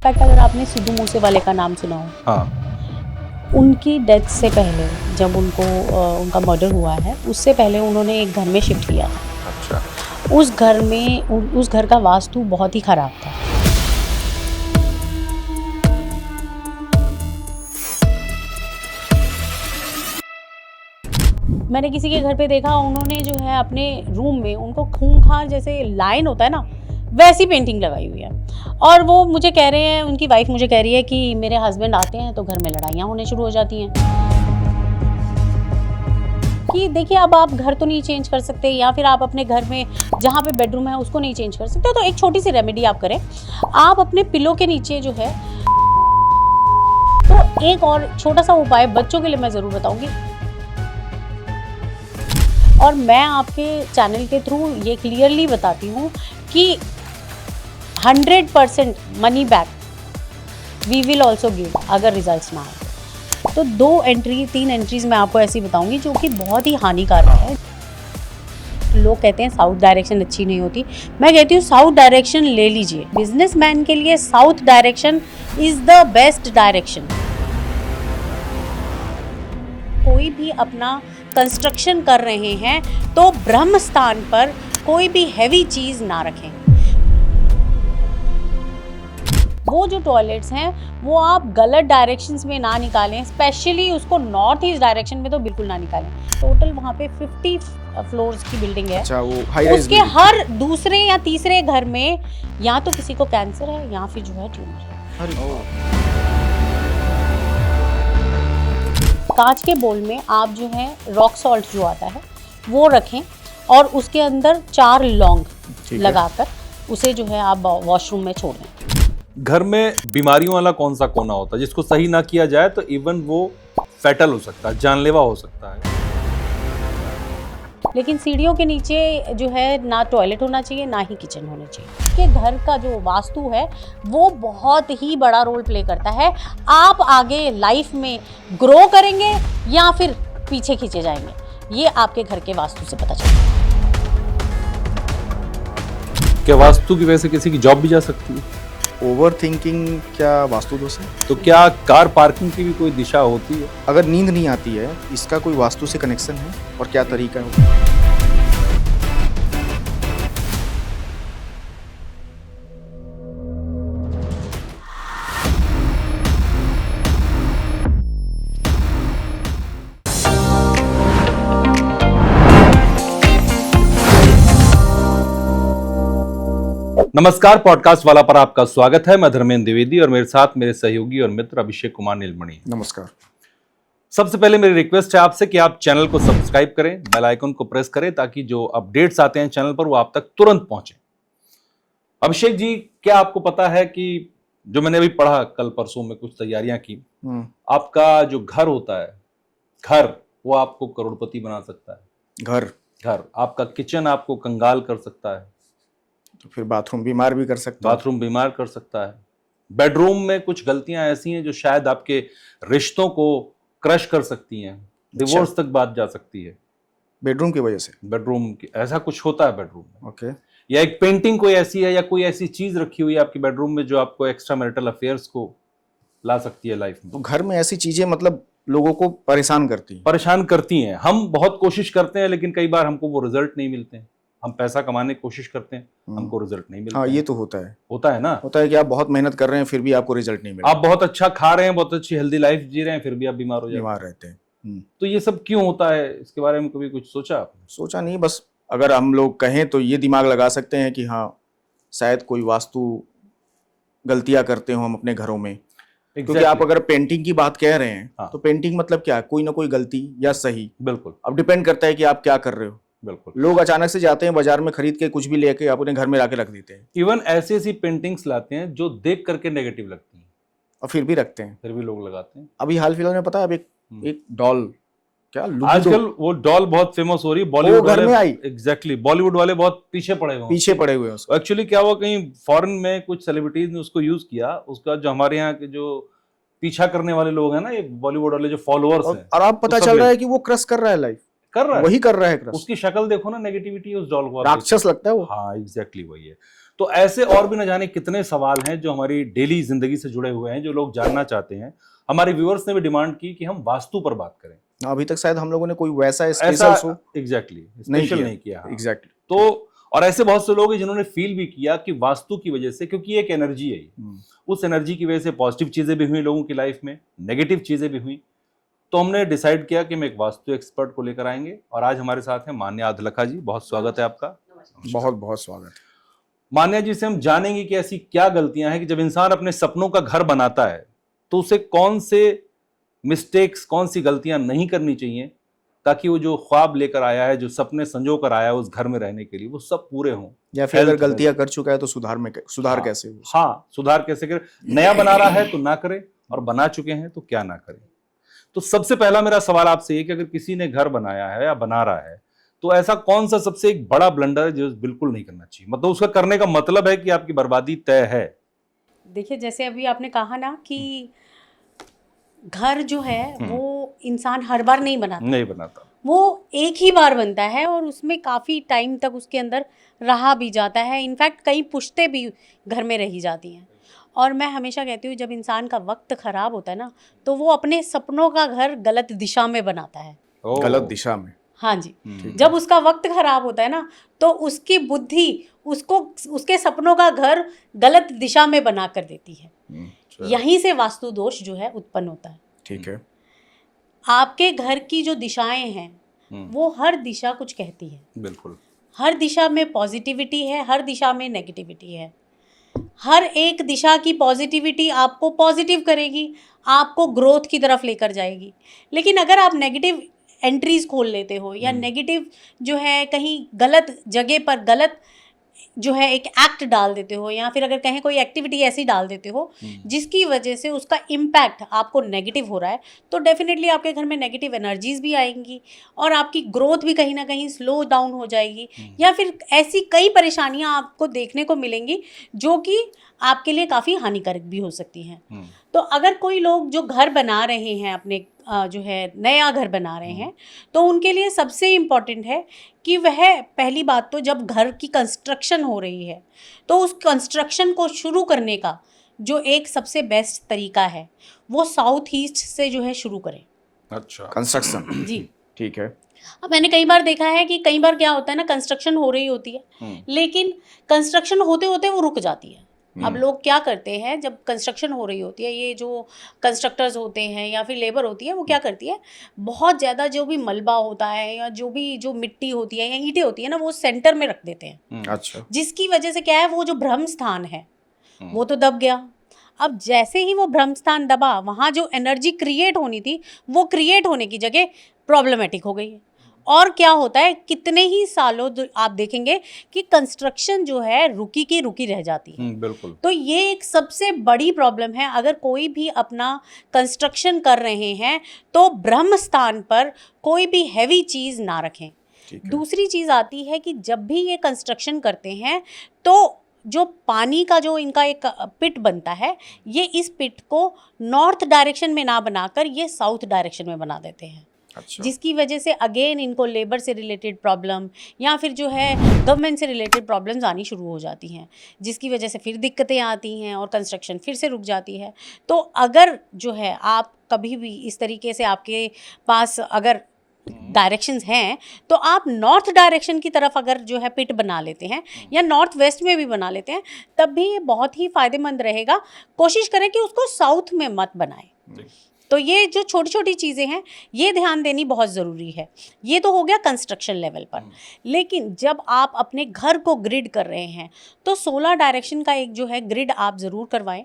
Fact अगर आपने सिद्धू मूसेवाले का नाम सुना हो, हाँ, उनकी डेथ से पहले जब उनका मर्डर हुआ है, उससे पहले उन्होंने एक घर में शिफ्ट किया था। अच्छा। उस घर का वास्तु बहुत ही खराब था। मैंने किसी के घर पे देखा, उन्होंने जो है अपने रूम में उनको खूंखार जैसे लाइन होता है ना, वैसी पेंटिंग लगाई हुई है। और वो मुझे कह रहे हैं, उनकी वाइफ मुझे कह रही है कि मेरे हस्बैंड आते हैं तो घर में लड़ाइयाँ होने शुरू हो जाती हैं। कि देखिए, अब आप घर तो नहीं चेंज कर सकते, या फिर आप अपने घर में जहाँ पे बेडरूम है उसको नहीं चेंज कर सकते, तो एक छोटी सी रेमेडी आप करें। आप अपने पिलो के नीचे जो है, तो एक और छोटा सा उपाय बच्चों के लिए मैं ज़रूर बताऊंगी, और मैं आपके चैनल के थ्रू ये क्लियरली बताती हूँ कि 100% money back we will also give अगर रिजल्ट्स ना आए। तो 3 एंट्रीज मैं आपको ऐसी बताऊंगी जो कि बहुत ही हानिकारक है। लोग कहते हैं साउथ डायरेक्शन अच्छी नहीं होती, मैं कहती हूँ साउथ डायरेक्शन ले लीजिए। बिजनेसमैन के लिए south direction is the best direction. कोई भी अपना कंस्ट्रक्शन कर रहे हैं तो ब्रह्म स्थान पर कोई भी हैवी चीज ना रखें। वो जो टॉयलेट्स हैं वो आप गलत डायरेक्शंस में ना निकालें, स्पेशली उसको नॉर्थ ईस्ट डायरेक्शन में तो बिल्कुल ना निकालें। टोटल वहाँ पे 50 फ्लोर्स की बिल्डिंग है। अच्छा, वो हाई राइज उसके हर दूसरे या तीसरे घर में या तो किसी को कैंसर है या फिर जो है ट्यूमर है। कांच के बोल में आप जो है रॉक सॉल्ट जो आता है वो रखें, और उसके अंदर 4 लौंग लगाकर उसे जो है आप वॉशरूम में छोड़ दें। घर में बीमारियों वाला कौन सा कोना होता है जिसको सही ना किया जाए तो इवन वो फैटल हो सकता है, जानलेवा हो सकता है। लेकिन सीढ़ियों के नीचे जो है ना टॉयलेट होना चाहिए ना ही किचन होना चाहिए। कि घर का जो वास्तु है वो बहुत ही बड़ा रोल प्ले करता है। आप आगे लाइफ में ग्रो करेंगे या फिर पीछे खींचे जाएंगे, ये आपके घर के वास्तु से पता चलता है। क्या वास्तु की वजह से किसी की जॉब भी जा सकती है? ओवर थिंकिंग क्या वास्तु दोष है? तो क्या कार पार्किंग की भी कोई दिशा होती है? अगर नींद नहीं आती है, इसका कोई वास्तु से कनेक्शन है और क्या तरीका है? नमस्कार, पॉडकास्ट वाला पर आपका स्वागत है। मैं धर्मेंद्र द्विवेदी और मेरे साथ मेरे सहयोगी और मित्र अभिषेक कुमार नीलमणि। नमस्कार। सबसे पहले मेरी रिक्वेस्ट है आपसे कि आप चैनल को सब्सक्राइब करें, बेल आइकन को प्रेस करें ताकि जो अपडेट्स आते हैं चैनल पर वो आप तक तुरंत पहुंचे। अभिषेक जी, क्या आपको पता है कि जो मैंने अभी पढ़ा कल परसों में कुछ तैयारियां की, आपका जो घर होता है, घर वो आपको करोड़पति बना सकता है। घर आपका किचन आपको कंगाल कर सकता है, तो फिर बाथरूम बीमार भी कर सकता है। बाथरूम बीमार कर सकता है। बेडरूम में कुछ गलतियां ऐसी हैं जो शायद आपके रिश्तों को क्रश कर सकती हैं, डिवोर्स तक बात जा सकती है बेडरूम की वजह से। बेडरूम की ऐसा कुछ होता है बेडरूम में। ओके। या एक पेंटिंग कोई ऐसी है या कोई ऐसी चीज रखी हुई है आपके बेडरूम में जो आपको एक्स्ट्रा मैरिटल अफेयर्स को ला सकती है लाइफ में। तो घर में ऐसी चीजें मतलब लोगों को परेशान करती हैं। हम बहुत कोशिश करते हैं लेकिन कई बार हमको वो रिजल्ट नहीं मिलते हैं। हम पैसा कमाने की कोशिश करते हैं, हमको रिजल्ट नहीं मिलता। हाँ, ये तो होता है ना। होता है कि आप बहुत मेहनत कर रहे हैं फिर भी आपको रिजल्ट नहीं मिल रहा। आप बहुत अच्छा खा रहे हैं, बहुत अच्छी हेल्दी लाइफ जी रहे हैं, फिर भी आप बीमार रहते हैं। तो ये सब क्यों होता है, इसके बारे में कभी कुछ सोचा आपने? सोचा नहीं, बस अगर हम लोग कहें तो ये दिमाग लगा सकते हैं कि हाँ शायद कोई वास्तु गलतियां करते हो हम अपने घरों में। क्योंकि आप अगर पेंटिंग की बात कह रहे हैं तो पेंटिंग मतलब क्या, कोई ना कोई गलती या सही। बिल्कुल। अब डिपेंड करता है कि आप क्या कर रहे हो। बिल्कुल। लोग अचानक से जाते हैं बाजार में खरीद के कुछ भी लेके अपने घर में लाके रख देते हैं। इवन ऐसी पेंटिंग्स लाते हैं जो देख करके नेगेटिव लगती हैं और फिर भी रखते हैं, फिर भी लोग लगाते हैं। अभी हाल फिलहाल में पता है, अब एक डॉल, क्या आजकल वो डॉल बहुत फेमस हो रही है, बॉलीवुड घर में आई। एग्जैक्टली, बॉलीवुड वाले बहुत पीछे पड़े हुए हैं उसको। एक्चुअली क्या हुआ, कहीं फॉरेन में कुछ सेलिब्रिटीज ने उसको यूज किया, उसका जो हमारे यहाँ के जो पीछा करने वाले लोग हैं ना, ये बॉलीवुड वाले जो फॉलोअर्स हैं, और आप पता चल रहा है कि वो क्रश कर रहा है लाइफ, कर रहा है, वही कर रहा है क्रश। उसकी शक्ल देखो ना, नेगेटिविटी उस डॉल को, राक्षस लगता है वो। हाँ एग्जैक्टली वही है। तो ऐसे और भी न जाने कितने सवाल हैं जो हमारी डेली जिंदगी से जुड़े हुए हैं, जो लोग जानना चाहते हैं। हमारे व्यूअर्स ने भी डिमांड की कि हम वास्तु पर बात करें। अभी तक शायद हम लोगों ने कोई वैसा ऐसा स्पेशल एग्जैक्टली स्पेशल नहीं किया। एग्जैक्टली। तो और ऐसे बहुत से लोग हैं जिन्होंने फील भी किया कि वास्तु की वजह से, क्योंकि एक एनर्जी है, उस एनर्जी की वजह से पॉजिटिव चीजें भी हुई लोगों की लाइफ में, नेगेटिव चीजें भी हुई। तो हमने डिसाइड किया कि हम एक वास्तु एक्सपर्ट को लेकर आएंगे और आज हमारे साथ हैं मान्या अधलखा जी। बहुत स्वागत है आपका। बहुत बहुत स्वागत है। मान्या जी से हम जानेंगे कि ऐसी क्या गलतियां हैं कि जब इंसान अपने सपनों का घर बनाता है तो उसे कौन से मिस्टेक्स, कौन सी गलतियां नहीं करनी चाहिए ताकि वो जो ख्वाब लेकर आया है, जो सपने संजो कर आया है उस घर में रहने के लिए, वो सब पूरे हों। या फिर अगर गलतियां कर चुका है तो सुधार कैसे हो? हाँ, सुधार कैसे करें। नया बना रहा है तो ना करे, और बना चुके हैं तो क्या ना करें। तो सबसे पहला मेरा सवाल आपसे ये कि अगर किसी ने घर बनाया है या बना रहा है तो ऐसा कौन सा सबसे एक बड़ा ब्लंडर है जो बिल्कुल नहीं करना चाहिए, मतलब उसका करने का मतलब है कि आपकी बर्बादी तय है? देखिए, जैसे अभी आपने कहा ना कि घर जो है वो इंसान हर बार नहीं बनाता, वो एक ही बार बनता है और उसमें काफ़ी टाइम तक उसके अंदर रहा भी जाता है। इनफैक्ट कई पुश्तें भी घर में रही जाती हैं। और मैं हमेशा कहती हूँ, जब इंसान का वक्त ख़राब होता है ना, तो वो अपने सपनों का घर गलत दिशा में बनाता है। गलत दिशा में? हाँ जी। जब उसका वक्त खराब होता है ना, तो उसकी बुद्धि उसको उसके सपनों का घर गलत दिशा में बना कर देती है। यहीं से वास्तु दोष जो है उत्पन्न होता है। ठीक है। आपके घर की जो दिशाएं हैं वो हर दिशा कुछ कहती है। बिल्कुल। हर दिशा में पॉजिटिविटी है, हर दिशा में नेगेटिविटी है। हर एक दिशा की पॉजिटिविटी आपको पॉजिटिव करेगी, आपको ग्रोथ की तरफ लेकर जाएगी। लेकिन अगर आप नेगेटिव एंट्रीज खोल लेते हो या नेगेटिव जो है कहीं गलत जगह पर गलत जो है एक एक्ट डाल देते हो, या फिर अगर कहें कोई एक्टिविटी ऐसी डाल देते हो जिसकी वजह से उसका इम्पैक्ट आपको नेगेटिव हो रहा है, तो डेफिनेटली आपके घर में नेगेटिव एनर्जीज भी आएंगी और आपकी ग्रोथ भी कहीं ना कहीं स्लो डाउन हो जाएगी, या फिर ऐसी कई परेशानियां आपको देखने को मिलेंगी जो कि आपके लिए काफ़ी हानिकारक भी हो सकती हैं। तो अगर कोई लोग जो घर बना रहे हैं, अपने जो है नया घर बना रहे हैं, तो उनके लिए सबसे इम्पॉर्टेंट है कि वह पहली बात तो जब घर की कंस्ट्रक्शन हो रही है तो उस कंस्ट्रक्शन को शुरू करने का जो एक सबसे बेस्ट तरीका है वो साउथ ईस्ट से जो है शुरू करें। अच्छा, कंस्ट्रक्शन। जी ठीक है। अब मैंने कई बार देखा है कि कई बार क्या होता है ना, कंस्ट्रक्शन हो रही होती है लेकिन कंस्ट्रक्शन होते होते वो रुक जाती है। अब लोग क्या करते हैं, जब कंस्ट्रक्शन हो रही होती है, ये जो कंस्ट्रक्टर्स होते हैं या फिर लेबर होती है, वो क्या करती है, बहुत ज़्यादा जो भी मलबा होता है या जो मिट्टी होती है या ईंटें होती है ना, वो सेंटर में रख देते हैं। अच्छा। जिसकी वजह से क्या है, वो जो ब्रह्म स्थान है वो तो दब गया। अब जैसे ही वो ब्रह्म स्थान दबा, वहाँ जो एनर्जी क्रिएट होनी थी वो क्रिएट होने की जगह प्रॉब्लमेटिक हो गई है। और क्या होता है, कितने ही सालों आप देखेंगे कि कंस्ट्रक्शन जो है रुकी की रुकी रह जाती है। बिल्कुल। तो ये एक सबसे बड़ी प्रॉब्लम है। अगर कोई भी अपना कंस्ट्रक्शन कर रहे हैं तो ब्रह्म स्थान पर कोई भी हैवी चीज़ ना रखें। दूसरी चीज़ आती है कि जब भी ये कंस्ट्रक्शन करते हैं तो जो पानी का जो इनका एक पिट बनता है, ये इस पिट को नॉर्थ डायरेक्शन में ना बनाकर ये साउथ डायरेक्शन में बना देते हैं। अच्छा। जिसकी वजह से अगेन इनको लेबर से रिलेटेड प्रॉब्लम या फिर जो है गवर्नमेंट से रिलेटेड प्रॉब्लम्स आनी शुरू हो जाती हैं, जिसकी वजह से फिर दिक्कतें आती हैं और कंस्ट्रक्शन फिर से रुक जाती है। तो अगर जो है आप कभी भी इस तरीके से आपके पास अगर डायरेक्शंस हैं तो आप नॉर्थ डायरेक्शन की तरफ अगर जो है पिट बना लेते हैं या नॉर्थ वेस्ट में भी बना लेते हैं, तब भी ये बहुत ही फ़ायदेमंद रहेगा। कोशिश करें कि उसको साउथ में मत बनाएं। तो ये जो छोटी छोटी चीज़ें हैं ये ध्यान देनी बहुत ज़रूरी है। ये तो हो गया कंस्ट्रक्शन लेवल पर। लेकिन जब आप अपने घर को ग्रिड कर रहे हैं तो 16 डायरेक्शन का एक जो है ग्रिड आप ज़रूर करवाएं।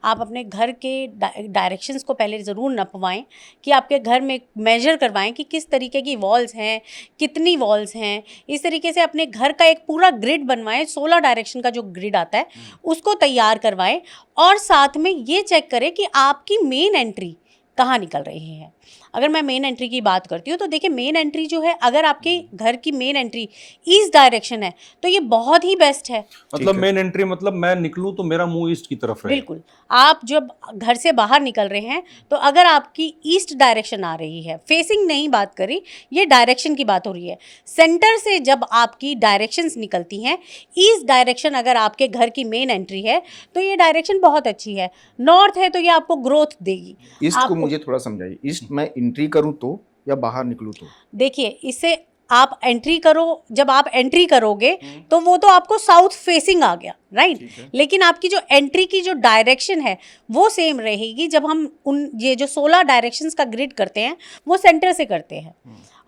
आप अपने घर के डायरेक्शंस को पहले ज़रूर नपवाएं कि आपके घर में मेजर करवाएं कि किस तरीके की वॉल्स हैं, कितनी वॉल्स हैं। इस तरीके से अपने घर का एक पूरा ग्रिड बनवाएं। 16 डायरेक्शन का जो ग्रिड आता है उसको तैयार करवाएं और साथ में ये चेक करें कि आपकी मेन एंट्री कहाँ निकल रही है। अगर मैं मेन एंट्री की बात करती हूँ तो देखिए मेन एंट्री जो है, अगर आपके घर की मेन एंट्री ईस्ट डायरेक्शन है तो ये बहुत ही बेस्ट है। मतलब मेन एंट्री मतलब मैं निकलूं तो मेरा मुंह ईस्ट की तरफ रहे। बिल्कुल, आप जब घर से बाहर निकल रहे हैं तो अगर आपकी ईस्ट डायरेक्शन आ रही है, फेसिंग नहीं बात करी, ये डायरेक्शन की बात हो रही है। सेंटर से जब आपकी डायरेक्शंस निकलती हैं, ईस्ट डायरेक्शन अगर आपके घर की मेन एंट्री है तो ये डायरेक्शन बहुत अच्छी है। नॉर्थ है तो ये आपको ग्रोथ देगी। ईस्ट को मुझे थोड़ा समझाइए, ईस्ट मैं एंट्री करूं तो या बाहर निकलूं तो? देखिए, इससे आप एंट्री करो, जब आप एंट्री करोगे तो वो तो आपको साउथ फेसिंग आ गया, राइट? लेकिन आपकी जो एंट्री की जो डायरेक्शन है वो सेम रहेगी। जब हम ये जो 16 डायरेक्शंस का ग्रिड करते हैं वो सेंटर से करते हैं,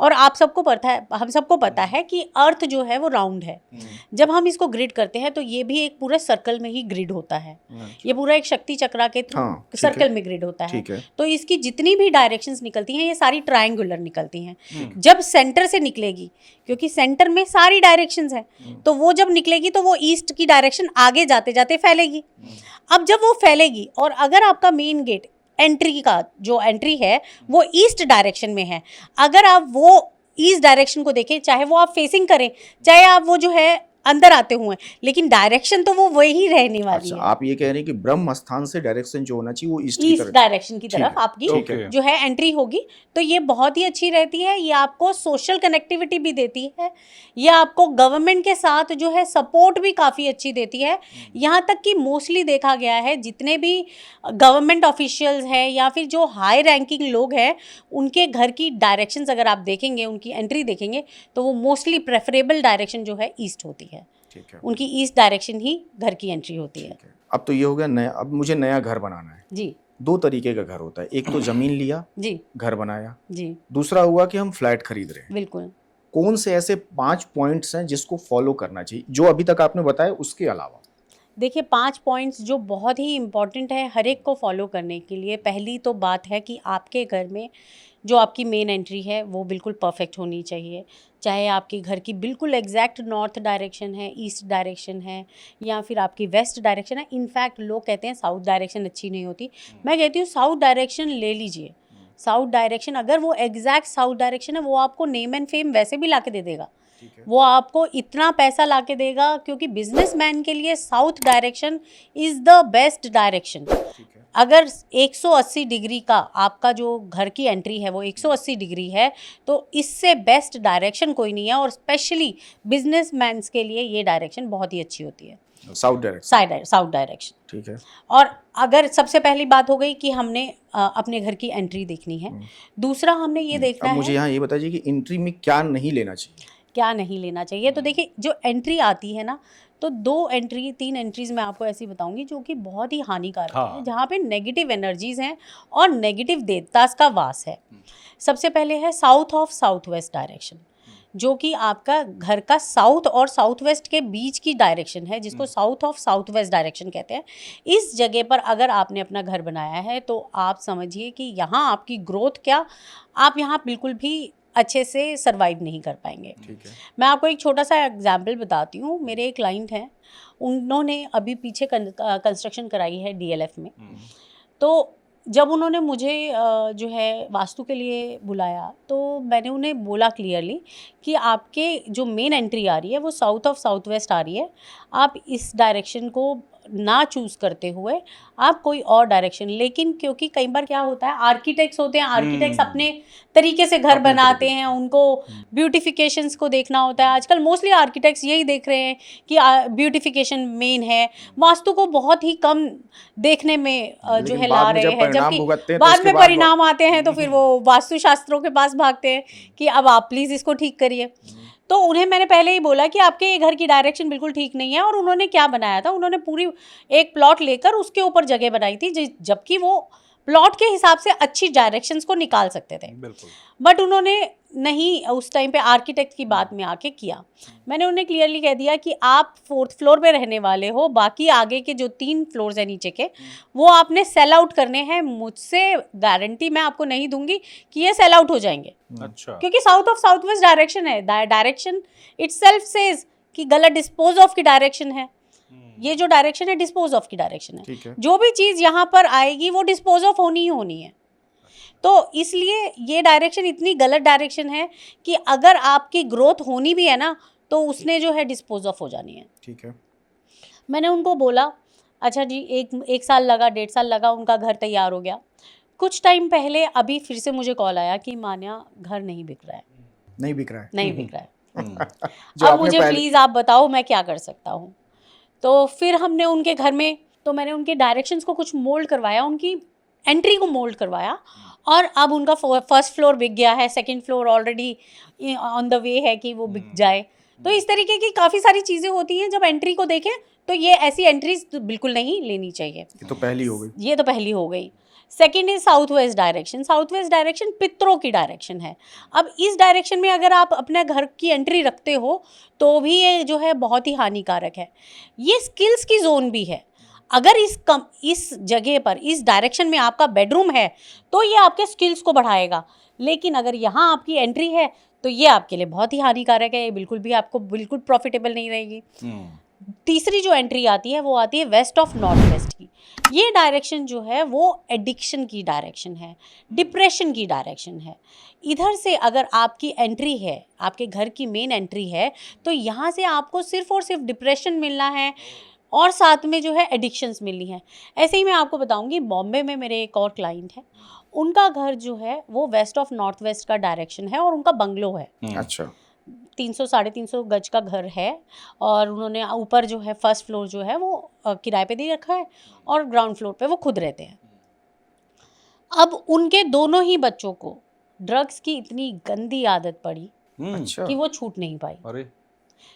और आप सबको पता है, हम सबको पता है कि अर्थ जो है वो राउंड है। जब हम इसको ग्रिड करते हैं तो ये भी एक पूरे सर्कल में ही ग्रिड होता है। ये पूरा एक शक्ति चक्रा के थ्रू सर्कल में ग्रिड होता है। तो इसकी जितनी भी डायरेक्शंस निकलती हैं ये सारी ट्रायंगुलर निकलती हैं। जब सेंटर से निकलेगी, क्योंकि सेंटर में सारी डायरेक्शंस हैं, तो वो जब निकलेगी तो वो ईस्ट की डायरेक्शन आगे जाते जाते फैलेगी। अब जब वो फैलेगी और अगर आपका मेन गेट एंट्री का जो एंट्री है वो ईस्ट डायरेक्शन में है, अगर आप वो ईस्ट डायरेक्शन को देखें, चाहे वो आप फेसिंग करें, चाहे आप वो जो है अंदर आते हुए, लेकिन डायरेक्शन तो वो वही रहने वाली है। आप ये कह रहे हैं कि ब्रह्म स्थान से डायरेक्शन जो होना चाहिए वो ईस्ट डायरेक्शन की तरफ आपकी जो है एंट्री होगी, तो ये बहुत ही अच्छी रहती है। ये आपको सोशल कनेक्टिविटी भी देती है, ये आपको गवर्नमेंट के साथ जो है सपोर्ट भी काफ़ी अच्छी देती है। यहाँ तक कि मोस्टली देखा गया है जितने भी गवर्नमेंट ऑफिशियल्स हैं या फिर जो हाई रैंकिंग लोग हैं, उनके घर की डायरेक्शंस अगर आप देखेंगे, उनकी एंट्री देखेंगे, तो वो मोस्टली प्रेफरेबल डायरेक्शन जो है ईस्ट होती है। ठीक है, उनकी ईस्ट डायरेक्शन ही घर की एंट्री होती है। अब तो ये हो गया नया, अब मुझे नया घर बनाना है जी। 2 तरीके का घर होता है, एक तो जमीन लिया जी, घर बनाया जी, दूसरा हुआ कि हम फ्लैट खरीद रहे हैं। बिल्कुल। कौन से ऐसे 5 पॉइंट्स हैं जिसको फॉलो करना चाहिए, जो अभी तक आपने बताया उसके अलावा? देखिए 5 पॉइंट्स जो बहुत ही इम्पॉर्टेंट है हर एक को फॉलो करने के लिए। पहली तो बात है कि आपके घर में जो आपकी मेन एंट्री है वो बिल्कुल परफेक्ट होनी चाहिए। चाहे आपके घर की बिल्कुल एग्जैक्ट नॉर्थ डायरेक्शन है, ईस्ट डायरेक्शन है, या फिर आपकी वेस्ट डायरेक्शन है। इनफैक्ट लोग कहते हैं साउथ डायरेक्शन अच्छी नहीं होती, मैं कहती हूँ साउथ डायरेक्शन ले लीजिए। साउथ डायरेक्शन अगर वो एग्जैक्ट साउथ डायरेक्शन है, वो आपको नेम एंड फेम वैसे भी ला के दे देगा, वो आपको इतना पैसा ला के देगा, क्योंकि बिजनेसमैन के लिए south direction is the best direction. अगर 180 डिग्री का आपका जो घर की एंट्री है वो 180 डिग्री है, तो इससे बेस्ट डायरेक्शन कोई नहीं है, और स्पेशली बिजनेसमैन के लिए ये डायरेक्शन बहुत ही अच्छी होती है, साउथ डायरेक्शन। साउथ डायरेक्शन, ठीक है। और अगर सबसे पहली बात हो गई कि हमने अपने घर की एंट्री देखनी है, दूसरा हमने ये देखना है, मुझे यहाँ ये बताइए कि एंट्री में क्या नहीं लेना चाहिए, क्या नहीं लेना चाहिए। तो देखिए जो एंट्री आती है ना, तो 3 एंट्रीज मैं आपको ऐसी बताऊंगी जो कि बहुत ही हानिकारक है, जहाँ पे नेगेटिव एनर्जीज हैं और नेगेटिव देवतास का वास है। सबसे पहले है south of south west direction, जो कि आपका घर का साउथ और साउथ वेस्ट के बीच की डायरेक्शन है, जिसको south of south west direction कहते हैं। इस जगह पर अगर आपने अपना घर बनाया है तो आप समझिए कि यहाँ आपकी ग्रोथ क्या, आप यहाँ बिल्कुल भी अच्छे से सरवाइव नहीं कर पाएंगे। ठीक है। मैं आपको एक छोटा सा एग्जाम्पल बताती हूँ। मेरे एक क्लाइंट हैं, उन्होंने अभी पीछे कंस्ट्रक्शन कराई है डीएलएफ में। तो जब उन्होंने मुझे जो है वास्तु के लिए बुलाया, तो मैंने उन्हें बोला क्लियरली कि आपके जो मेन एंट्री आ रही है वो साउथ ऑफ साउथ वेस्ट आ रही है, आप इस डायरेक्शन को ना चूज़ करते हुए आप कोई और डायरेक्शन। लेकिन क्योंकि कई बार क्या होता है, आर्किटेक्ट्स होते हैं, आर्किटेक्ट्स अपने तरीके से घर बनाते हैं, उनको ब्यूटिफिकेशंस को देखना होता है। आजकल मोस्टली आर्किटेक्ट्स यही देख रहे हैं कि ब्यूटिफिकेशन मेन है, वास्तु को बहुत ही कम देखने में जो है ला रहे हैं, जबकि बाद में परिणाम आते हैं तो फिर वो वास्तु शास्त्रों के पास भागते हैं कि अब आप प्लीज़ इसको ठीक करिए। तो उन्हें मैंने पहले ही बोला कि आपके ये घर की डायरेक्शन बिल्कुल ठीक नहीं है। और उन्होंने क्या बनाया था, उन्होंने पूरी एक प्लॉट लेकर उसके ऊपर जगह बनाई थी, जबकि वो प्लॉट के हिसाब से अच्छी डायरेक्शंस को निकाल सकते थे, बट उन्होंने नहीं उस टाइम पे आर्किटेक्ट की बात में आके किया। मैंने उन्हें क्लियरली कह दिया कि आप 4th फ्लोर पे रहने वाले हो, बाकी आगे के जो 3 फ्लोर्स हैं नीचे के, वो आपने सेल आउट करने हैं। मुझसे गारंटी मैं आपको नहीं दूंगी कि ये सेल आउट हो जाएंगे। अच्छा। क्योंकि south of south west direction है, डायरेक्शन इटसेल्फ सेज कि गलत डिस्पोज ऑफ की डायरेक्शन है। ये जो डायरेक्शन है डिस्पोज ऑफ की डायरेक्शन है। जो भी चीज़ यहाँ पर आएगी वो डिस्पोज ऑफ होनी ही होनी है। तो इसलिए ये डायरेक्शन इतनी गलत डायरेक्शन है कि अगर आपकी ग्रोथ होनी भी है ना तो उसने जो है डिस्पोज ऑफ हो जानी है। ठीक है। मैंने उनको बोला अच्छा जी, एक साल लगा, 1.5 साल लगा, उनका घर तैयार हो गया। कुछ टाइम पहले अभी फिर से मुझे कॉल आया कि मान्या घर नहीं बिक रहा है, नहीं बिक रहा है। नहीं बिक रहा है। जो अब आपने मुझे प्लीज़ आप बताओ मैं क्या कर सकता हूँ। तो फिर हमने उनके घर में, तो मैंने उनके डायरेक्शंस को कुछ मोल्ड करवाया, उनकी एंट्री को मोल्ड करवाया, और अब उनका फर्स्ट फ्लोर बिक गया है, second floor already on the way है कि वो बिक जाए। तो इस तरीके की काफ़ी सारी चीज़ें होती हैं, जब एंट्री को देखें तो ये ऐसी एंट्रीज तो बिल्कुल नहीं लेनी चाहिए। ये तो पहली हो गई। ये तो पहली हो गई। Second is south west direction. South west direction पितरों की डायरेक्शन है। अब इस डायरेक्शन में अगर आप अपने घर की एंट्री रखते हो तो भी ये जो है बहुत ही हानिकारक है। ये स्किल्स की जोन भी है। अगर इस जगह पर, इस डायरेक्शन में आपका बेडरूम है तो ये आपके स्किल्स को बढ़ाएगा, लेकिन अगर यहाँ आपकी एंट्री है तो ये आपके लिए बहुत ही हानिकारक है। ये बिल्कुल भी आपको बिल्कुल प्रॉफिटेबल नहीं रहेगी। तीसरी जो एंट्री आती है वो आती है वेस्ट ऑफ नॉर्थ वेस्ट की। ये डायरेक्शन जो है वो एडिक्शन की डायरेक्शन है, डिप्रेशन की डायरेक्शन है। इधर से अगर आपकी एंट्री है, आपके घर की मेन एंट्री है, तो यहाँ से आपको सिर्फ और सिर्फ डिप्रेशन मिलना है और साथ में जो है एडिक्शंस मिलनी है। ऐसे ही मैं आपको बताऊंगी, बॉम्बे में मेरे एक और क्लाइंट है, उनका घर जो है वो वेस्ट ऑफ नॉर्थ वेस्ट का डायरेक्शन है और उनका बंगलो है। अच्छा। 300-350 गज का घर है और उन्होंने ऊपर जो है फर्स्ट फ्लोर जो है वो किराए पे दे रखा है और ग्राउंड फ्लोर पे वो खुद रहते हैं। अब उनके दोनों ही बच्चों को ड्रग्स की इतनी गंदी आदत पड़ी अच्छा। कि वो छूट नहीं पाई। अरे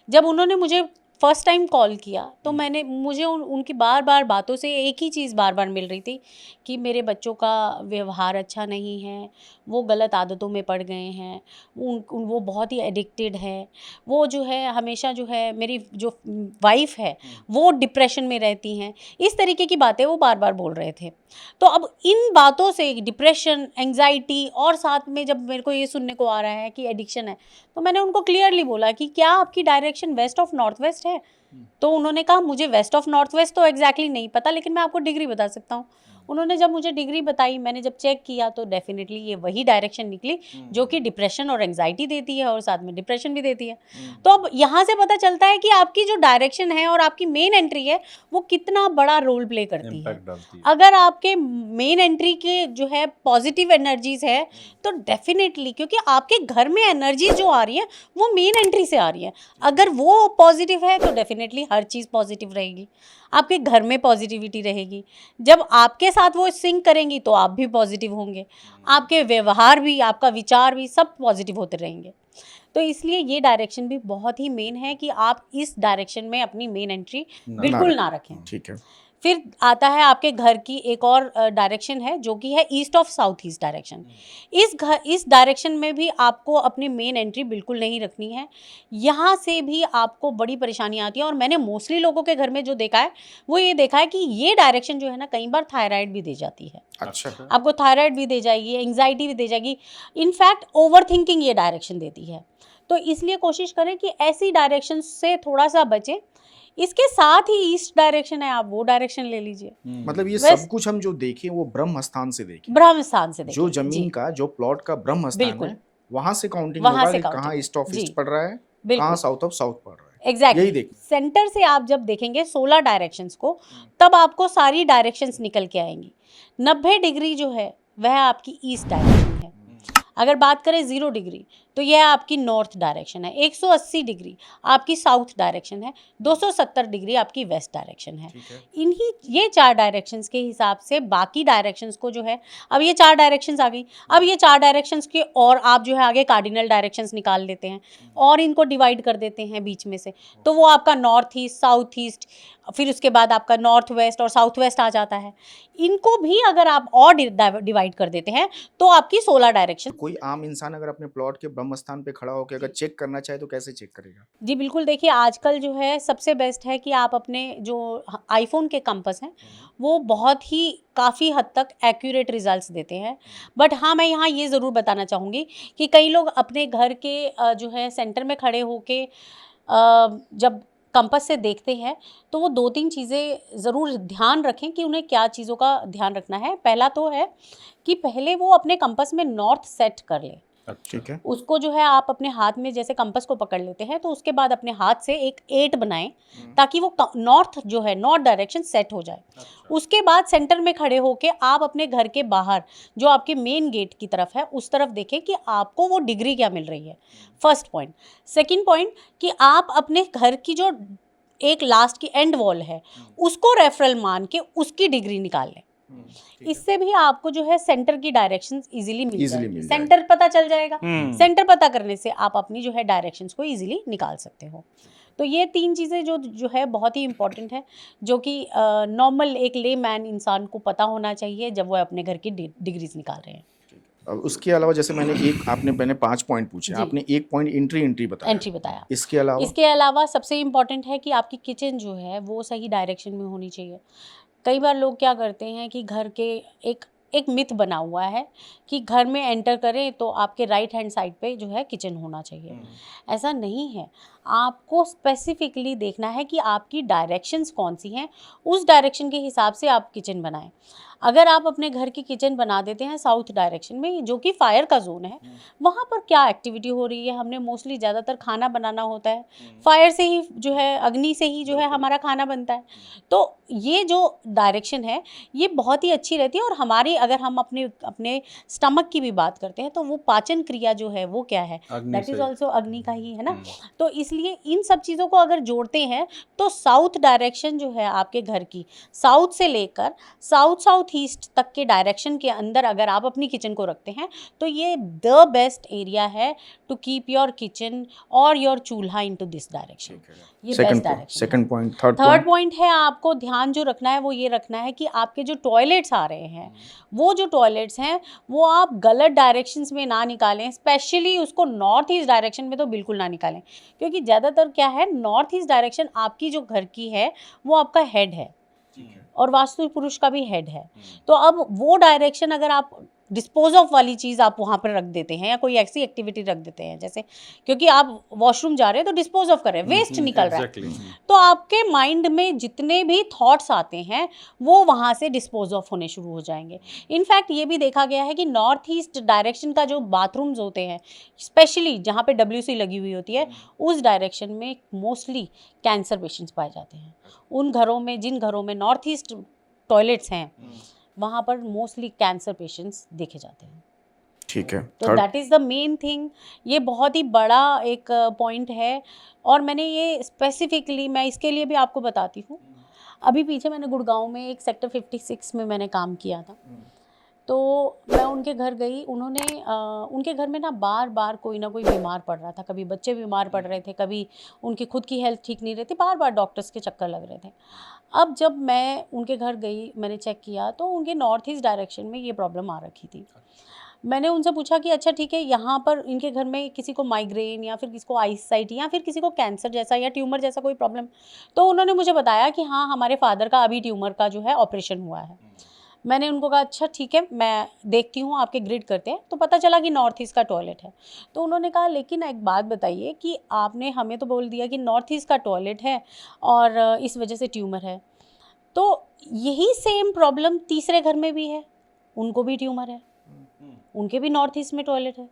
जब उन्होंने मुझे फर्स्ट टाइम कॉल किया तो मुझे उनकी बार बार बातों से एक ही चीज़ बार बार मिल रही थी कि मेरे बच्चों का व्यवहार अच्छा नहीं है, वो गलत आदतों में पड़ गए हैं, वो बहुत ही एडिक्टेड है, वो जो है हमेशा जो है, मेरी जो वाइफ है वो डिप्रेशन में रहती हैं। इस तरीके की बातें वो बार बार बोल रहे थे। तो अब इन बातों से डिप्रेशन, एंग्जाइटी और साथ में जब मेरे को ये सुनने को आ रहा है कि एडिक्शन है, तो मैंने उनको क्लियरली बोला कि क्या आपकी direction waste of north west है? तो उन्होंने कहा मुझे वेस्ट ऑफ नॉर्थ वेस्ट तो एग्जैक्टली नहीं पता, लेकिन मैं आपको डिग्री बता सकता हूँ। उन्होंने जब मुझे डिग्री बताई, मैंने जब चेक किया तो डेफिनेटली ये वही डायरेक्शन निकली जो कि डिप्रेशन और एंग्जाइटी देती है और साथ में डिप्रेशन भी देती है। तो अब यहाँ से पता चलता है कि आपकी जो डायरेक्शन है और आपकी मेन एंट्री है वो कितना बड़ा रोल प्ले करती है। अगर आपके मेन एंट्री के जो है पॉजिटिव एनर्जीज है तो डेफिनेटली, क्योंकि आपके घर में एनर्जी जो आ रही है वो मेन एंट्री से आ रही है, अगर वो पॉजिटिव है तो डेफिनेटली हर चीज़ पॉजिटिव रहेगी, आपके घर में पॉजिटिविटी रहेगी। जब आपके साथ वो सिंक करेंगी तो आप भी पॉजिटिव होंगे, आपके व्यवहार भी, आपका विचार भी सब पॉजिटिव होते रहेंगे। तो इसलिए ये डायरेक्शन भी बहुत ही मेन है कि आप इस डायरेक्शन में अपनी मेन एंट्री बिल्कुल ना रखें। ठीक है। फिर आता है आपके घर की एक और डायरेक्शन है जो कि है east of south east direction. इस डायरेक्शन में भी आपको अपनी मेन एंट्री बिल्कुल नहीं रखनी है। यहाँ से भी आपको बड़ी परेशानी आती है और मैंने मोस्टली लोगों के घर में जो देखा है वो ये देखा है कि ये डायरेक्शन जो है ना कई बार थायराइड भी दे जाती है। अच्छा। आपको थायराइड भी दे जाएगी, एंग्जाइटी भी दे जाएगी, इनफैक्ट ओवर थिंकिंग ये डायरेक्शन देती है। तो इसलिए कोशिश करें कि ऐसी डायरेक्शन से थोड़ा सा बचें। इसके साथ ही ईस्ट डायरेक्शन है, आप वो डायरेक्शन ले लीजिए। मतलब ये सब कुछ हम जो देखें वो ब्रह्म स्थान से देखें, ब्रह्म स्थान से देखें। जो जमीन का, जो प्लॉट का ब्रह्म स्थान है वहां से काउंटिंग वहां होगा से कि कहाँ ईस्ट ऑफ ईस्ट पड़ रहा है, कहाँ साउथ ऑफ साउथ पड़ रहा है। एग्जैक्टली यही देखें। सेंटर से आप जब देखेंगे 16 डायरेक्शंस को, तब आपको सारी डायरेक्शंस निकल के आएंगी। 90 डिग्री जो है वह आपकी ईस्ट डायरेक्शन है। अगर बात करें 0 डिग्री तो यह आपकी नॉर्थ डायरेक्शन है। 180 डिग्री आपकी साउथ डायरेक्शन है। 270 डिग्री आपकी वेस्ट डायरेक्शन है। इन्हीं ये 4 डायरेक्शंस के हिसाब से बाकी डायरेक्शंस को जो है, अब ये 4 डायरेक्शंस आ गई, अब ये 4 डायरेक्शंस के और आप जो है आगे कार्डिनल डायरेक्शंस निकाल लेते हैं और इनको डिवाइड कर देते हैं बीच में से, तो वो आपका नॉर्थ ईस्ट, साउथ ईस्ट, फिर उसके बाद आपका नॉर्थ वेस्ट और साउथ वेस्ट आ जाता है। इनको भी अगर आप और डिवाइड कर देते हैं तो आपकी 16 डायरेक्शन। कोई आम इंसान अगर अपने प्लॉट के ब्रह्म स्थान पे खड़ा होकर अगर चेक करना चाहे तो कैसे चेक करेगा? जी बिल्कुल, देखिए आजकल जो है सबसे बेस्ट है कि आप अपने जो आईफोन के कंपास हैं वो बहुत ही काफ़ी हद तक एक्यूरेट रिजल्ट्स देते हैं। बट हाँ, मैं यहाँ ये ज़रूर बताना चाहूँगी कि कई लोग अपने घर के जो है सेंटर में खड़े होके जब कंपास से देखते हैं तो वो 2-3 चीज़ें ज़रूर ध्यान रखें कि उन्हें क्या चीज़ों का ध्यान रखना है। पहला तो है कि पहले वो अपने कंपास में नॉर्थ सेट कर लें। ठीक है। उसको जो है आप अपने हाथ में जैसे कंपास को पकड़ लेते हैं तो उसके बाद अपने हाथ से एक 8 बनाएं ताकि वो नॉर्थ जो है नॉर्थ डायरेक्शन सेट हो जाए। उसके बाद सेंटर में खड़े होके आप अपने घर के बाहर जो आपके मेन गेट की तरफ है उस तरफ देखें कि आपको वो डिग्री क्या मिल रही है। First point. सेकंड पॉइंट कि आप अपने घर की जो एक लास्ट की एंड वॉल है उसको रेफरल मान के उसकी डिग्री निकाल लें। इससे भी आपको जो है सेंटर की डायरेक्शंस इजीली मिल जाएगी। सेंटर पता चल जाएगा। सेंटर पता करने से आप अपनी जो है डायरेक्शंस को इजीली निकाल सकते हो। तो ये 3 चीज़ें जो है बहुत ही इंपॉर्टेंट है, जो कि नॉर्मल एक लेमैन इंसान को पता होना चाहिए जब वो अपने घर की डिग्रीज निकाल रहे हैं। अब उसके अलावा जैसे मैंने 5 पॉइंट पूछे, आपने 1 पॉइंट एंट्री बताया। इसके अलावा सबसे इम्पोर्टेंट है कि आपकी किचन जो है वो सही डायरेक्शन में होनी चाहिए। कई बार लोग क्या करते हैं कि घर के एक मिथ बना हुआ है कि घर में एंटर करें तो आपके राइट हैंड साइड पे जो है किचन होना चाहिए। ऐसा नहीं है। आपको स्पेसिफिकली देखना है कि आपकी डायरेक्शंस कौन सी हैं, उस डायरेक्शन के हिसाब से आप किचन बनाएं। अगर आप अपने घर की किचन बना देते हैं साउथ डायरेक्शन में जो कि फायर का जोन है, वहाँ पर क्या एक्टिविटी हो रही है? हमने मोस्टली ज़्यादातर खाना बनाना होता है, फायर से ही जो है अग्नि से ही जो है हमारा खाना बनता है। तो ये जो डायरेक्शन है ये बहुत ही अच्छी रहती है। और हमारी अगर हम अपने स्टमक की भी बात करते हैं तो वो पाचन क्रिया जो है वो क्या है, दैट इज़ ऑल्सो अग्नि का ही है ना। तो इसलिए इन सब चीज़ों को अगर जोड़ते हैं तो साउथ डायरेक्शन जो है आपके घर की, साउथ से लेकर साउथ ईस्ट तक के डायरेक्शन के अंदर अगर आप अपनी किचन को रखते हैं तो ये द बेस्ट एरिया है टू कीप योर किचन और योर चूल्हा इनटू दिस डायरेक्शन। ये best direction. Second point. Third point है, आपको ध्यान जो रखना है वो ये रखना है कि आपके जो टॉयलेट्स आ रहे हैं वो जो टॉयलेट्स हैं वो आप गलत डायरेक्शंस में ना निकालें। स्पेशली उसको नॉर्थ ईस्ट डायरेक्शन में तो बिल्कुल ना निकालें, क्योंकि ज़्यादातर क्या है, नॉर्थ ईस्ट डायरेक्शन आपकी जो घर की है वो आपका हेड है और वास्तु पुरुष का भी हेड है। तो अब वो डायरेक्शन अगर आप डिस्पोज ऑफ वाली चीज़ आप वहाँ पर रख देते हैं या कोई ऐसी एक्टिविटी रख देते हैं, जैसे क्योंकि आप वॉशरूम जा रहे हैं तो डिस्पोज ऑफ कर रहे हैं, वेस्ट निकल रहा है, तो आपके माइंड में जितने भी थॉट्स आते हैं वो वहाँ से डिस्पोज ऑफ होने शुरू हो जाएंगे। इनफैक्ट ये भी देखा गया है कि नॉर्थ ईस्ट डायरेक्शन का जो बाथरूम्स होते हैं, स्पेशली जहाँ पे WC लगी हुई होती है, उस डायरेक्शन में मोस्टली कैंसर पेशेंट्स पाए जाते हैं। उन घरों में, जिन घरों में नॉर्थ ईस्ट टॉयलेट्स हैं, वहाँ पर मोस्टली कैंसर पेशेंट्स देखे जाते हैं। ठीक है। तो that is the main thing. ये बहुत ही बड़ा एक पॉइंट है और मैंने ये स्पेसिफिकली मैं इसके लिए भी आपको बताती हूँ। अभी पीछे मैंने गुड़गांव में एक सेक्टर 56 में मैंने काम किया था, तो मैं उनके घर गई। उन्होंने उनके घर में ना बार बार कोई ना कोई बीमार पड़ रहा था। कभी बच्चे बीमार पड़ रहे थे, कभी उनकी खुद की हेल्थ ठीक नहीं रहती, बार बार डॉक्टर्स के चक्कर लग रहे थे। अब जब मैं उनके घर गई, मैंने चेक किया तो उनके नॉर्थ ईस्ट डायरेक्शन में ये प्रॉब्लम आ रखी थी। मैंने उनसे पूछा कि अच्छा ठीक है, यहाँ पर इनके घर में किसी को माइग्रेन या फिर किसी को आईसाइट या फिर किसी को कैंसर जैसा या ट्यूमर जैसा कोई प्रॉब्लम, तो उन्होंने मुझे बताया कि हाँ, हमारे फादर का अभी ट्यूमर का जो है ऑपरेशन हुआ है। मैंने उनको कहा अच्छा ठीक है, मैं देखती हूँ, आपके ग्रिड करते हैं। तो पता चला कि नॉर्थ ईस्ट का टॉयलेट है। तो उन्होंने कहा लेकिन एक बात बताइए कि आपने हमें तो बोल दिया कि नॉर्थ ईस्ट का टॉयलेट है और इस वजह से ट्यूमर है, तो यही सेम प्रॉब्लम तीसरे घर में भी है, उनको भी ट्यूमर है, उनके भी नॉर्थ ईस्ट में टॉयलेट है।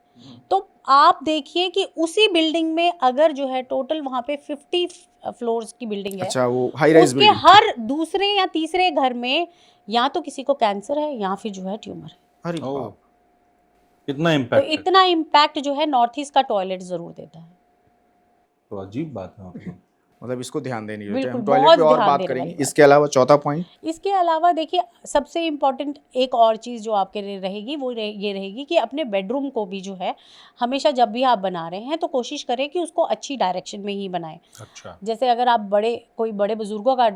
तो आप देखिए कि उसी बिल्डिंग में अगर जो है टोटल वहाँ पे 50 फ्लोर्स की बिल्डिंग है, अच्छा, वो हाई राइज उसके हर दूसरे या तीसरे घर में या तो किसी को कैंसर है या फिर जो है ट्यूमर है। अरे इतना इम्पैक्ट, तो इतना इम्पैक्ट जो है नॉर्थ ईस्ट का टॉयलेट जरूर देता है। तो अजीब बात है। मतलब इसको ध्यान देनी है। बिल्कुल, हम टॉयलेट बहुत पे और ध्यान बात देने करेंगे। वाली बात। इसके अलावा चौथा पॉइंट, इसके अलावा देखिए सबसे इम्पॉर्टेंट एक और चीज़ जो आपके लिए रहेगी वो ये रहेगी कि अपने बेडरूम को भी जो है हमेशा जब भी आप बना रहे हैं तो कोशिश करें कि उसको अच्छी डायरेक्शन में ही बनाएं। अच्छा। जैसे अगर आप कोई बड़े बुजुर्गों का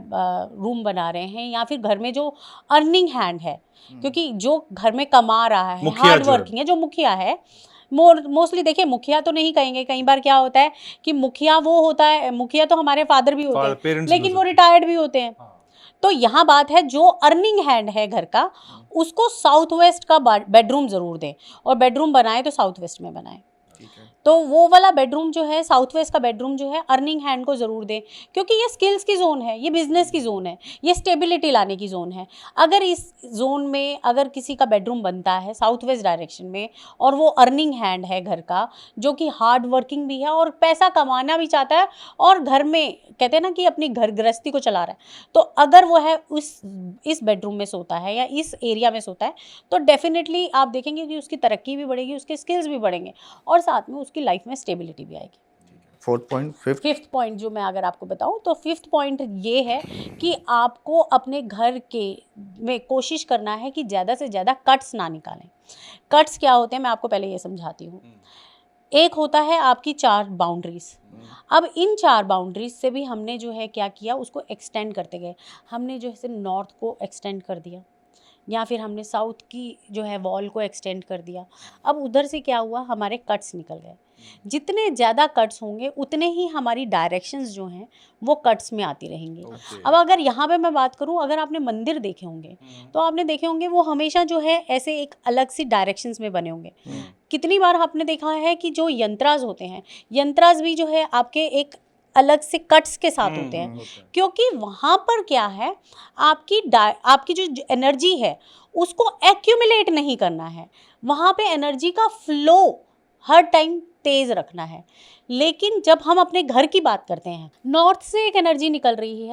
रूम बना रहे हैं या फिर घर में जो अर्निंग हैंड है, क्योंकि जो घर में कमा रहा है, हार्ड वर्किंग है, जो मुखिया है, मोस्टली देखिए मुखिया तो नहीं कहेंगे, कई बार क्या होता है कि मुखिया वो होता है, मुखिया तो हमारे फादर भी होते हैं लेकिन वो रिटायर्ड भी होते हैं। तो यहाँ बात है जो अर्निंग हैंड है घर का, उसको साउथ वेस्ट का बेडरूम जरूर दें और बेडरूम बनाए तो साउथ वेस्ट में बनाएं। तो वो वाला बेडरूम जो है, साउथ वेस्ट का बेडरूम जो है, अर्निंग हैंड को ज़रूर दें, क्योंकि ये स्किल्स की जोन है, ये बिजनेस की जोन है, ये स्टेबिलिटी लाने की जोन है। अगर इस जोन में अगर किसी का बेडरूम बनता है साउथ वेस्ट डायरेक्शन में और वो अर्निंग हैंड है घर का, जो कि हार्ड वर्किंग भी है और पैसा कमाना भी चाहता है और घर में कहते हैं ना कि अपनी घर गृहस्थी को चला रहा है, तो अगर वो है इस बेडरूम में सोता है या इस एरिया में सोता है, तो डेफिनेटली आप देखेंगे कि उसकी तरक्की भी बढ़ेगी, उसके स्किल्स भी बढ़ेंगे और साथ में उसकी लाइफ में स्टेबिलिटी भी आएगी। फिफ्थ पॉइंट जो मैं अगर आपको बताऊं, तो फिफ्थ पॉइंट ये है कि आपको अपने घर के में कोशिश करना है कि ज़्यादा से ज़्यादा कट्स ना निकालें। कट्स क्या होते हैं मैं आपको पहले ये समझाती हूँ। एक होता है आपकी 4 बाउंड्रीज। अब इन 4 बाउंड्रीज से भी हमने जो है क्या किया, उसको एक्सटेंड करते गए। हमने जो है नॉर्थ को एक्सटेंड कर दिया, या फिर हमने साउथ की जो है वॉल को एक्सटेंड कर दिया। अब उधर से क्या हुआ, हमारे कट्स निकल गए। जितने ज़्यादा कट्स होंगे उतने ही हमारी डायरेक्शंस जो हैं वो कट्स में आती रहेंगी। अब अगर यहाँ पे मैं बात करूँ, अगर आपने मंदिर देखे होंगे तो आपने देखे होंगे वो हमेशा जो है ऐसे एक अलग सी डायरेक्शंस में बने होंगे। कितनी बार आपने देखा है कि जो यंत्राज होते हैं, यंत्राज भी जो है आपके एक अलग से कट्स के साथ होते हैं, क्योंकि वहाँ पर क्या है, आपकी जो एनर्जी है उसको एक्यूमुलेट नहीं करना है, वहाँ पे एनर्जी का फ्लो हर टाइम तेज रखना है। लेकिन जब हम अपने घर की बात करते हैं, नॉर्थ से एक एनर्जी निकल रही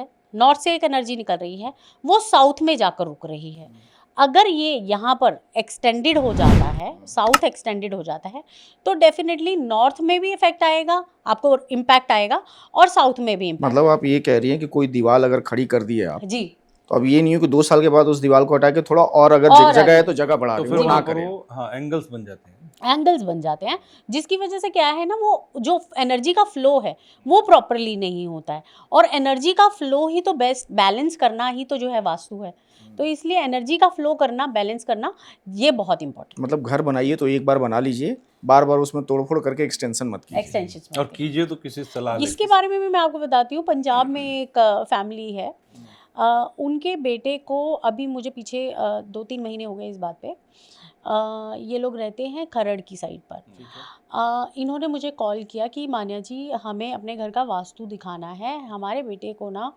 है, वो साउथ में जाकर रुक रही है। अगर ये यहाँ पर एक्सटेंडेड हो जाता है, साउथ एक्सटेंडेड हो जाता है, तो डेफिनेटली नॉर्थ में भी इफेक्ट आएगा, आपको इम्पैक्ट आएगा और साउथ में भी इम्पैक्ट। मतलब आप ये कह रही हैं कि कोई दीवार अगर खड़ी कर दी है आप जी, तो अब ये नहीं हो कि 2 साल के बाद उस दीवार को हटा के थोड़ा और अगर जगह है तो जगह बढ़ा तो दें, फिर वो ना वहाँ पर करें। वो एंगल्स बन जाते हैं। एंगल्स बन जाते हैं, जिसकी वजह से क्या है ना, वो जो एनर्जी का फ्लो है वो प्रॉपरली नहीं होता है, और एनर्जी का फ्लो ही तो बेस्ट बैलेंस करना ही तो जो है वास्तु है। तो इसलिए एनर्जी का फ्लो करना, बैलेंस करना, ये बहुत इंपॉर्टेंट। मतलब घर बनाइए तो एक बार बना लीजिए, बार बार उसमें तोड़फोड़ करके एक्सटेंशन मत कीजिए। एक्सटेंशन और कीजिए तो किसी से सलाह इसके बारे में भी मैं आपको बताती हूँ। पंजाब में एक फैमिली है, उनके बेटे को अभी मुझे पीछे 2-3 महीने हो गए इस बात पे। ये लोग रहते हैं खरड़ की साइड पर। इन्होंने मुझे कॉल किया कि मान्या जी, हमें अपने घर का वास्तु दिखाना है, hमारे बेटे को ना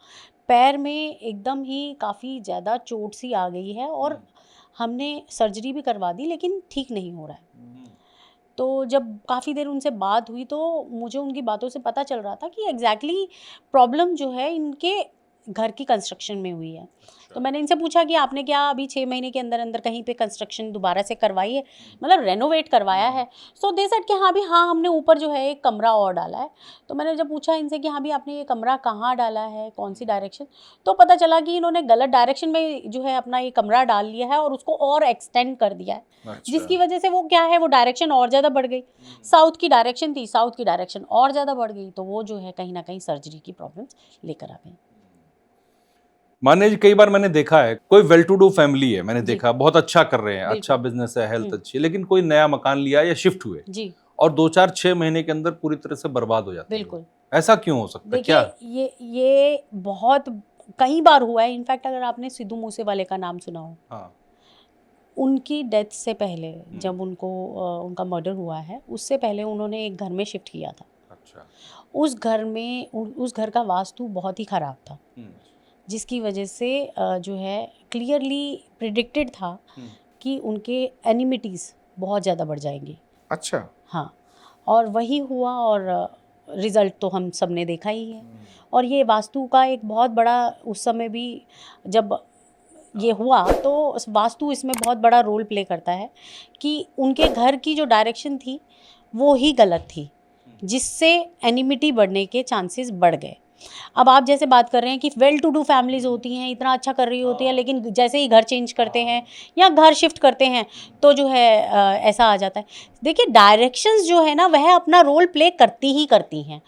पैर में एकदम ही काफ़ी ज़्यादा चोट सी आ गई है और हमने सर्जरी भी करवा दी लेकिन ठीक नहीं हो रहा है। तो जब काफ़ी देर उनसे बात हुई तो मुझे उनकी बातों से पता चल रहा था कि एग्जैक्टली प्रॉब्लम जो है इनके घर की कंस्ट्रक्शन में हुई है। तो मैंने इनसे पूछा कि आपने क्या अभी 6 महीने के अंदर अंदर कहीं पे कंस्ट्रक्शन दोबारा से करवाई है, मतलब रेनोवेट करवाया है? सो दे सेड कि हाँ भी हाँ, हमने ऊपर जो है एक कमरा और डाला है। तो मैंने जब पूछा इनसे कि हाँ भी आपने ये कमरा कहाँ डाला है, कौन सी डायरेक्शन, तो पता चला कि इन्होंने गलत डायरेक्शन में जो है अपना ये कमरा डाल लिया है और उसको और एक्सटेंड कर दिया है। जिसकी वजह से वो क्या है, वो डायरेक्शन और ज़्यादा बढ़ गई। साउथ की डायरेक्शन थी, साउथ की डायरेक्शन और ज़्यादा बढ़ गई, तो वो जो है कहीं ना कहीं सर्जरी की प्रॉब्लम्स लेकर आ गई। मान्या जी, कई बार मैंने देखा है, कोई वेल टू डू फैमिली है, मैंने देखा बहुत अच्छा कर रहे हैं, अच्छा बिजनेस है, हेल्थ अच्छी है, लेकिन कोई नया मकान लिया या शिफ्ट हुए जी, और 2-4-6 महीने के अंदर पूरी तरह से बर्बाद हो जाता है। बिल्कुल। ऐसा क्यों हो सकता है? क्या ये बहुत कई बार हुआ है। इनफैक्ट अगर आपने सिद्धू मूसेवाले का नाम सुना हो, हाँ, उनकी डेथ से पहले जब उनका मर्डर हुआ है, उससे पहले उन्होंने एक घर में शिफ्ट किया था। अच्छा। उस घर का वास्तु बहुत ही ख़राब था, जिसकी वजह से जो है क्लियरली प्रिडिक्टेड था कि उनके एनिमिटीज़ बहुत ज़्यादा बढ़ जाएंगी। अच्छा। हाँ, और वही हुआ और रिज़ल्ट तो हम सब ने देखा ही है। और ये वास्तु का एक बहुत बड़ा, उस समय भी जब ये हुआ तो वास्तु इसमें बहुत बड़ा रोल प्ले करता है कि उनके घर की जो डायरेक्शन थी वो ही गलत थी, जिससे एनिमिटी बढ़ने के चांसेस बढ़ गए। अब आप जैसे बात कर रहे हैं कि वेल टू डू फैमिलीज होती हैं, इतना अच्छा कर रही होती है, लेकिन जैसे ही घर चेंज करते हैं या घर शिफ्ट करते हैं तो जो है ऐसा आ जाता है। देखिए, डायरेक्शंस जो है ना वह अपना रोल प्ले करती ही करती हैं,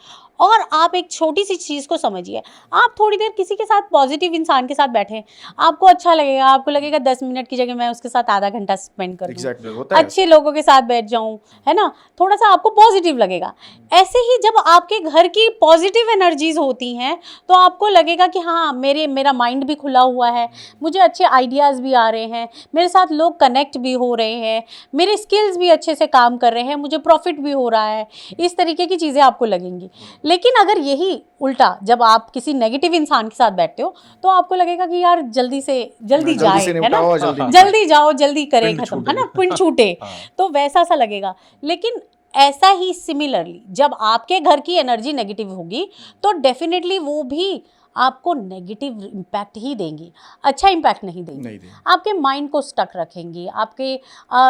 और आप एक छोटी सी चीज़ को समझिए, आप थोड़ी देर किसी के साथ पॉजिटिव इंसान के साथ बैठे, आपको अच्छा लगेगा, आपको लगेगा 10 मिनट की जगह मैं उसके साथ आधा घंटा स्पेंड कर दूं, अच्छे लोगों के साथ बैठ जाऊं, है ना, थोड़ा सा आपको पॉजिटिव लगेगा। ऐसे ही जब आपके घर की पॉजिटिव एनर्जीज होती हैं तो आपको लगेगा कि हाँ मेरा माइंड भी खुला हुआ है, मुझे अच्छे आइडियाज़ भी आ रहे हैं, मेरे साथ लोग कनेक्ट भी हो रहे हैं, मेरे स्किल्स भी अच्छे से काम कर रहे हैं, मुझे प्रॉफिट भी हो रहा है, इस तरीके की चीज़ें आपको लगेंगी। लेकिन अगर यही उल्टा जब आप किसी नेगेटिव इंसान के साथ बैठते हो तो आपको लगेगा कि यार जल्दी जाए, है ना, जल्दी जाओ, जल्दी करें, खत्म, है ना, पिंड छूटे, तो वैसा सा लगेगा। लेकिन ऐसा ही सिमिलरली जब आपके घर की एनर्जी नेगेटिव होगी तो डेफिनेटली वो भी आपको नेगेटिव इम्पैक्ट ही देंगी, अच्छा इम्पैक्ट नहीं देंगी। आपके माइंड को स्टक रखेंगी, आपके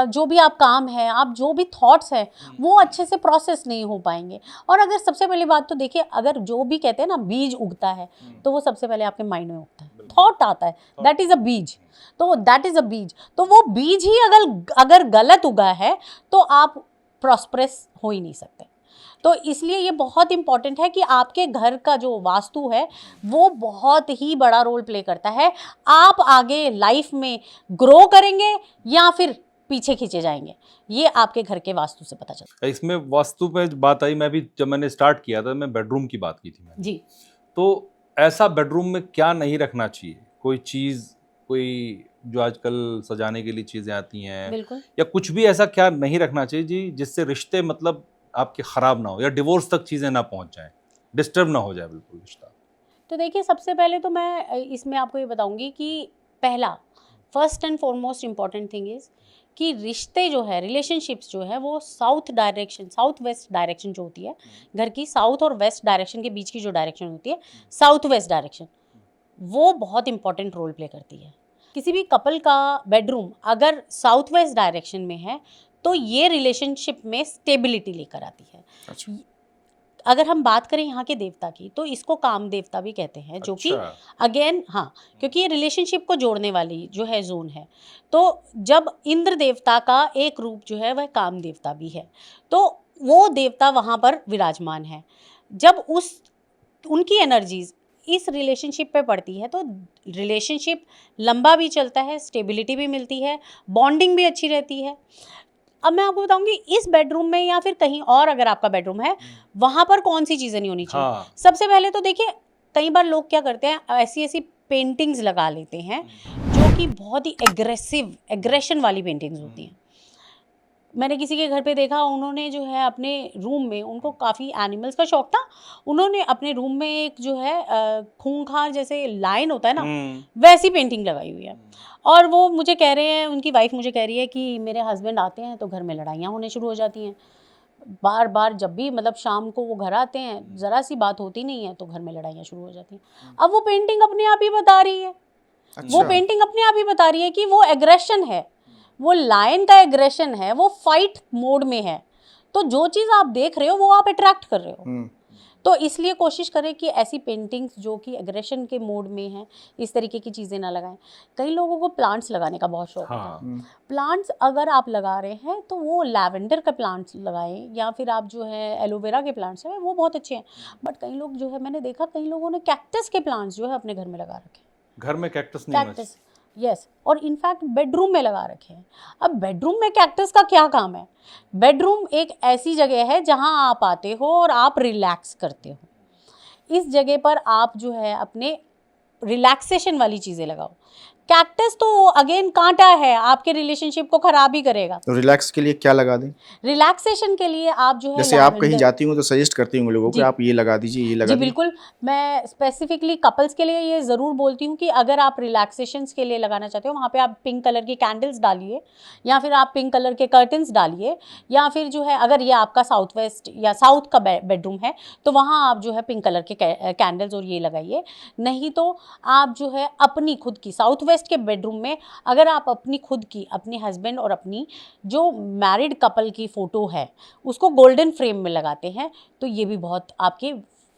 जो भी आप काम है, आप जो भी थॉट्स हैं वो अच्छे से प्रोसेस नहीं हो पाएंगे। और अगर सबसे पहली बात तो देखिए, अगर जो भी कहते हैं ना बीज उगता है तो वो सबसे पहले आपके माइंड में उगता है, थॉट आता है, दैट इज़ अ बीज। तो दैट इज़ अ बीज, तो वो बीज ही अगर गलत उगा है तो आप प्रॉस्परस हो ही नहीं सकते। तो इसलिए ये बहुत इंपॉर्टेंट है कि आपके घर का जो वास्तु है वो बहुत ही बड़ा रोल प्ले करता है। आप आगे लाइफ में ग्रो करेंगे या फिर पीछे खींचे जाएंगे, ये आपके घर के वास्तु से पता चलता है। इसमें वास्तु पे बात आई, मैं भी जब मैंने स्टार्ट किया था मैं बेडरूम की बात की थी मैंने जी। तो ऐसा बेडरूम में क्या नहीं रखना चाहिए, कोई चीज़, कोई जो आजकल सजाने के लिए चीज़ें आती हैं, बिल्कुल, या कुछ भी ऐसा क्या नहीं रखना चाहिए जी जिससे रिश्ते मतलब आपके ख़राब ना हो या डिवोर्स तक चीज़ें ना पहुंच जाएं, डिस्टर्ब ना हो जाए बिल्कुल रिश्ता? तो देखिए सबसे पहले तो मैं इसमें आपको ये बताऊंगी कि पहला first and foremost important thing is कि रिश्ते जो है, रिलेशनशिप्स जो है वो south direction, south west direction जो होती है, घर की साउथ और वेस्ट डायरेक्शन के बीच की जो डायरेक्शन होती है, साउथ वेस्ट डायरेक्शन, वो बहुत इंपॉर्टेंट रोल प्ले करती है। किसी भी कपल का बेडरूम अगर साउथ वेस्ट डायरेक्शन में है तो ये रिलेशनशिप में स्टेबिलिटी लेकर आती है। अच्छा। अगर हम बात करें यहाँ के देवता की तो इसको काम देवता भी कहते हैं, जो कि अगेन हाँ, क्योंकि ये रिलेशनशिप को जोड़ने वाली जो है जोन है। तो जब इंद्र देवता का एक रूप जो है वह काम देवता भी है, तो वो देवता वहाँ पर विराजमान है। जब उनकी एनर्जीज इस रिलेशनशिप पे पड़ती है तो रिलेशनशिप लंबा भी चलता है, स्टेबिलिटी भी मिलती है, बॉन्डिंग भी अच्छी रहती है। अब मैं आपको बताऊंगी इस बेडरूम में या फिर कहीं और अगर आपका बेडरूम है वहां पर कौन सी चीजें नहीं होनी चाहिए। सबसे पहले तो देखिए, कई बार लोग क्या करते हैं, ऐसी ऐसी पेंटिंग्स लगा लेते हैं जो कि बहुत ही एग्रेशन वाली पेंटिंग्स होती हैं। मैंने किसी के घर पे देखा, उन्होंने जो है अपने रूम में, उनको काफ़ी एनिमल्स का शौक था, उन्होंने अपने रूम में एक जो है खूंखार जैसे लायन होता है ना, वैसी पेंटिंग लगाई हुई है। और वो मुझे कह रहे हैं, उनकी वाइफ मुझे कह रही है कि मेरे हस्बैंड आते हैं तो घर में लड़ाइयाँ होने शुरू हो जाती हैं, बार बार जब भी मतलब शाम को वो घर आते हैं ज़रा सी बात होती नहीं है तो घर में लड़ाइयाँ शुरू हो जाती हैं। अब वो पेंटिंग अपने आप ही बता रही है, वो पेंटिंग अपने आप ही बता रही है कि वो एग्रेशन है, वो लायन का एग्रेशन है, वो फाइट मोड में है। तो जो चीज़ आप देख रहे हो वो आप अट्रैक्ट कर रहे हो। तो इसलिए कोशिश करें कि ऐसी पेंटिंग्स जो कि एग्रेशन के मोड में हैं, इस तरीके की चीज़ें ना लगाएं। कई लोगों को प्लांट्स लगाने का बहुत शौक होता है। प्लांट्स अगर आप लगा रहे हैं तो वो लैवेंडर का प्लांट्स लगाएं, या फिर आप जो है एलोवेरा के प्लांट्स हैं वो बहुत अच्छे हैं। बट कई लोग जो है, मैंने देखा कई लोगों ने कैक्टस के प्लांट्स जो है अपने घर में लगा रखे हैं। घर में कैक्टस नहीं, कैक्टस, यस, और इनफैक्ट बेडरूम में लगा रखे हैं। अब बेडरूम में कैक्टस का क्या काम है? बेडरूम एक ऐसी जगह है जहां आप आते हो और आप रिलैक्स करते हो। इस जगह पर आप जो है अपने रिलैक्सेशन वाली चीज़ें लगाओ। कैक्टस तो अगेन कांटा है, आपके रिलेशनशिप को खराब ही करेगा। तो रिलैक्स के लिए क्या लगा दें? रिलैक्सेशन के लिए आप जो है, जैसे आप कहीं जाती हूँ तो सजेस्ट करती हूँ लोगों को कि आप ये लगा दीजिए, ये लगा जी बिल्कुल, मैं स्पेसिफिकली कपल्स के लिए ये ज़रूर बोलती हूँ कि अगर आप रिलैक्सेशंस के लिए लगाना चाहते हो, वहाँ पे आप पिंक कलर की कैंडल्स डालिए, या फिर आप पिंक कलर के कर्टन्स डालिए, या फिर जो है अगर ये आपका साउथ वेस्ट या साउथ का बेडरूम है तो वहाँ आप जो है पिंक कलर के कैंडल्स और ये लगाइए। नहीं तो आप जो है अपनी खुद की साउथ वेस्ट के बेडरूम में अगर आप अपनी खुद की, अपने हस्बैंड और अपनी जो मैरिड कपल की फ़ोटो है उसको गोल्डन फ्रेम में लगाते हैं तो ये भी बहुत आपके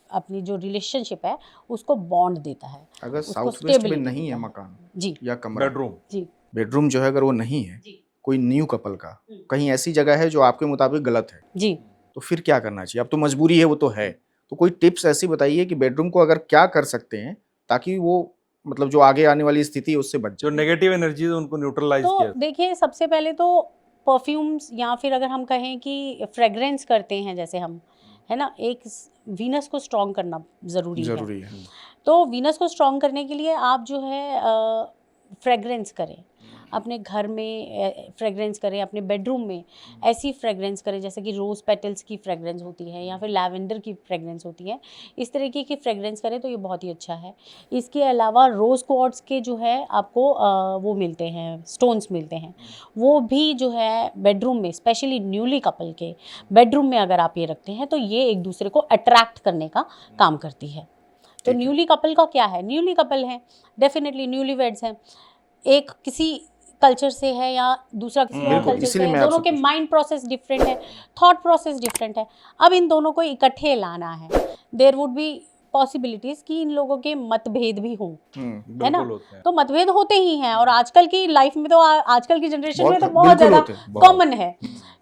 अपनी जो रिलेशनशिप है उसको बॉन्ड देता है। अगर साउथ वेस्ट में नहीं है मकान जी या कमरा, बेडरूम जो है अगर वो नहीं है, कोई न्यू कपल का कहीं ऐसी जगह है जो आपके मुताबिक गलत है जी, तो फिर क्या करना चाहिए? अब तो मजबूरी है, वो तो है, तो कोई टिप्स ऐसी बताइए कि बेडरूम को अगर क्या कर सकते हैं ताकि वो मतलब जो आगे आने वाली स्थिति है उससे बच जो जाए। नेगेटिव एनर्जी है उनको न्यूट्रलाइज तो किया। देखिए, सबसे पहले तो परफ्यूम्स या फिर अगर हम कहें कि फ्रेग्रेंस करते हैं जैसे हम, है ना, एक वीनस को स्ट्रॉन्ग करना ज़रूरी है। जरूरी है। तो वीनस को स्ट्रॉन्ग करने के लिए आप जो है फ्रेग्रेंस करें अपने घर में, फ्रेग्रेंस करें अपने बेडरूम में, ऐसी फ्रेग्रेंस करें जैसे कि रोज़ पेटल्स की फ्रेग्रेंस होती है या फिर लैवेंडर की फ्रेग्रेंस होती है, इस तरीके की फ्रेग्रेंस करें तो ये बहुत ही अच्छा है। इसके अलावा रोज़ क्वार्ट्स के जो है आपको वो मिलते हैं, स्टोन्स मिलते हैं, वो भी जो है बेडरूम में, स्पेशली न्यूली कपल के बेडरूम में अगर आप ये रखते हैं तो ये एक दूसरे को अट्रैक्ट करने का काम करती है। तो न्यूली कपल का क्या है, न्यूली कपल है, डेफिनेटली न्यूली वेड्स हैं, एक किसी कल्चर से है या दूसरा किसी और कल्चर से है, दोनों के माइंड प्रोसेस डिफरेंट है, थॉट प्रोसेस डिफरेंट है। अब इन दोनों को इकट्ठे लाना है, देयर वुड बी पॉसिबिलिटीज कि इन लोगों के मतभेद भी हों, है ना। तो मतभेद होते ही हैं और आजकल की लाइफ में तो आजकल की जनरेशन में तो बहुत ज़्यादा कॉमन है।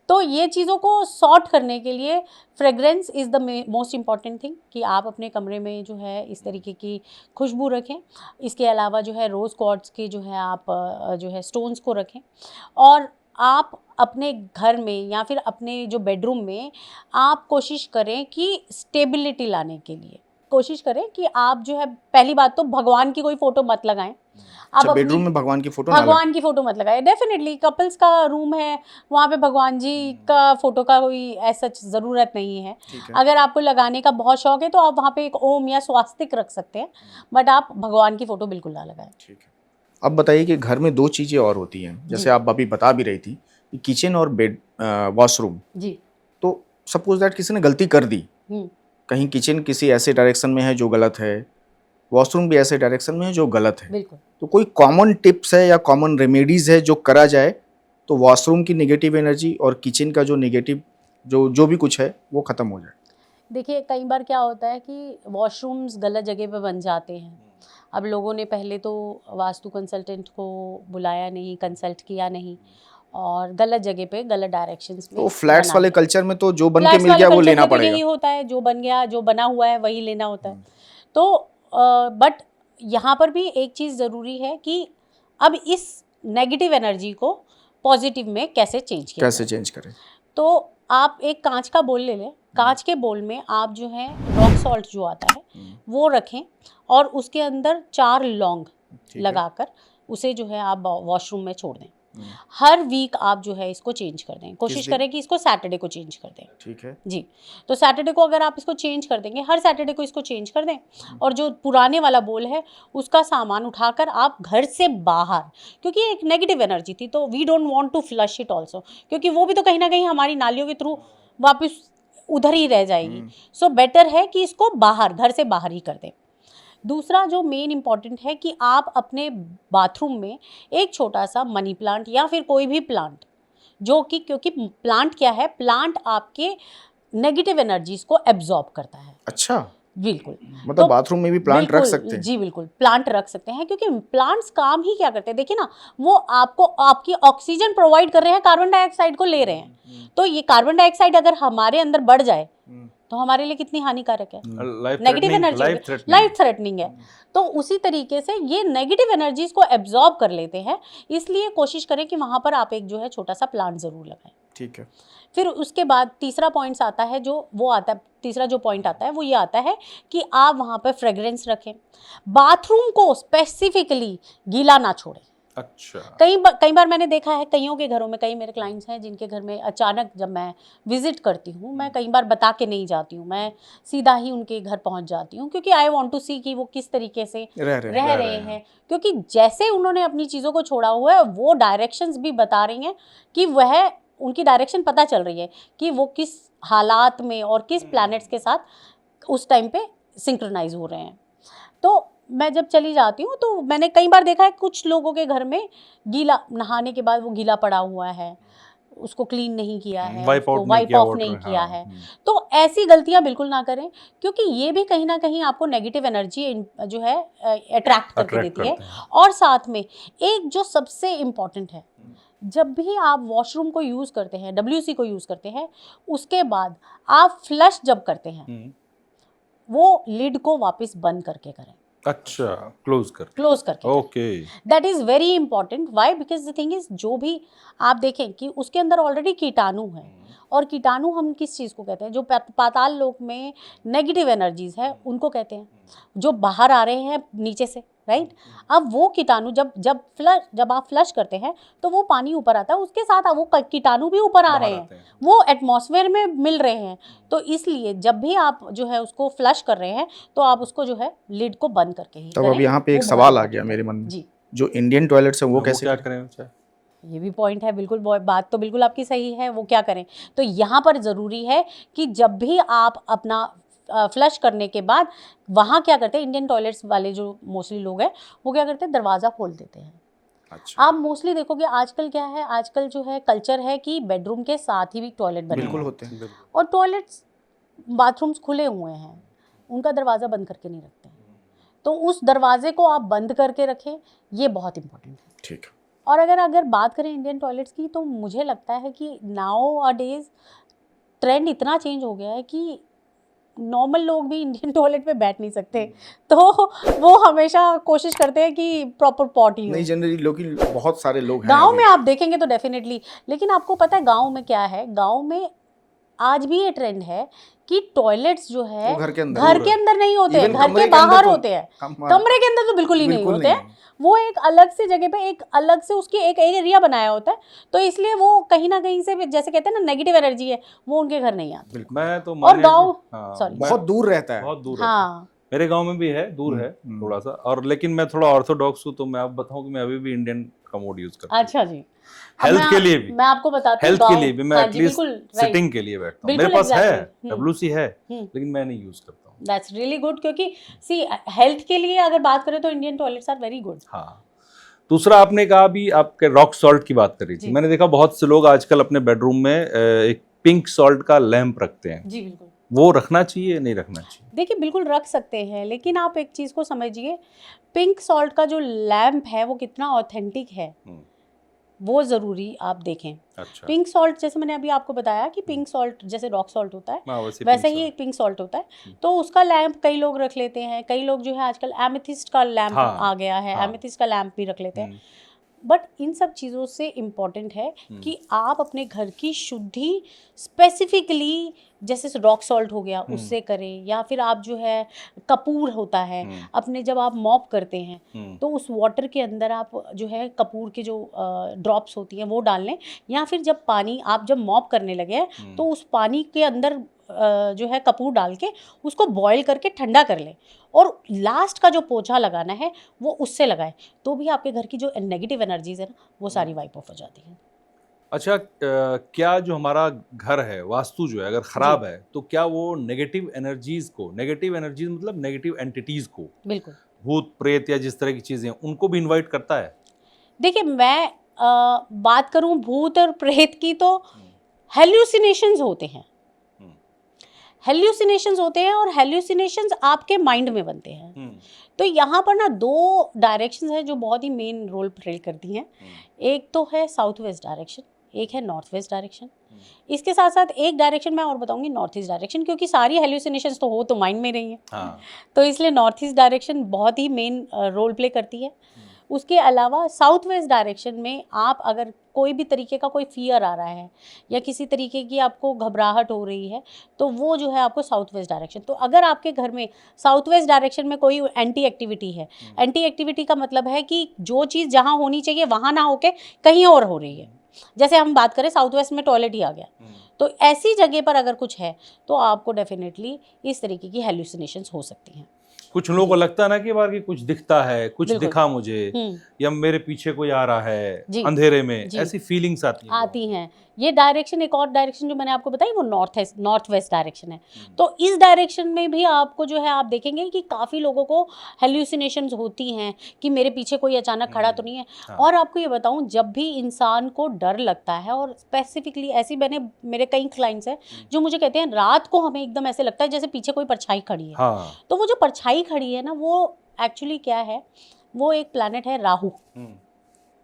तो ये चीज़ों को सॉर्ट करने के लिए fragrance is the most important thing कि आप अपने कमरे में जो है इस तरीके की खुशबू रखें। इसके अलावा जो है रोज़ क्वार्ट्स के जो है आप जो है स्टोन्स को रखें, और आप अपने घर में या फिर अपने जो बेडरूम में आप कोशिश करें कि स्टेबिलिटी लाने के लिए कोशिश करें कि आप जो है, पहली बात तो भगवान की कोई फ़ोटो मत लगाएं। आप बेडरूम में भगवान की फोटो मत लगाए। डेफिनेटली कपल्स का रूम है, वहाँ पे भगवान जी का फोटो का कोई ऐसा ज़रूरत नहीं है। अगर आपको लगाने का बहुत शौक है तो आप वहाँ पे एक ओम या स्वास्तिक रख सकते हैं, बट आप भगवान की फोटो बिल्कुल ना लगाएं। ठीक है। अब बताइए कि घर में दो चीज़ें और होती हैं, जैसे आप अभी बता भी रही थी, किचन और बेड वॉशरूम जी। तो सपोज दैट किसी ने गलती कर दी, कहीं किचन किसी ऐसे डायरेक्शन में है जो गलत है, वॉशरूम भी ऐसे डायरेक्शन में है जो गलत है, बिल्कुल। तो कोई कॉमन टिप्स है या कॉमन रेमेडीज है जो करा जाए तो वॉशरूम की नेगेटिव एनर्जी और किचन का जो नेगेटिव जो भी कुछ है वो खत्म हो जाए? देखिए, कई बार क्या होता है कि वॉशरूम्स गलत जगह पे बन जाते हैं। अब लोगों ने पहले तो वास्तु कंसल्टेंट को बुलाया नहीं, कंसल्ट किया नहीं, और गलत जगह पे गलत डायरेक्शंस में। तो फ्लैट्स वाले कल्चर में तो जो बन के मिल गया वो लेना पड़ेगा। यही होता है, जो बन गया, जो बना हुआ है वही लेना होता है। तो बट यहाँ पर भी एक चीज़ ज़रूरी है कि अब इस नेगेटिव एनर्जी को पॉजिटिव में कैसे चेंज करें। तो आप एक कांच का बोल ले लें, कांच के बोल में आप जो है रॉक सॉल्ट जो आता है वो रखें, और उसके अंदर 4 लौंग लगाकर उसे जो है आप वॉशरूम में छोड़ दें। हर वीक आप जो है इसको चेंज कर दें, कोशिश करें कि इसको सैटरडे को चेंज कर दें। ठीक है जी। तो सैटरडे को अगर आप इसको चेंज कर देंगे, हर सैटरडे को इसको चेंज कर दें, और जो पुराने वाला बोल है उसका सामान उठाकर आप घर से बाहर, क्योंकि एक नेगेटिव एनर्जी थी तो we don't want to flush it also, क्योंकि वो भी तो कहीं ना कहीं हमारी नालियों के थ्रू वापस उधर ही रह जाएगी। सो बेटर है कि इसको बाहर, घर से बाहर ही कर दें। दूसरा जो मेन इम्पॉर्टेंट है कि आप अपने बाथरूम में एक छोटा सा मनी प्लांट या फिर कोई भी प्लांट, जो कि, क्योंकि प्लांट क्या है, प्लांट आपके नेगेटिव एनर्जीज को एब्जॉर्ब करता है। अच्छा, बिल्कुल। मतलब तो बाथरूम में भी प्लांट रख सकते हैं? जी बिल्कुल, प्लांट रख सकते हैं, क्योंकि प्लांट्स काम ही क्या करते हैं, देखिए ना, वो आपको आपकी ऑक्सीजन प्रोवाइड कर रहे हैं, कार्बन डाइऑक्साइड को ले रहे हैं। तो ये कार्बन डाइऑक्साइड अगर हमारे अंदर बढ़ जाए तो हमारे लिए कितनी हानिकारक है, नेगेटिव एनर्जी, लाइफ थ्रेटनिंग है। तो उसी तरीके से ये नेगेटिव एनर्जीज को एब्जॉर्ब कर लेते हैं, इसलिए कोशिश करें कि वहाँ पर आप एक जो है छोटा सा प्लांट ज़रूर लगाएं। ठीक है। फिर उसके बाद तीसरा पॉइंट आता है, तीसरा जो पॉइंट आता है वो ये आता है कि आप वहाँ पर फ्रेग्रेंस रखें, बाथरूम को स्पेसिफिकली गीला ना छोड़ें। अच्छा। कई बार मैंने देखा है कईयों के घरों में, कई मेरे क्लाइंट्स हैं जिनके घर में अचानक जब मैं विजिट करती हूँ, मैं कई बार बता के नहीं जाती हूँ, मैं सीधा ही उनके घर पहुँच जाती हूँ, क्योंकि आई वांट टू सी कि वो किस तरीके से रह रहे हैं। क्योंकि जैसे उन्होंने अपनी चीज़ों को छोड़ा हुआ है, वो डायरेक्शंस भी बता रही हैं कि वह, उनकी डायरेक्शन पता चल रही है कि वो किस हालात में और किस प्लैनेट्स के साथ उस टाइम पे सिंक्रोनाइज हो रहे हैं। तो मैं जब चली जाती हूँ तो मैंने कई बार देखा है कुछ लोगों के घर में गीला, नहाने के बाद वो गीला पड़ा हुआ है, उसको क्लीन नहीं किया है, वाइप ऑफ नहीं किया है। तो ऐसी गलतियां बिल्कुल ना करें, क्योंकि ये भी कहीं ना कहीं आपको नेगेटिव एनर्जी जो है अट्रैक्ट करके देती है। और साथ में एक जो सबसे इम्पॉर्टेंट है, जब भी आप वॉशरूम को यूज़ करते हैं, WC को यूज़ करते हैं, उसके बाद आप फ्लश जब करते हैं वो लिड को वापस बंद करके करें। अच्छा, क्लोज करके। Okay, that is very important. Why? Because the thing is, जो भी आप देखें कि उसके अंदर ऑलरेडी कीटाणु है, और कीटाणु हम किस चीज़ को कहते हैं? जो पाताल लोक में नेगेटिव एनर्जीज है उनको कहते हैं, जो बाहर आ रहे हैं नीचे से, राइट? अब वो कीटाणु जब आप फ्लश करते हैं तो वो पानी ऊपर आता है, उसके साथ वो कीटाणु भी ऊपर आ रहे हैं, वो एटमॉस्फेयर में मिल रहे हैं। तो इसलिए जब भी आप जो है उसको फ्लश कर रहे हैं तो आप उसको जो है लिड को बंद करके ही करें। अब यहाँ पे एक सवाल आ गया मेरे मन में जी, जो इंडियन टॉयलेट्स हैं वो कैसे क्या करें? ये भी पॉइंट है, बिल्कुल बात तो बिल्कुल आपकी सही है। वो क्या करें? तो यहाँ पर ज़रूरी है कि जब भी आप अपना फ्लश करने के बाद वहाँ क्या करते हैं, इंडियन टॉयलेट्स वाले जो मोस्टली लोग हैं वो क्या करते हैं, दरवाज़ा खोल देते हैं। अच्छा। आप मोस्टली देखोगे आजकल क्या है, आजकल जो है कल्चर है कि बेडरूम के साथ ही भी टॉयलेट बने बिल्कुल होते हैं, और टॉयलेट्स बाथरूम्स खुले हुए हैं, उनका दरवाज़ा बंद करके नहीं रखते हैं। तो उस दरवाजे को आप बंद करके रखें, ये बहुत इंपॉर्टेंट है। ठीक। और अगर बात करें इंडियन टॉयलेट्स की, तो मुझे लगता है कि नाउ अ डेज ट्रेंड इतना चेंज हो गया है कि नॉर्मल लोग भी इंडियन टॉयलेट पे बैठ नहीं सकते, तो वो हमेशा कोशिश करते हैं कि प्रॉपर पॉट ही हो। नहीं, जनरली लोग, बहुत सारे लोग हैं गांव में आप देखेंगे तो डेफिनेटली, लेकिन आपको पता है गांव में क्या है, गांव में आज भी ये ट्रेंड है कि टॉयलेट्स जो है घर के अंदर नहीं होते हैं, घर के बाहर होते हैं। कमरे के अंदर तो बिल्कुल ही नहीं होते हैं, वो एक अलग से जगह पे एक अलग से उसकी एक एरिया बनाया होता है, तो इसलिए वो कहीं ना कहीं से, जैसे कहते हैं ना, नेगेटिव एनर्जी है, वो उनके घर नहीं आती। मैं तो और गाँव सॉरी बहुत दूर रहता है, बहुत दूर। हाँ, मेरे गांव में भी है, दूर है थोड़ा सा, और लेकिन मैं थोड़ा ऑर्थोडॉक्स हूँ, तो मैं आपको बताऊं कि मैं अभी भी इंडियन कमोड यूज करता हूँ। अच्छा जी। हेल्थ के लिए भी, मैं आपको बताती हूँ, हेल्थ के लिए भी मैं एटलीस्ट सिटिंग के लिए बैठता हूँ। मेरे पास है WC है, लेकिन मैं नहीं यूज करता हूँ। दैट्स रियली गुड, क्योंकि सी हेल्थ के लिए अगर बात करें तो Indian toilets are very good. हाँ। दूसरा, आपने कहा भी आपके रॉक सॉल्ट की बात करी थी, मैंने देखा बहुत से लोग आजकल अपने बेडरूम में एक पिंक सॉल्ट का लैंप रखते हैं। जी बिल्कुल। वो रखना चाहिए, नहीं रखना चाहिए? देखिए, बिल्कुल रख सकते हैं, लेकिन आप एक चीज़ को समझिए, पिंक सॉल्ट का जो लैंप है वो कितना ऑथेंटिक है वो ज़रूरी आप देखें। अच्छा। पिंक सॉल्ट, जैसे मैंने अभी आपको बताया कि पिंक सॉल्ट जैसे रॉक सॉल्ट होता है, वैसे ही एक पिंक सॉल्ट होता है, तो उसका लैंप कई लोग रख लेते हैं। कई लोग जो है आजकल एमेथिस्ट का लैंप आ गया है, एमेथिस्ट का लैंप भी रख लेते हैं। बट इन सब चीज़ों से इम्पॉर्टेंट है कि आप अपने घर की शुद्धि स्पेसिफिकली, जैसे रॉक सॉल्ट हो गया उससे करें, या फिर आप जो है कपूर होता है, अपने जब आप मॉप करते हैं तो उस वाटर के अंदर आप जो है कपूर के जो ड्रॉप्स होती हैं वो डाल लें, या फिर जब पानी आप जब मॉप करने लगे हैं तो उस पानी के अंदर जो है कपूर डाल के उसको बॉईल करके ठंडा कर लें, और लास्ट का जो पोछा लगाना है वो उससे लगाएं, तो भी आपके घर की जो नेगेटिव एनर्जीज है ना वो सारी वाइप ऑफ हो जाती हैं। अच्छा, क्या जो हमारा घर है, वास्तु जो है अगर खराब है, तो क्या वो नेगेटिव एनर्जीज मतलब नेगेटिव एंटिटीज को, बिल्कुल, भूत प्रेत या जिस तरह की चीजें उनको भी इनवाइट करता है? देखिए, मैं बात करूं भूत और प्रेत की, तो हेल्यूसिनेशंस होते हैं, और हेल्यूसिनेशंस आपके माइंड में बनते हैं। तो यहाँ पर ना दो डायरेक्शंस हैं जो बहुत ही मेन रोल प्ले करती हैं। एक तो है साउथ वेस्ट डायरेक्शन, एक है नॉर्थ वेस्ट डायरेक्शन। इसके साथ साथ एक डायरेक्शन मैं और बताऊंगी, नॉर्थ ईस्ट डायरेक्शन, क्योंकि सारी हेल्यूसिनेशंस तो हो तो माइंड में रही हैं। तो इसलिए नॉर्थ ईस्ट डायरेक्शन बहुत ही मेन रोल प्ले करती है। उसके अलावा साउथ वेस्ट डायरेक्शन में आप अगर कोई भी तरीके का कोई फियर आ रहा है या किसी तरीके की आपको घबराहट हो रही है, तो वो जो है आपको साउथ वेस्ट डायरेक्शन, तो अगर आपके घर में साउथ वेस्ट डायरेक्शन में कोई एंटी एक्टिविटी है, एंटी एक्टिविटी का मतलब है कि जो चीज़ जहाँ होनी चाहिए वहाँ ना होके कहीं और हो रही है, जैसे हम बात करें साउथ वेस्ट में टॉयलेट ही आ गया, तो ऐसी जगह पर अगर कुछ है तो आपको डेफिनेटली इस तरीके की हेल्यूसिनेशंस हो सकती हैं। कुछ लोगों को लगता है ना कि बार कि कुछ दिखता है, कुछ दिखा मुझे, या मेरे पीछे कोई आ रहा है अंधेरे में, ऐसी फीलिंग्स आती हैं। ये डायरेक्शन, एक और डायरेक्शन जो मैंने आपको बताई वो नॉर्थ वेस्ट डायरेक्शन है। तो इस डायरेक्शन में भी आपको जो है आप देखेंगे कि काफ़ी लोगों को हेल्यूसिनेशंस होती हैं कि मेरे पीछे कोई अचानक खड़ा तो नहीं है। और आपको ये बताऊं, जब भी इंसान को डर लगता है, और स्पेसिफिकली ऐसी मेरे कई क्लाइंट्स हैं जो मुझे कहते हैं रात को हमें एकदम ऐसे लगता है जैसे पीछे कोई परछाई खड़ी है। तो वो जो परछाई खड़ी है ना, वो एक्चुअली क्या है, वो एक प्लैनेट है राहु।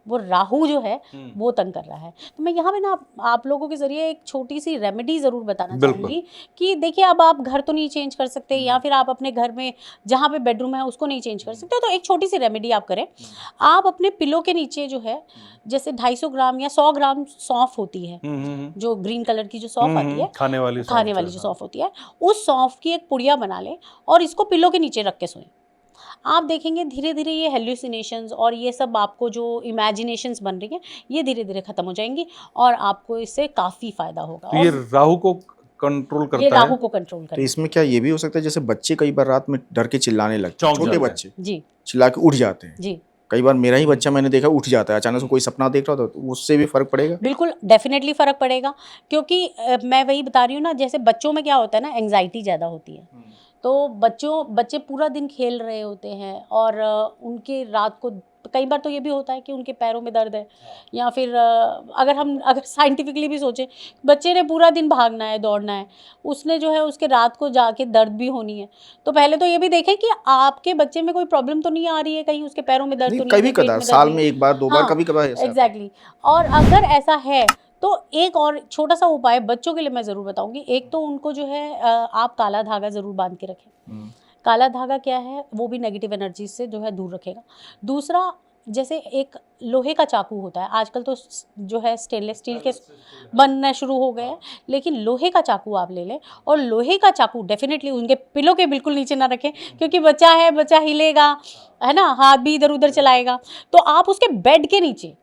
वो राहु जो है वो तंग कर रहा है। तो मैं यहाँ पे ना आप लोगों के जरिए एक छोटी सी रेमेडी ज़रूर बताना चाहूँगी कि देखिए, अब आप घर तो नहीं चेंज कर सकते, या फिर आप अपने घर में जहाँ पे बेडरूम है उसको नहीं चेंज कर सकते, तो एक छोटी सी रेमेडी आप करें। आप अपने पिलो के नीचे जो है, जैसे 250 ग्राम या 100 ग्राम सौंफ होती है, जो ग्रीन कलर की जो सौंफ आती है, खाने वाली जो सौंफ होती है, उस सौंफ की एक पुड़िया बना लें और इसको पिलो के नीचे रख के सोएं। आप देखेंगे धीरे धीरे ये हेल्यूसिनेशंस और ये सब आपको जो इमेजिनेशंस बन रही हैं, ये धीरे धीरे खत्म हो जाएंगी और आपको इससे काफ़ी फायदा होगा। तो ये राहु को कंट्रोल करता है। ये राहु को कंट्रोल करता है। तो इसमें क्या ये भी हो सकता है, जैसे बच्चे कई बार रात में डर के चिल्लाने लगते हैं, छोटे बच्चे जी चिल्ला के उठ जाते हैं जी। कई बार मेरा ही बच्चा मैंने देखा उठ जाता है अचानक से, कोई सपना देख रहा था, तो उससे भी फर्क पड़ेगा? बिल्कुल, डेफिनेटली फ़र्क पड़ेगा, क्योंकि मैं वही बता रही हूँ ना, जैसे बच्चों में क्या होता है ना, एंग्जाइटी ज़्यादा होती है। तो बच्चे पूरा दिन खेल रहे होते हैं और उनके रात को कई बार तो ये भी होता है कि उनके पैरों में दर्द है, या फिर अगर साइंटिफिकली भी सोचें, बच्चे ने पूरा दिन भागना है, दौड़ना है, उसने जो है उसके रात को जाके दर्द भी होनी है। तो पहले तो ये भी देखें कि आपके बच्चे में कोई प्रॉब्लम तो नहीं आ रही है, कहीं उसके पैरों में दर्द तो नहीं, कभी कभार साल में एक बार दो बार कभी कभार। एग्जैक्टली। और अगर ऐसा है तो एक और छोटा सा उपाय बच्चों के लिए मैं ज़रूर बताऊंगी। एक तो उनको जो है आप काला धागा ज़रूर बांध के रखें। काला धागा क्या है, वो भी नेगेटिव एनर्जी से जो है दूर रखेगा। दूसरा, जैसे एक लोहे का चाकू होता है, आजकल तो जो है स्टेनलेस स्टील के बनना शुरू हो गए हैं, लेकिन लोहे का चाकू आप ले लें, और लोहे का चाकू डेफिनेटली उनके पिलो के बिल्कुल नीचे ना रखें, क्योंकि बच्चा है, बच्चा हिलेगा, है ना, हाथ भी इधर उधर चलाएगा, तो आप उसके बेड के नीचे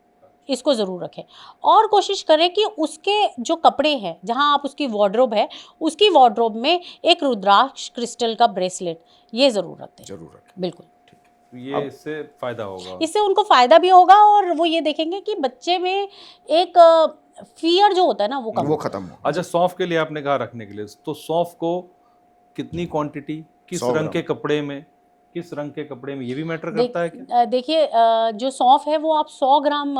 इसको ज़रूर रखें। और कोशिश करें कि उसके जो कपड़े हैं, जहां आप उसकी वार्डरोब है, उसकी वार्डरोब में एक रुद्राक्ष क्रिस्टल का ब्रेसलेट ये ज़रूर रख दें। जरूर रखें, बिल्कुल। ये इससे फायदा होगा, इससे उनको फ़ायदा भी होगा और वो ये देखेंगे कि बच्चे में एक फियर जो होता है ना, वो खत्म हो। अच्छा, सौंफ के लिए आपने कहा रखने के लिए, तो सौंफ को कितनी क्वांटिटी, किस रंग के कपड़े में, किस रंग के कपड़े में, ये भी मैटर करता है क्या? देखिए, जो सौंफ है वो आप 100 ग्राम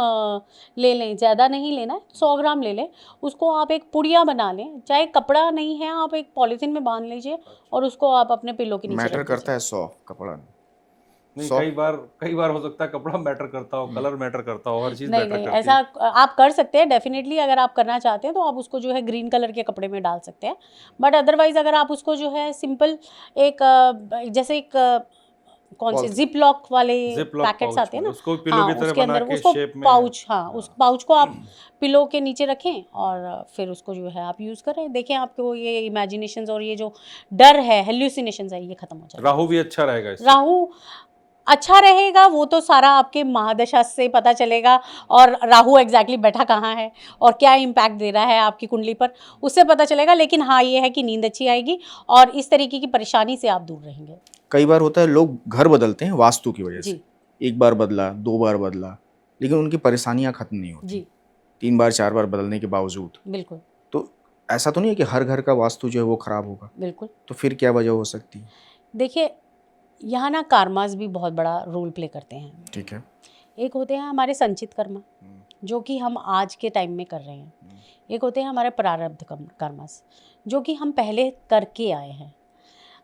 ले लें, ज़्यादा नहीं लेना है, 100 ग्राम ले लें। उसको आप एक पुड़िया बना लें, चाहे कपड़ा नहीं है आप एक पॉलीथीन में बांध लीजिए और उसको आप अपने पिलो के नीचे मैटर करता है सौंफ कपड़ा नहीं? कई बार हो सकता है कपड़ा मैटर करता हो, कलर मैटर करता हो, हर चीज नहीं मैटर नहीं, करती ऐसा आप कर सकते हैं डेफिनेटली। अगर आप करना चाहते हैं तो आप उसको जो है ग्रीन कलर के कपड़े में डाल सकते हैं, बट अदरवाइज अगर आप उसको जो है सिंपल एक जैसे एक कौन से जिप लॉक वाले पैकेट्स आते हैं ना, उसको पिलो की तरह उसके बना अंदर के उसको शेप में, पाउच, उस पाउच को आप पिलो के नीचे रखें और फिर उसको जो है आप यूज़ करें। देखें आपको ये इमेजिनेशंस और ये जो डर है, हेल्यूसिनेशंस है, ये खत्म हो जाएगा। राहु भी अच्छा रहेगा इससे। राहु अच्छा रहेगा, वो तो सारा आपके महादशा से पता चलेगा, और राहु एग्जैक्टली बैठा कहाँ है और क्या इम्पैक्ट दे रहा है आपकी कुंडली पर, उससे पता चलेगा। लेकिन हाँ, ये है कि नींद अच्छी आएगी और इस तरीके की परेशानी से आप दूर रहेंगे। कई बार होता है लोग घर बदलते हैं वास्तु की वजह से, एक बार बदला, 2 बार बदला, लेकिन उनकी परेशानियां खत्म नहीं होती जी। 3 बार 4 बार बदलने के बावजूद। बिल्कुल। तो ऐसा तो नहीं है कि हर घर का वास्तु जो है वो खराब होगा? बिल्कुल। तो फिर क्या वजह हो सकती है? देखिए, यहाँ ना कार्मास भी बहुत बड़ा रोल प्ले करते हैं। ठीक है। एक होते हैं हमारे संचित कर्मा, जो कि हम आज के टाइम में कर रहे हैं। एक होते हैं हमारे प्रारब्ध कर्मास, जो कि हम पहले करके आए हैं।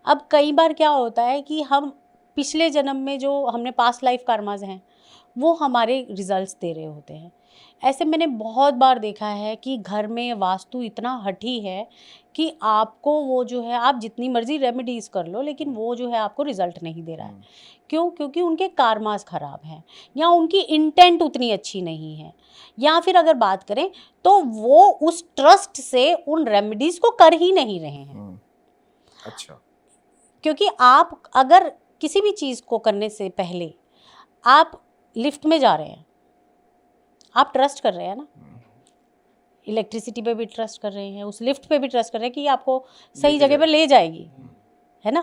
अब कई बार क्या होता है कि हम पिछले जन्म में जो हमने पास्ट लाइफ कर्मास हैं, वो हमारे रिजल्ट्स दे रहे होते हैं। ऐसे मैंने बहुत बार देखा है कि घर में वास्तु इतना हठी है कि आपको वो जो है, आप जितनी मर्जी रेमेडीज़ कर लो, लेकिन वो जो है आपको रिजल्ट नहीं दे रहा है। क्यों? क्योंकि उनके कार्मास ख़राब हैं, या उनकी इंटेंट उतनी अच्छी नहीं है, या फिर अगर बात करें तो वो उस ट्रस्ट से उन रेमेडीज़ को कर ही नहीं रहे हैं। अच्छा। क्योंकि आप अगर किसी भी चीज़ को करने से पहले आप लिफ्ट में जा रहे हैं, आप ट्रस्ट कर रहे हैं ना, इलेक्ट्रिसिटी पे भी ट्रस्ट कर रहे हैं, उस लिफ्ट पे भी ट्रस्ट कर रहे हैं कि आपको सही जगह पर ले जाएगी, है ना।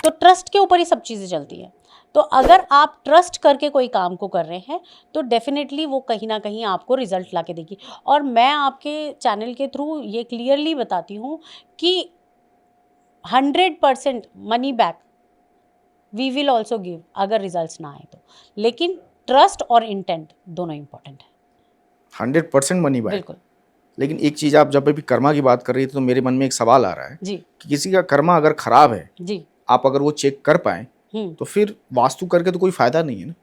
तो ट्रस्ट के ऊपर ही सब चीज़ें चलती हैं। तो अगर आप ट्रस्ट करके कोई काम को कर रहे हैं तो डेफिनेटली वो कहीं ना कहीं आपको रिजल्ट ला के देगी। और मैं आपके चैनल के थ्रू ये क्लियरली बताती हूँ कि 100% money back we will also give, अगर रिजल्ट्स ना आए तो। लेकिन ट्रस्ट और इंटेंट दोनों इंपॉर्टेंट है। 100% मनी बैक। बिल्कुल। लेकिन एक चीज, आप जब भी कर्मा की बात कर रही थी तो मेरे मन में एक सवाल आ रहा है जी, कि किसी का कर्मा अगर खराब है जी, आप अगर वो चेक कर पाए तो फिर वास्तु करके तो कोई फायदा नहीं है ना।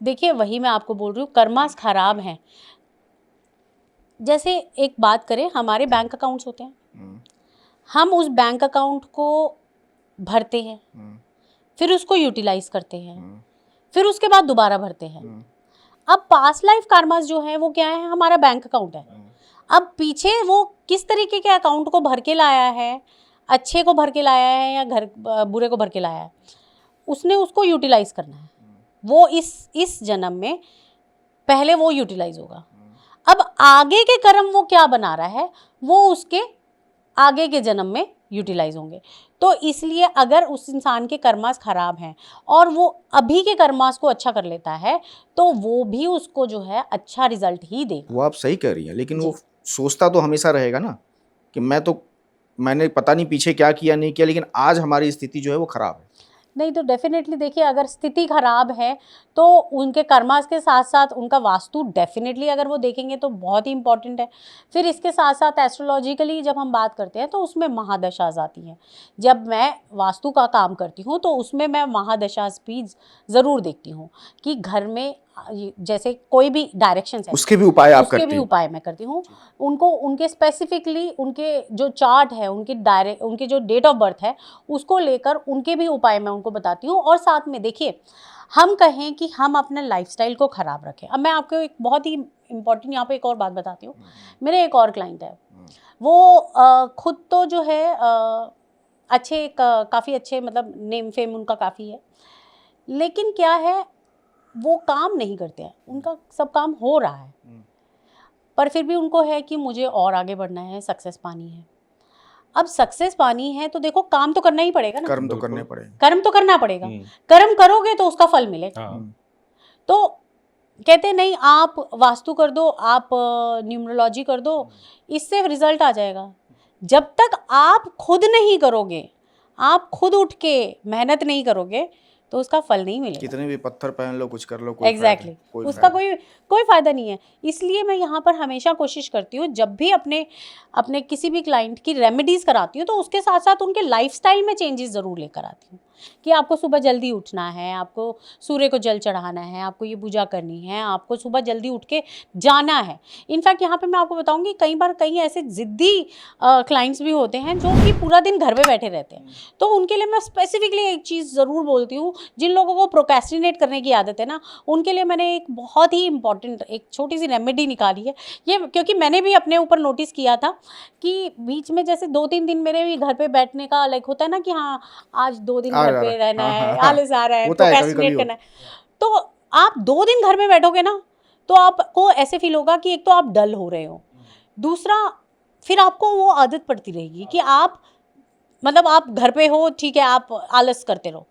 देखिए वही मैं आपको बोल रही हूँ, कर्मास खराब हैं। जैसे एक बात करें, हमारे बैंक अकाउंट्स होते हैं, हम उस बैंक अकाउंट को भरते हैं, फिर उसको यूटिलाइज करते हैं, फिर उसके बाद दोबारा भरते हैं। अब पास्ट लाइफ कर्मास जो है वो क्या है, हमारा बैंक अकाउंट है। अब पीछे वो किस तरीके के अकाउंट को भर के लाया है, अच्छे को भर के लाया है या घर बुरे को भर के लाया है, उसने उसको यूटिलाइज करना है। वो इस जन्म में पहले वो यूटिलाइज होगा। अब आगे के कर्म वो क्या बना रहा है, वो उसके आगे के जन्म में यूटिलाइज होंगे। तो इसलिए अगर उस इंसान के कर्मास खराब हैं और वो अभी के कर्मास को अच्छा कर लेता है, तो वो भी उसको जो है अच्छा रिजल्ट ही देगा। वो आप सही कह रही हैं, लेकिन वो सोचता तो हमेशा रहेगा ना कि मैंने पता नहीं पीछे क्या किया नहीं किया, लेकिन आज हमारी स्थिति जो है वो खराब है। नहीं तो डेफिनेटली देखिए, अगर स्थिति खराब है तो उनके कर्मास के साथ साथ उनका वास्तु डेफिनेटली अगर वो देखेंगे तो बहुत ही इंपॉर्टेंट है। फिर इसके साथ साथ एस्ट्रोलॉजिकली जब हम बात करते हैं तो उसमें महादशाज आती हैं। जब मैं वास्तु का काम करती हूँ तो उसमें मैं महादशाज भी ज़रूर देखती हूँ कि घर में जैसे कोई भी डायरेक्शन है उसके भी उपाय आप उसके करती भी हैं? उपाय मैं करती हूँ। उनको उनके स्पेसिफिकली उनके जो चार्ट है, उनके जो डेट ऑफ बर्थ है उसको लेकर उनके भी उपाय मैं उनको बताती हूँ। और साथ में देखिए, हम कहें कि हम अपने लाइफस्टाइल को ख़राब रखें। अब मैं आपको एक बहुत ही इम्पोर्टेंट यहाँ पे एक और बात बताती हूँ। मेरे एक और क्लाइंट है, वो खुद तो जो है अच्छे काफ़ी अच्छे, मतलब नेम फेम उनका काफ़ी है, लेकिन क्या है वो काम नहीं करते हैं, उनका सब काम हो रहा है, पर फिर भी उनको है कि मुझे और आगे बढ़ना है, सक्सेस पानी है। अब सक्सेस पानी है तो देखो काम तो करना ही पड़ेगा ना, कर्म तो करने पड़ेंगे, कर्म तो करना पड़ेगा। कर्म करोगे तो उसका फल मिलेगा। तो कहते नहीं आप वास्तु कर दो, आप न्यूमरोलॉजी कर दो, इससे रिजल्ट आ जाएगा। जब तक आप खुद नहीं करोगे, आप खुद उठ के मेहनत नहीं करोगे तो उसका फल नहीं मिलेगा। कितने भी पत्थर पहन लो, कुछ कर लो, कोई एग्जैक्टली उसका कोई फायदा नहीं है। इसलिए मैं यहाँ पर हमेशा कोशिश करती हूँ, जब भी अपने किसी भी क्लाइंट की रेमेडीज कराती हूँ तो उसके साथ साथ उनके लाइफस्टाइल में चेंजेस ज़रूर लेकर आती हूँ कि आपको सुबह जल्दी उठना है, आपको सूर्य को जल चढ़ाना है, आपको ये पूजा करनी है, आपको सुबह जल्दी उठ के जाना है। इनफैक्ट यहाँ पे मैं आपको बताऊँगी, कई बार कई ऐसे ज़िद्दी क्लाइंट्स भी होते हैं जो कि पूरा दिन घर पे बैठे रहते हैं। तो उनके लिए मैं स्पेसिफिकली एक चीज़ ज़रूर बोलती हूँ, जिन लोगों को प्रोक्रेस्टिनेट करने की आदत है ना, उनके लिए मैंने एक बहुत ही इंपॉर्टेंट एक छोटी सी रेमेडी निकाली है ये, क्योंकि मैंने भी अपने ऊपर नोटिस किया था कि बीच में जैसे 2-3 दिन मेरे भी घर पे बैठने का लाइक होता है ना कि हाँ आज 2 दिन घर पे रहना है, आलस आ रहा है, प्रोक्रेस्टिनेट करना है। तो आप 2 दिन घर में बैठोगे ना तो आपको ऐसे फील होगा कि एक तो आप डल हो रहे हो, दूसरा फिर आपको वो आदत पड़ती रहेगी कि आप मतलब आप घर पे हो, ठीक है, आप आलस करते रहो।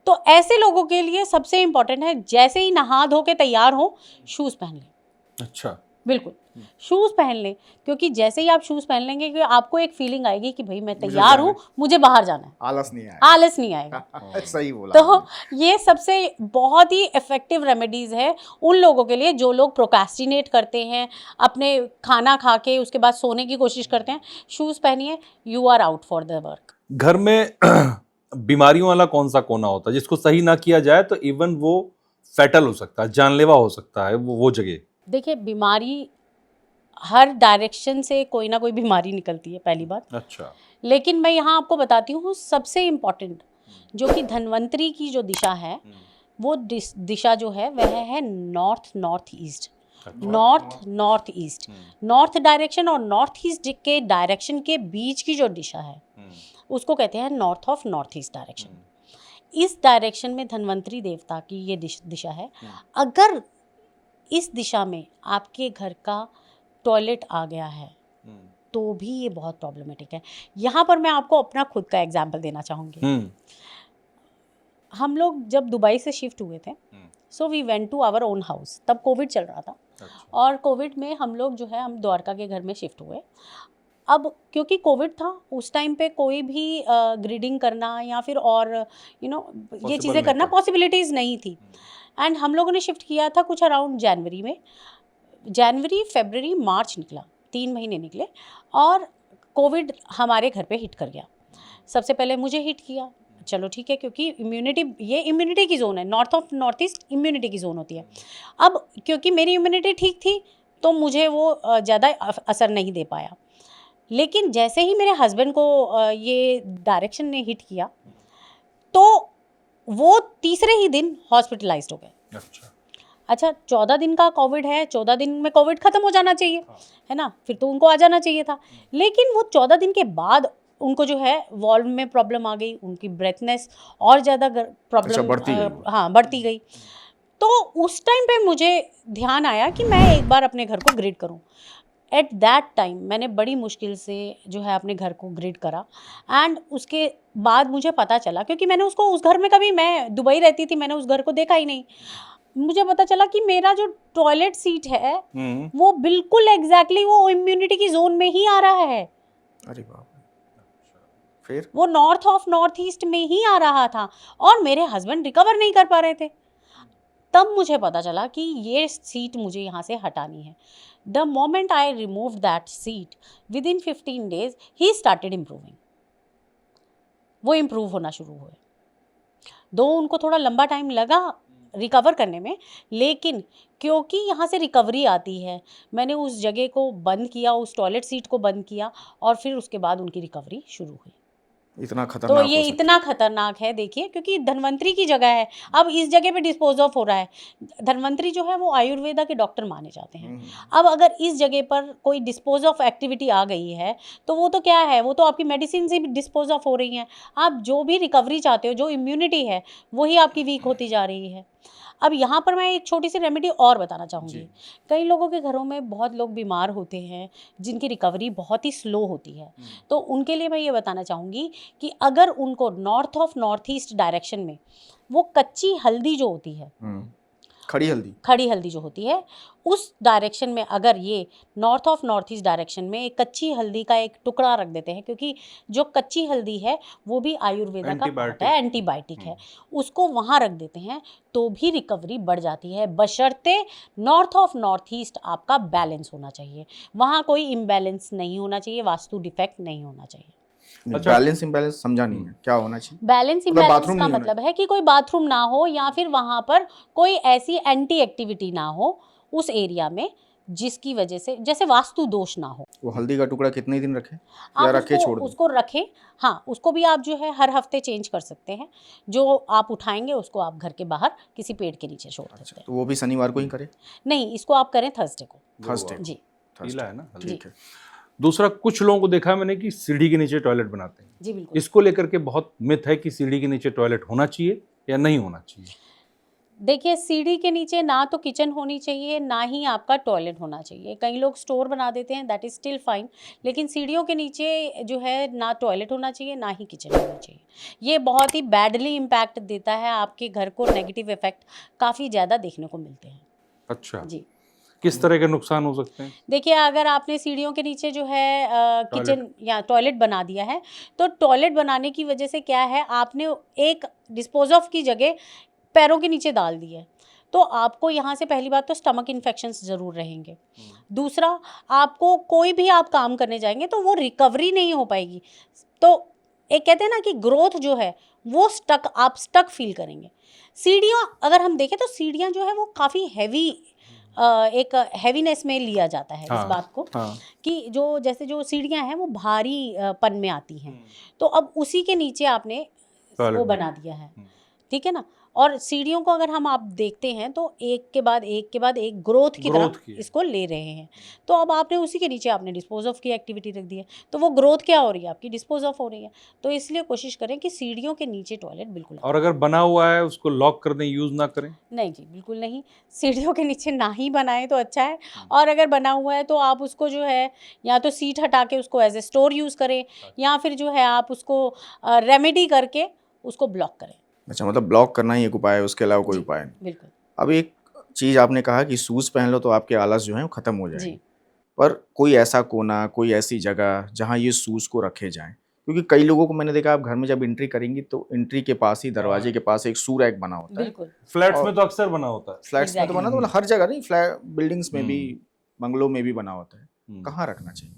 तो ऐसे लोगों के लिए सबसे इम्पोर्टेंट है, जैसे ही नहा धो के तैयार हो शूज़ पहन लें। अच्छा, बिल्कुल शूज़ पहन लें, क्योंकि जैसे ही आप शूज़ पहन लेंगे कि आपको एक फीलिंग आएगी कि भाई मैं तैयार हूँ, मुझे बाहर जाना है, आलस नहीं आएगा। आलस नहीं आएगा। सही बोला। तो ये सबसे बहुत ही इफेक्टिव रेमेडीज़ है उन लोगों के लिए जो लोग प्रोक्रेस्टिनेट करते हैं, अपने खाना खा के उसके बाद सोने की कोशिश करते हैं। शूज़ पहनिए, you are out for the work. घर में बीमारियों वाला कौन सा कोना होता है जिसको सही ना किया जाए तो इवन वो फैटल हो सकता है, जानलेवा हो सकता है वो जगह? देखिए, बीमारी हर डायरेक्शन से कोई ना कोई बीमारी निकलती है, पहली बात। अच्छा। लेकिन मैं यहाँ आपको बताती हूँ सबसे इम्पोर्टेंट, जो कि धन्वंतरी की जो दिशा है, वो दिशा जो है वह है north east. North east, north direction और नॉर्थ ईस्ट के डायरेक्शन के बीच की जो दिशा है उसको कहते हैं नॉर्थ ईस्ट डायरेक्शन। इस डायरेक्शन में धन्वंतरी देवता की ये दिशा है। अगर इस दिशा में आपके घर का टॉयलेट आ गया है तो भी ये बहुत प्रॉब्लमेटिक है। यहाँ पर मैं आपको अपना खुद का एग्जाम्पल देना चाहूँगी। हम लोग जब दुबई से शिफ्ट हुए थे, so we went to our own house. तब कोविड चल रहा था। और कोविड में हम लोग जो है हम द्वारका के घर में शिफ्ट हुए। अब क्योंकि कोविड था उस टाइम पे कोई भी ग्रीडिंग करना या फिर और ये चीज़ें करना पॉसिबिलिटीज़ नहीं थी। एंड हम लोगों ने शिफ्ट किया था कुछ अराउंड जनवरी में। जनवरी, फरवरी, मार्च निकला, 3 महीने निकले और कोविड हमारे घर पे हिट कर गया। सबसे पहले मुझे हिट किया, चलो ठीक है, क्योंकि ये इम्यूनिटी की जोन है, north of north east immunity की जोन होती है। अब क्योंकि मेरी इम्यूनिटी ठीक थी तो मुझे वो ज़्यादा असर नहीं दे पाया, लेकिन जैसे ही मेरे हस्बैंड को ये डायरेक्शन ने हिट किया तो वो तीसरे ही दिन हॉस्पिटलाइज्ड हो गए। अच्छा 14 दिन का कोविड है, 14 दिन में कोविड खत्म हो जाना चाहिए, है ना, फिर तो उनको आ जाना चाहिए था, लेकिन वो 14 दिन के बाद उनको जो है वॉल्व में प्रॉब्लम आ गई, उनकी ब्रेथनेस और ज़्यादा प्रॉब्लम बढ़ती गई। तो उस टाइम पे मुझे ध्यान आया कि मैं एक बार अपने घर को ग्रिड करूं। एट दैट टाइम मैंने बड़ी मुश्किल से जो है अपने घर को ग्रिड करा, एंड उसके बाद मुझे पता चला, क्योंकि मैंने उसको उस घर में कभी, मैं दुबई रहती थी, मैंने उस घर को देखा ही नहीं, मुझे पता चला कि मेरा जो टॉयलेट सीट है वो बिल्कुल एग्जैक्टली वो इम्यूनिटी की जोन में ही आ रहा है। अरे बाप रे, फिर वो नॉर्थ ऑफ नॉर्थ ईस्ट में ही आ रहा था और मेरे हस्बैंड रिकवर नहीं कर पा रहे थे। तब मुझे पता चला कि ये सीट मुझे यहाँ से हटानी है। The moment I remove that seat, with in 15 days he started improving. वो इम्प्रूव होना शुरू हुए, दो उनको थोड़ा लंबा टाइम लगा रिकवर करने में, लेकिन क्योंकि यहाँ से रिकवरी आती है, मैंने उस जगह को बंद किया, उस टॉयलेट सीट को बंद किया, और फिर उसके बाद उनकी रिकवरी शुरू हुई। इतना खतरनाक, तो ये इतना खतरनाक है, देखिए, क्योंकि धन्वंतरी की जगह है, अब इस जगह पे डिस्पोज ऑफ हो रहा है। धन्वंतरी जो है वो आयुर्वेदा के डॉक्टर माने जाते हैं। अब अगर इस जगह पर कोई डिस्पोज ऑफ एक्टिविटी आ गई है तो वो तो क्या है, वो तो आपकी मेडिसिन से भी डिस्पोज ऑफ हो रही हैं। आप जो भी रिकवरी चाहते हो, जो इम्यूनिटी है वही आपकी वीक होती जा रही है। अब यहाँ पर मैं एक छोटी सी रेमेडी और बताना चाहूँगी। कई लोगों के घरों में बहुत लोग बीमार होते हैं जिनकी रिकवरी बहुत ही स्लो होती है, तो उनके लिए मैं ये बताना चाहूँगी कि अगर उनको north of north east direction में वो कच्ची हल्दी जो होती है, खड़ी हल्दी जो होती है, उस डायरेक्शन में अगर ये north of north east direction में एक कच्ची हल्दी का एक टुकड़ा रख देते हैं, क्योंकि जो कच्ची हल्दी है वो भी आयुर्वेदा का पार्ट है, एंटीबायोटिक है, उसको वहाँ रख देते हैं तो भी रिकवरी बढ़ जाती है, बशर्ते नॉर्थ ऑफ नॉर्थ ईस्ट आपका बैलेंस होना चाहिए, वहाँ कोई इम्बैलेंस नहीं होना चाहिए, वास्तु डिफेक्ट नहीं होना चाहिए। अच्छा, बैलेंस इम्बैलेंस समझा नहीं है, क्या होना चाहिए? बैलेंस इम्बैलेंस का मतलब है कि कोई बाथरूम ना हो, या फिर वहाँ पर कोई ऐसी एंटी एक्टिविटी ना हो उस एरिया में जिसकी वजह से, जैसे वास्तु दोष ना हो। वो हल्दी का टुकड़ा कितने दिन रखें या रखे छोड़ दें? उसको रखें, हाँ, उसको भी आप जो है हर हफ्ते चेंज कर सकते हैं। जो आप उठाएंगे उसको आप घर के बाहर किसी पेड़ के नीचे छोड़ देते हैं। तो वो भी शनिवार को ही करें? नहीं, इसको आप करें थर्सडे को। जी, पीला है ना, ठीक है। दूसरा, कुछ लोगों को देखा मैंने कि सीढ़ी के नीचे टॉयलेट बनाते हैं। जी बिल्कुल। इसको लेकर के बहुत मिथ है कि सीढ़ी के नीचे टॉयलेट होना चाहिए या नहीं होना चाहिए। देखिए, सीढ़ी के नीचे ना तो किचन होनी चाहिए, ना ही आपका टॉयलेट होना चाहिए। कई लोग स्टोर बना देते हैं, दैट इज स्टिल फाइन, लेकिन सीढ़ियों के नीचे जो है ना टॉयलेट होना चाहिए ना ही किचन होना चाहिए। ये बहुत ही बैडली इम्पैक्ट देता है, आपके घर को नेगेटिव इफेक्ट काफ़ी ज़्यादा देखने को मिलते हैं। अच्छा जी, किस तरह के नुकसान हो सकते हैं? देखिए, अगर आपने सीढ़ियों के नीचे जो है किचन या टॉयलेट बना दिया है, तो टॉयलेट बनाने की वजह से क्या है, आपने एक डिस्पोज ऑफ की जगह पैरों के नीचे डाल दी है, तो आपको यहाँ से पहली बात तो स्टमक इन्फेक्शंस ज़रूर रहेंगे। दूसरा, आपको कोई भी आप काम करने जाएंगे तो वो रिकवरी नहीं हो पाएगी। तो एक कहते हैं ना कि ग्रोथ जो है वो आप स्टक फील करेंगे। सीढ़ियाँ अगर हम देखें तो सीढ़ियाँ जो है वो काफ़ी हैवी, एक हैवीनेस में लिया जाता है इस बात को, कि जो जैसे जो सीढ़ियाँ हैं वो भारी पन में आती हैं, तो अब उसी के नीचे आपने वो बना दिया है, ठीक है ना। और सीढ़ियों को अगर हम आप देखते हैं तो एक के बाद एक ग्रोथ की तरह इसको ले रहे हैं, तो अब आपने उसी के नीचे आपने डिस्पोज ऑफ की एक्टिविटी रख दी है, तो वो ग्रोथ क्या हो रही है, आपकी डिस्पोज ऑफ हो रही है। तो इसलिए कोशिश करें कि सीढ़ियों के नीचे टॉयलेट बिल्कुल। और अगर बना हुआ है उसको लॉक कर दें, यूज ना करें? नहीं जी, बिल्कुल नहीं, सीढ़ियों के नीचे ना ही बनाएं तो अच्छा है। और अगर बना हुआ है तो आप उसको जो है या तो सीट हटा के उसको एज ए स्टोर यूज़ करें, या फिर जो है आप उसको रेमेडी करके उसको ब्लॉक करें। अच्छा, मतलब ब्लॉक करना ही एक उपाय है, उसके अलावा कोई उपाय नहीं? बिल्कुल। अब एक चीज़ आपने कहा कि शूज़ पहन लो तो आपके आलस जो है वो ख़त्म हो जाएगी, पर कोई ऐसा कोना, कोई ऐसी जगह जहाँ ये शूज़ को रखे जाएं, क्योंकि कई लोगों को मैंने देखा, आप घर में जब एंट्री करेंगी तो एंट्री के पास ही, दरवाजे के पास एक शू रैक बना होता है। फ्लैट्स में तो अक्सर बना होता है। फ्लैट्स में तो बना, तो मतलब हर जगह नहीं, फ्लैट बिल्डिंग्स में भी, बंगलों में भी बना होता है। कहाँ रखना चाहिए?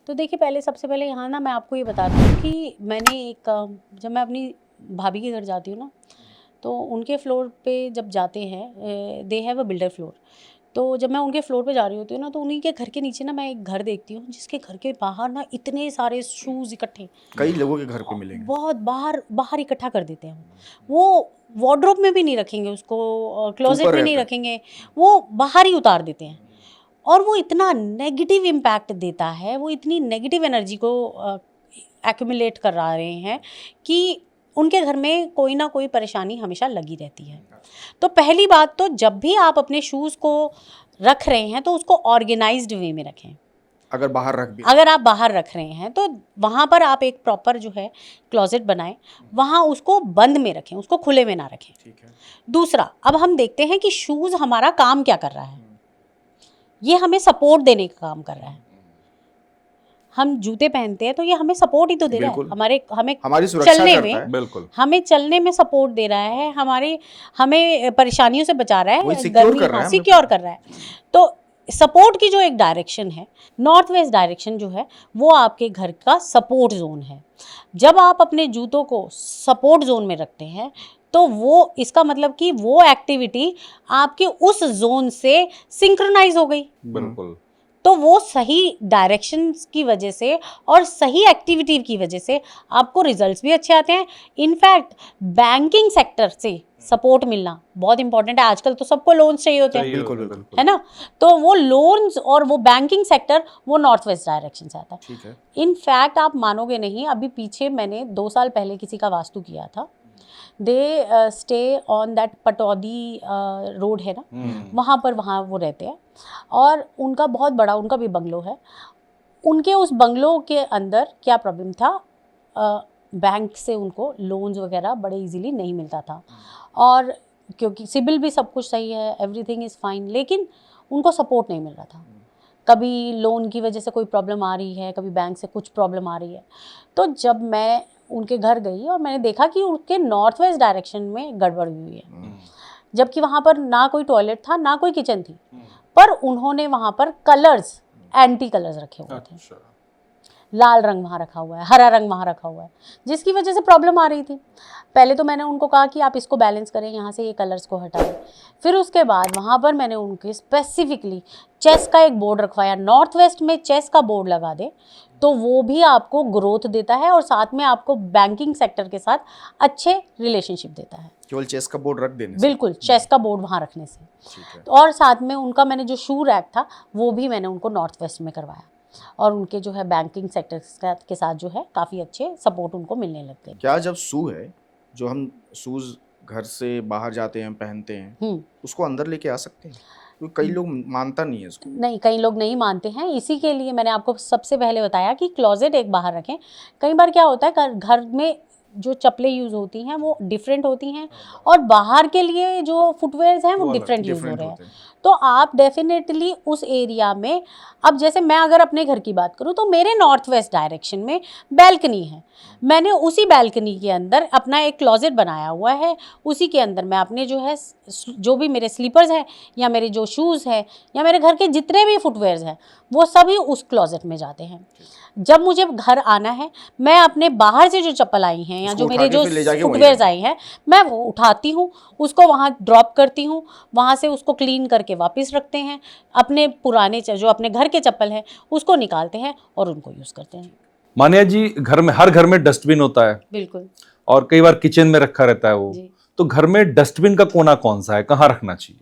तो देखिए, सबसे पहले यहाँ ना मैं आपको ये बता दूँ कि मैंने जब मैं अपनी भाभी के घर जाती हूँ ना, तो उनके फ्लोर पे जब जाते हैं, they have a builder floor, तो जब मैं उनके फ्लोर पे जा रही होती हूँ ना, तो उन्हीं के घर के नीचे ना मैं एक घर देखती हूँ जिसके घर के बाहर ना इतने सारे शूज़ इकट्ठे, कई लोगों के घर पे मिलेंगे, बहुत बाहर बाहर इकट्ठा कर देते हैं। वो वार्डरोब में भी नहीं रखेंगे उसको, क्लोजेट में नहीं रखेंगे, वो बाहर ही उतार देते हैं। और वो इतना नेगेटिव इम्पैक्ट देता है, वो इतनी नेगेटिव एनर्जी को एक्यूमुलेट करा रहे हैं कि उनके घर में कोई ना कोई परेशानी हमेशा लगी रहती है। तो पहली बात तो जब भी आप अपने शूज़ को रख रहे हैं तो उसको ऑर्गेनाइज्ड वे में रखें। अगर आप बाहर रख रहे हैं तो वहाँ पर आप एक प्रॉपर जो है क्लोजेट बनाएं, वहाँ उसको बंद में रखें, उसको खुले में ना रखें। ठीक है। दूसरा, अब हम देखते हैं कि शूज़ हमारा काम क्या कर रहा है। ये हमें सपोर्ट देने का काम कर रहा है। हम जूते पहनते हैं तो ये हमें सपोर्ट ही तो दे रहा है, हमारी चलने में, बिल्कुल हमें चलने में सपोर्ट दे रहा है, हमें परेशानियों से बचा रहा है, सिक्योर कर रहा है। तो सपोर्ट की जो एक डायरेक्शन है, नॉर्थ वेस्ट डायरेक्शन जो है, वो आपके घर का सपोर्ट जोन है। जब आप अपने जूतों को सपोर्ट जोन में रखते हैं तो वो, इसका मतलब कि वो एक्टिविटी आपके उस जोन से सिंक्रोनाइज हो गई। बिल्कुल। तो वो सही डायरेक्शन की वजह से और सही एक्टिविटी की वजह से आपको रिजल्ट्स भी अच्छे आते हैं। इनफैक्ट बैंकिंग सेक्टर से सपोर्ट मिलना बहुत इंपॉर्टेंट है। आजकल तो सबको लोन्स चाहिए होते हैं, बिल्कुल, है ना। तो वो लोन्स और वो बैंकिंग सेक्टर वो नॉर्थ वेस्ट डायरेक्शन से आता है। ठीक है। इनफैक्ट आप मानोगे नहीं, अभी पीछे मैंने 2 साल पहले किसी का वास्तु किया था। They stay on that Pataudi road है ना, वहाँ वो रहते हैं और उनका बहुत बड़ा, उनका भी बंगलो है। उनके उस बंगलो के अंदर क्या प्रॉब्लम था, बैंक से उनको लोन्स वगैरह बड़े इजीली नहीं मिलता था, और क्योंकि सिबिल भी सब कुछ सही है, एवरीथिंग इज़ फाइन, लेकिन उनको सपोर्ट नहीं मिल रहा था। कभी लोन की वजह से कोई प्रॉब्लम आ रही है, कभी बैंक से कुछ प्रॉब्लम आ रही है। तो जब मैं उनके घर गई और मैंने देखा कि उनके नॉर्थ वेस्ट डायरेक्शन में गड़बड़ हुई है, जबकि वहाँ पर ना कोई टॉयलेट था ना कोई किचन थी, पर उन्होंने वहाँ पर कलर्स, एंटी कलर्स रखे हुए थे। लाल रंग वहाँ रखा हुआ है, हरा रंग वहाँ रखा हुआ है, जिसकी वजह से प्रॉब्लम आ रही थी। पहले तो मैंने उनको कहा कि आप इसको बैलेंस करें, यहाँ से ये कलर्स को हटाएं। फिर उसके बाद वहाँ पर मैंने उनके स्पेसिफिकली चेस का एक बोर्ड रखवाया। नॉर्थ वेस्ट में चेस का बोर्ड लगा दे तो वो भी आपको ग्रोथ देता है और साथ में आपको बैंकिंग सेक्टर के साथ अच्छे रिलेशनशिप देता है। केवल चेस का बोर्ड रख देने से? बिल्कुल, चेस का बोर्ड वहाँ रखने से। और साथ में उनका मैंने जो शू रैक था वो भी मैंने उनको नॉर्थ वेस्ट में करवाया, और उनके जो है बैंकिंग सेक्टर के साथ जो है काफ़ी अच्छे सपोर्ट उनको मिलने लग गए। क्या जब शू है, जो हम शूज़ घर से बाहर जाते हैं पहनते हैं, उसको अंदर लेके आ सकते हैं? क्योंकि कई लोग मानता नहीं है इसको। नहीं, कई लोग नहीं मानते हैं, इसी के लिए मैंने आपको सबसे पहले बताया कि क्लोजेट एक बाहर रखें। कई बार क्या होता है, घर में जो चप्पलें यूज़ होती हैं वो डिफरेंट होती हैं, और बाहर के लिए जो फुटवेयर्स हैं वो डिफरेंट यूज़ हो रहे हैं। तो आप डेफिनेटली उस एरिया में, अब जैसे मैं अगर अपने घर की बात करूं तो मेरे नॉर्थ वेस्ट डायरेक्शन में बैल्कनी है, मैंने उसी बैल्कनी के अंदर अपना एक क्लोजेट बनाया हुआ है। उसी के अंदर मैं अपने जो है, जो भी मेरे स्लीपर्स हैं या मेरे जो शूज़ हैं या मेरे घर के जितने भी फुटवेयर्स हैं वो सभी उस क्लोजेट में जाते हैं। जब मुझे घर आना है, मैं अपने बाहर से जो चप्पल आई हैं या जो मेरे जो फुटवेयर्स आई हैं, मैं वो उठाती हूँ, उसको वहाँ ड्रॉप करती हूँ, वहाँ से उसको क्लीन करके वापस रखते हैं। अपने पुराने जो अपने घर के चप्पल हैं उसको निकालते हैं और उनको यूज़ करते हैं। मानिया जी, हर घर में डस्टबिन होता है, बिल्कुल, और कई बार किचन में रखा रहता है वो, तो घर में डस्टबिन का कोना कौन सा है, कहाँ रखना चाहिए?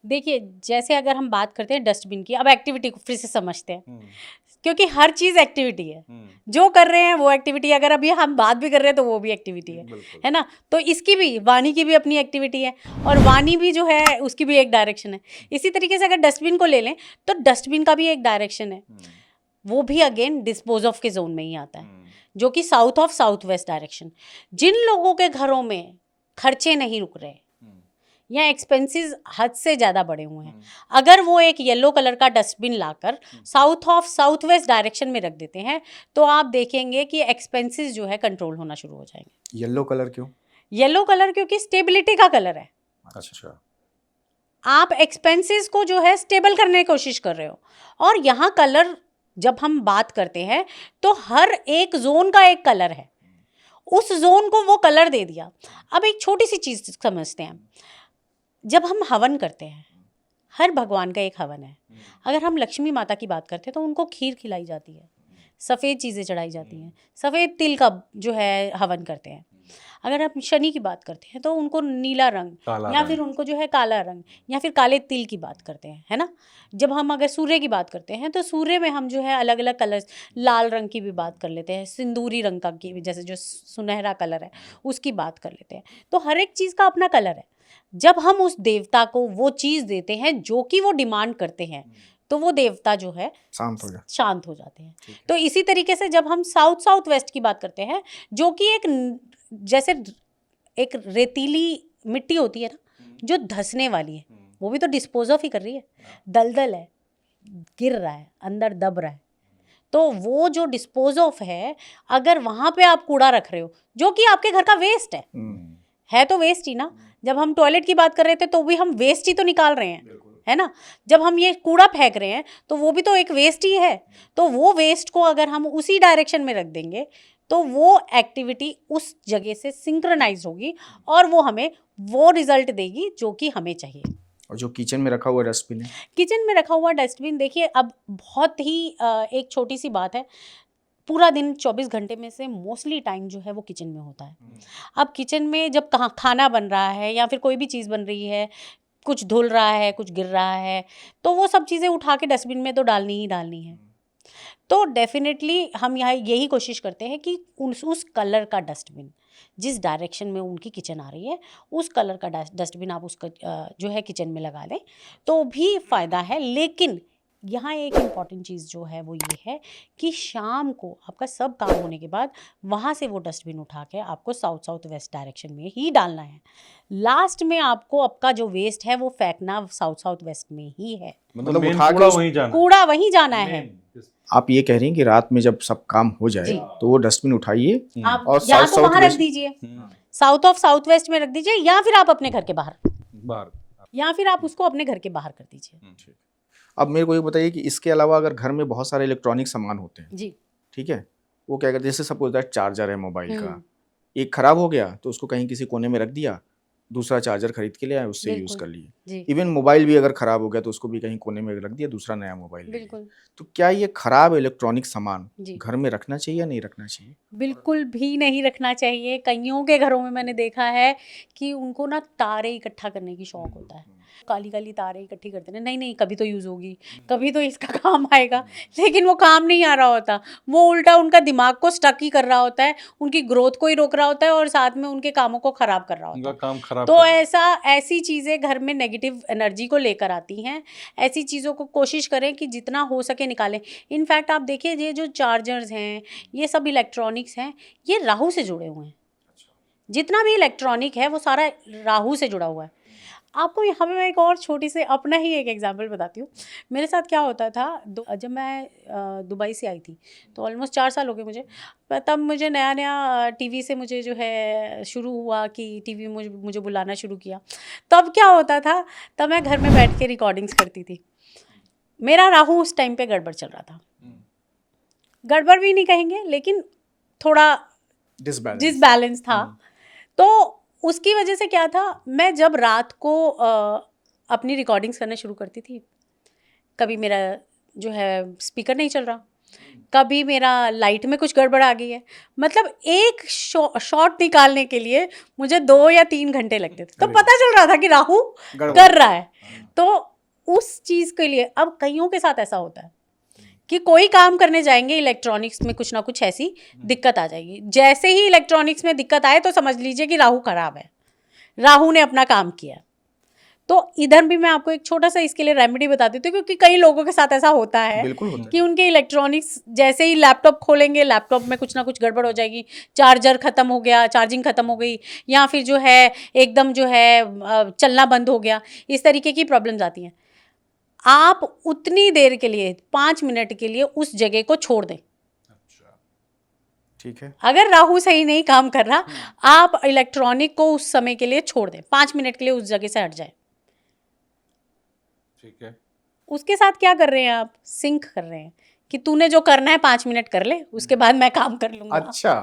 देखिए, जैसे अगर हम बात करते हैं डस्टबिन की, अब एक्टिविटी को फिर से समझते हैं, क्योंकि हर चीज़ एक्टिविटी है। जो कर रहे हैं वो एक्टिविटी, अगर अभी हम बात भी कर रहे हैं तो वो भी एक्टिविटी है ना। तो इसकी भी, वाणी की भी अपनी एक्टिविटी है, और वाणी भी जो है उसकी भी एक डायरेक्शन है। इसी तरीके से अगर डस्टबिन को ले लें तो डस्टबिन का भी एक डायरेक्शन है, वो भी अगेन डिस्पोज ऑफ के जोन में ही आता है, जो कि south of south west direction. जिन लोगों के घरों में खर्चे नहीं रुक रहे या एक्सपेंसेस हद से ज़्यादा बढ़े हुए हैं, अगर वो एक येलो कलर का dustbin locker south of south west direction में रख देते हैं तो आप देखेंगे कि एक्सपेंसेस जो है कंट्रोल होना शुरू हो जाएंगे। येलो कलर क्यों? येलो कलर क्योंकि स्टेबिलिटी का कलर है। अच्छा, आप एक्सपेंसेस को जो है स्टेबल करने की कोशिश कर रहे हो, और यहाँ कलर जब हम बात करते हैं तो हर एक जोन का एक कलर है, उस जोन को वो कलर दे दिया। अब एक छोटी सी चीज़ समझते हैं, जब हम हवन करते हैं, हर भगवान का एक हवन है। अगर हम लक्ष्मी माता की बात करते हैं तो उनको खीर खिलाई जाती है, सफ़ेद चीज़ें चढ़ाई जाती हैं, सफ़ेद तिल का जो है हवन करते हैं। अगर हम शनि की बात करते हैं तो उनको नीला रंग या फिर उनको जो है काला रंग या फिर काले तिल की बात करते हैं, है ना। जब हम अगर सूर्य की बात करते हैं तो सूर्य में हम जो है अलग अलग कलर्स, लाल रंग की भी बात कर लेते हैं, सिंदूरी रंग का की, जैसे जो सुनहरा कलर है उसकी बात कर लेते हैं। तो हर एक चीज़ का अपना कलर है। जब हम उस देवता को वो चीज़ देते हैं जो कि वो डिमांड करते हैं तो वो देवता जो है शांत हो जाते हैं। तो इसी तरीके से जब हम साउथ साउथ वेस्ट की बात करते हैं, जो कि एक जैसे एक रेतीली मिट्टी होती है ना, जो धंसने वाली है, वो भी तो डिस्पोज ऑफ ही कर रही है, दलदल है, गिर रहा है, अंदर दब रहा है। तो वो जो डिस्पोज ऑफ है, अगर वहाँ पे आप कूड़ा रख रहे हो जो कि आपके घर का वेस्ट है तो वेस्ट ही ना। जब हम टॉयलेट की बात कर रहे थे तो भी हम वेस्ट ही तो निकाल रहे हैं, है ना। जब हम ये कूड़ा फेंक रहे हैं तो वो भी तो एक वेस्ट ही है। तो वो वेस्ट को अगर हम उसी डायरेक्शन में रख देंगे तो वो एक्टिविटी उस जगह से सिंक्रोनाइज होगी और वो हमें वो रिजल्ट देगी जो कि हमें चाहिए। और जो किचन में रखा हुआ डस्टबिन है, किचन में रखा हुआ डस्टबिन, देखिए अब बहुत ही एक छोटी सी बात है, पूरा दिन 24 घंटे में से मोस्टली टाइम जो है वो किचन में होता है। अब किचन में जब कहाँ खाना बन रहा है या फिर कोई भी चीज़ बन रही है, कुछ धुल रहा है, कुछ गिर रहा है, तो वो सब चीज़ें उठा के डस्टबिन में तो डालनी ही डालनी है। तो डेफिनेटली हम यहाँ यही कोशिश करते हैं कि उस कलर का डस्टबिन, जिस डायरेक्शन में उनकी किचन आ रही है, उस कलर का डस्टबिन आप उसका जो है किचन में लगा दें तो भी फ़ायदा है। लेकिन यहाँ एक इम्पॉर्टेंट चीज़ जो है वो ये है कि शाम को आपका सब काम होने के बाद वहाँ से वो डस्टबिन उठा के आपको साउथ साउथ वेस्ट डायरेक्शन में ही डालना है। लास्ट में आपको आपका जो वेस्ट है वो फेंकना साउथ साउथ वेस्ट में ही है, मतलब उठा के कूड़ा वहीं जाना है। आप ये कह रही हैं कि रात में जब सब काम हो जाए तो वो डस्टबिन उठाइए और या तो वहाँ रख दीजिए, साउथ ऑफ साउथ वेस्ट में रख दीजिए, या फिर आप अपने घर के बाहर, या फिर आप उसको अपने घर के बाहर कर दीजिए। अब मेरे को ये बताइए कि इसके अलावा अगर घर में बहुत सारे इलेक्ट्रॉनिक सामान होते हैं जी, ठीक है, वो क्या करते हैं, जैसे सपोज दैट चार्जर है मोबाइल का, एक खराब हो गया तो उसको कहीं किसी कोने में रख दिया, दूसरा चार्जर खरीद के ले आए, उससे यूज कर लिए। इवन मोबाइल भी अगर खराब हो गया तो उसको भी कहीं कोने में रख दिया, दूसरा नया मोबाइल ले लिया। तो क्या ये खराब इलेक्ट्रॉनिक सामान घर में रखना चाहिए या नहीं रखना चाहिए? बिल्कुल भी नहीं रखना चाहिए। कईयों के घरों में मैंने देखा है कि उनको ना तारे इकट्ठा करने की शौक होता है, काली काली तारे इकट्ठी करते हैं, नहीं कभी तो यूज़ होगी, कभी तो इसका काम आएगा, लेकिन वो काम नहीं आ रहा होता। वो उल्टा उनका दिमाग को स्टक ही कर रहा होता है, उनकी ग्रोथ को ही रोक रहा होता है और साथ में उनके कामों को ख़राब कर रहा होता है। काम खराब तो ऐसी चीज़ें घर में नेगेटिव एनर्जी को लेकर आती हैं। ऐसी चीज़ों को कोशिश करें कि जितना हो सके निकालें। इनफैक्ट आप देखिए, ये जो चार्जर्स हैं, ये सब इलेक्ट्रॉनिक्स हैं, ये राहु से जुड़े हुए हैं। जितना भी इलेक्ट्रॉनिक है वो सारा राहु से जुड़ा हुआ है। आपको यहाँ पे मैं एक और छोटी से अपना ही एक एग्जांपल बताती हूँ। मेरे साथ क्या होता था, जब मैं दुबई से आई थी तो ऑलमोस्ट 4 साल हो गए मुझे, तब मुझे नया टीवी से मुझे जो है शुरू हुआ कि टीवी मुझे बुलाना शुरू किया। तब क्या होता था, तब मैं घर में बैठ के रिकॉर्डिंग्स करती थी। मेरा राहु उस टाइम पे गड़बड़ चल रहा था, गड़बड़ भी नहीं कहेंगे लेकिन थोड़ा डिसबैलेंस था। तो उसकी वजह से क्या था, मैं जब रात को अपनी रिकॉर्डिंग्स करना शुरू करती थी, कभी मेरा जो है स्पीकर नहीं चल रहा, कभी मेरा लाइट में कुछ गड़बड़ आ गई है। मतलब एक शॉट निकालने के लिए मुझे 2 या 3 घंटे लगते थे। तो पता चल रहा था कि राहु कर रहा है। तो उस चीज़ के लिए अब कईयों के साथ ऐसा होता है कि कोई काम करने जाएंगे, इलेक्ट्रॉनिक्स में कुछ ना कुछ ऐसी दिक्कत आ जाएगी। जैसे ही इलेक्ट्रॉनिक्स में दिक्कत आए तो समझ लीजिए कि राहु खराब है, राहु ने अपना काम किया। तो इधर भी मैं आपको एक छोटा सा इसके लिए रेमेडी बता देती हूँ, क्योंकि कई लोगों के साथ ऐसा होता है कि उनके इलेक्ट्रॉनिक्स जैसे ही लैपटॉप खोलेंगे, लैपटॉप में कुछ ना कुछ गड़बड़ हो जाएगी, चार्जर ख़त्म हो गया, चार्जिंग ख़त्म हो गई, या फिर जो है एकदम जो है चलना बंद हो गया। इस तरीके की प्रॉब्लम्स आती हैं। आप उतनी देर के लिए 5 मिनट के लिए उस जगह को छोड़ दें। ठीक है, अगर राहु सही नहीं काम कर रहा, आप इलेक्ट्रॉनिक को उस समय के लिए छोड़ दें, 5 मिनट के लिए उस जगह से हट जाए। ठीक है। उसके साथ क्या कर रहे हैं आप, सिंक कर रहे हैं कि तूने जो करना है 5 मिनट कर ले, उसके बाद मैं काम कर लूंगा। अच्छा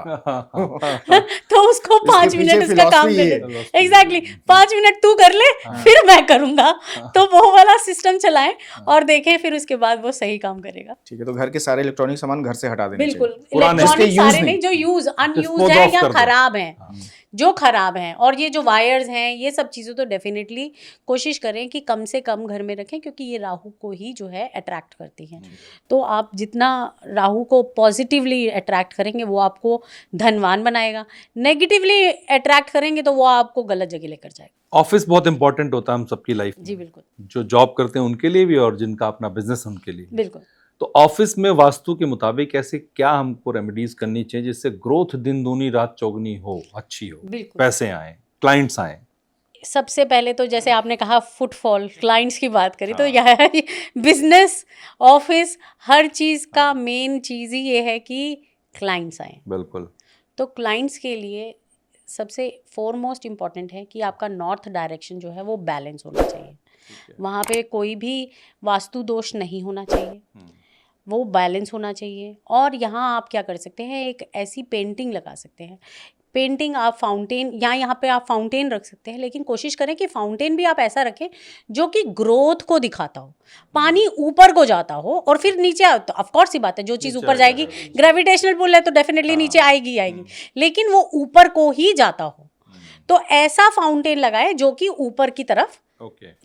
तो उसको 5 मिनट उसका काम कर, एग्जैक्टली 5 मिनट तू कर ले, फिर मैं करूंगा। तो वो वाला सिस्टम चलाएं और देखें, फिर उसके बाद वो सही काम करेगा। ठीक है, तो घर के सारे इलेक्ट्रॉनिक सामान घर से हटा देने बिल्कुल, चाहिए। इलेक्ट्रॉनिक सारे नहीं, जो यूज अनयूज है या खराब है, जो खराब हैं, और ये जो वायर्स हैं, ये सब चीज़ें तो डेफिनेटली कोशिश करें कि कम से कम घर में रखें, क्योंकि ये राहु को ही जो है अट्रैक्ट करती हैं। तो आप जितना राहु को पॉजिटिवली अट्रैक्ट करेंगे वो आपको धनवान बनाएगा, नेगेटिवली अट्रैक्ट करेंगे तो वो आपको गलत जगह लेकर जाएगा। ऑफिस बहुत इंपॉर्टेंट होता है हम सबकी लाइफ में। जी बिल्कुल, जो जॉब करते हैं उनके लिए भी और जिनका अपना बिजनेस उनके लिए। बिल्कुल। तो ऑफिस में वास्तु के मुताबिक ऐसे क्या हमको रेमेडीज करनी चाहिए जिससे ग्रोथ दिन दूनी रात चौगनी हो, अच्छी हो, पैसे आए, क्लाइंट्स आए? सबसे पहले तो जैसे आपने कहा फुटफॉल, क्लाइंट्स की बात करी, तो यह बिजनेस, ऑफिस, हर चीज़ का मेन चीज़ ही ये है कि क्लाइंट्स आए। बिल्कुल। तो क्लाइंट्स के लिए सबसे फोरमोस्ट इम्पॉर्टेंट है कि आपका नॉर्थ डायरेक्शन जो है वो बैलेंस होना चाहिए। वहाँ पे कोई भी वास्तु दोष नहीं होना चाहिए, वो बैलेंस होना चाहिए। और यहाँ आप क्या कर सकते हैं, एक ऐसी पेंटिंग लगा सकते हैं। पेंटिंग आप फाउंटेन, यहाँ पे आप फाउंटेन रख सकते हैं, लेकिन कोशिश करें कि फाउंटेन भी आप ऐसा रखें जो कि ग्रोथ को दिखाता हो, पानी ऊपर को जाता हो और फिर नीचे। तो ऑफकोर्स ही बात है, जो चीज़ ऊपर जाएगी, ग्रेविटेशनल पुल है तो डेफिनेटली नीचे आएगी आएगी, लेकिन वो ऊपर को ही जाता हो। तो ऐसा फाउंटेन लगाए जो कि ऊपर की तरफ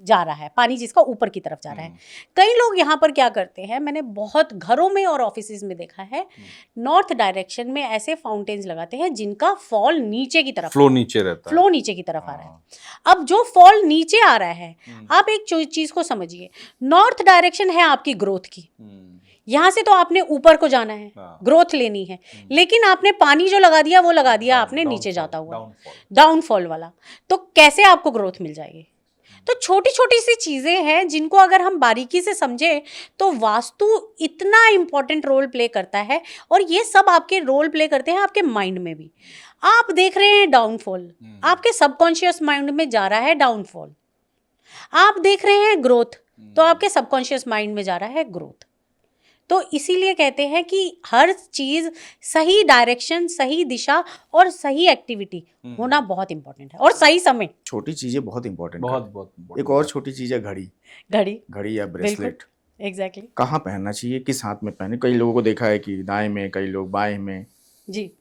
जा रहा है, पानी जिसका ऊपर की तरफ जा रहा है। कई लोग यहाँ पर क्या करते हैं, मैंने बहुत घरों में और ऑफिसेज में देखा है, नॉर्थ डायरेक्शन में ऐसे फाउंटेन्स लगाते हैं जिनका फॉल नीचे की तरफ, फ्लो नीचे रहता है, फ्लो नीचे की तरफ आ रहा है। अब जो फॉल नीचे आ रहा है, आप एक चीज को समझिए, नॉर्थ डायरेक्शन है आपकी ग्रोथ की, यहाँ से तो आपने ऊपर को जाना है, ग्रोथ लेनी है, लेकिन आपने पानी जो लगा दिया वो लगा दिया आपने नीचे जाता हुआ, डाउनफॉल वाला। तो कैसे आपको ग्रोथ मिल जाएगी? तो छोटी छोटी सी चीज़ें हैं जिनको अगर हम बारीकी से समझें तो वास्तु इतना इम्पोर्टेंट रोल प्ले करता है। और ये सब आपके रोल प्ले करते हैं आपके माइंड में भी। आप देख रहे हैं डाउनफॉल, आपके सबकॉन्शियस माइंड में जा रहा है डाउनफॉल। आप देख रहे हैं ग्रोथ, तो आपके सबकॉन्शियस माइंड में जा रहा है ग्रोथ। तो इसीलिए कहते हैं कि हर चीज़ सही डायरेक्शन, सही दिशा और सही एक्टिविटी होना बहुत इंपॉर्टेंट है, और सही समय। छोटी चीजें बहुत इंपॉर्टेंट है। बहुत एक और छोटी चीज है घड़ी या ब्रेसलेट। एग्जैक्टली। कहाँ पहनना चाहिए, किस हाथ में पहने? कई लोगों को देखा है कि दाएं में, कई लोग बाएं में। जी,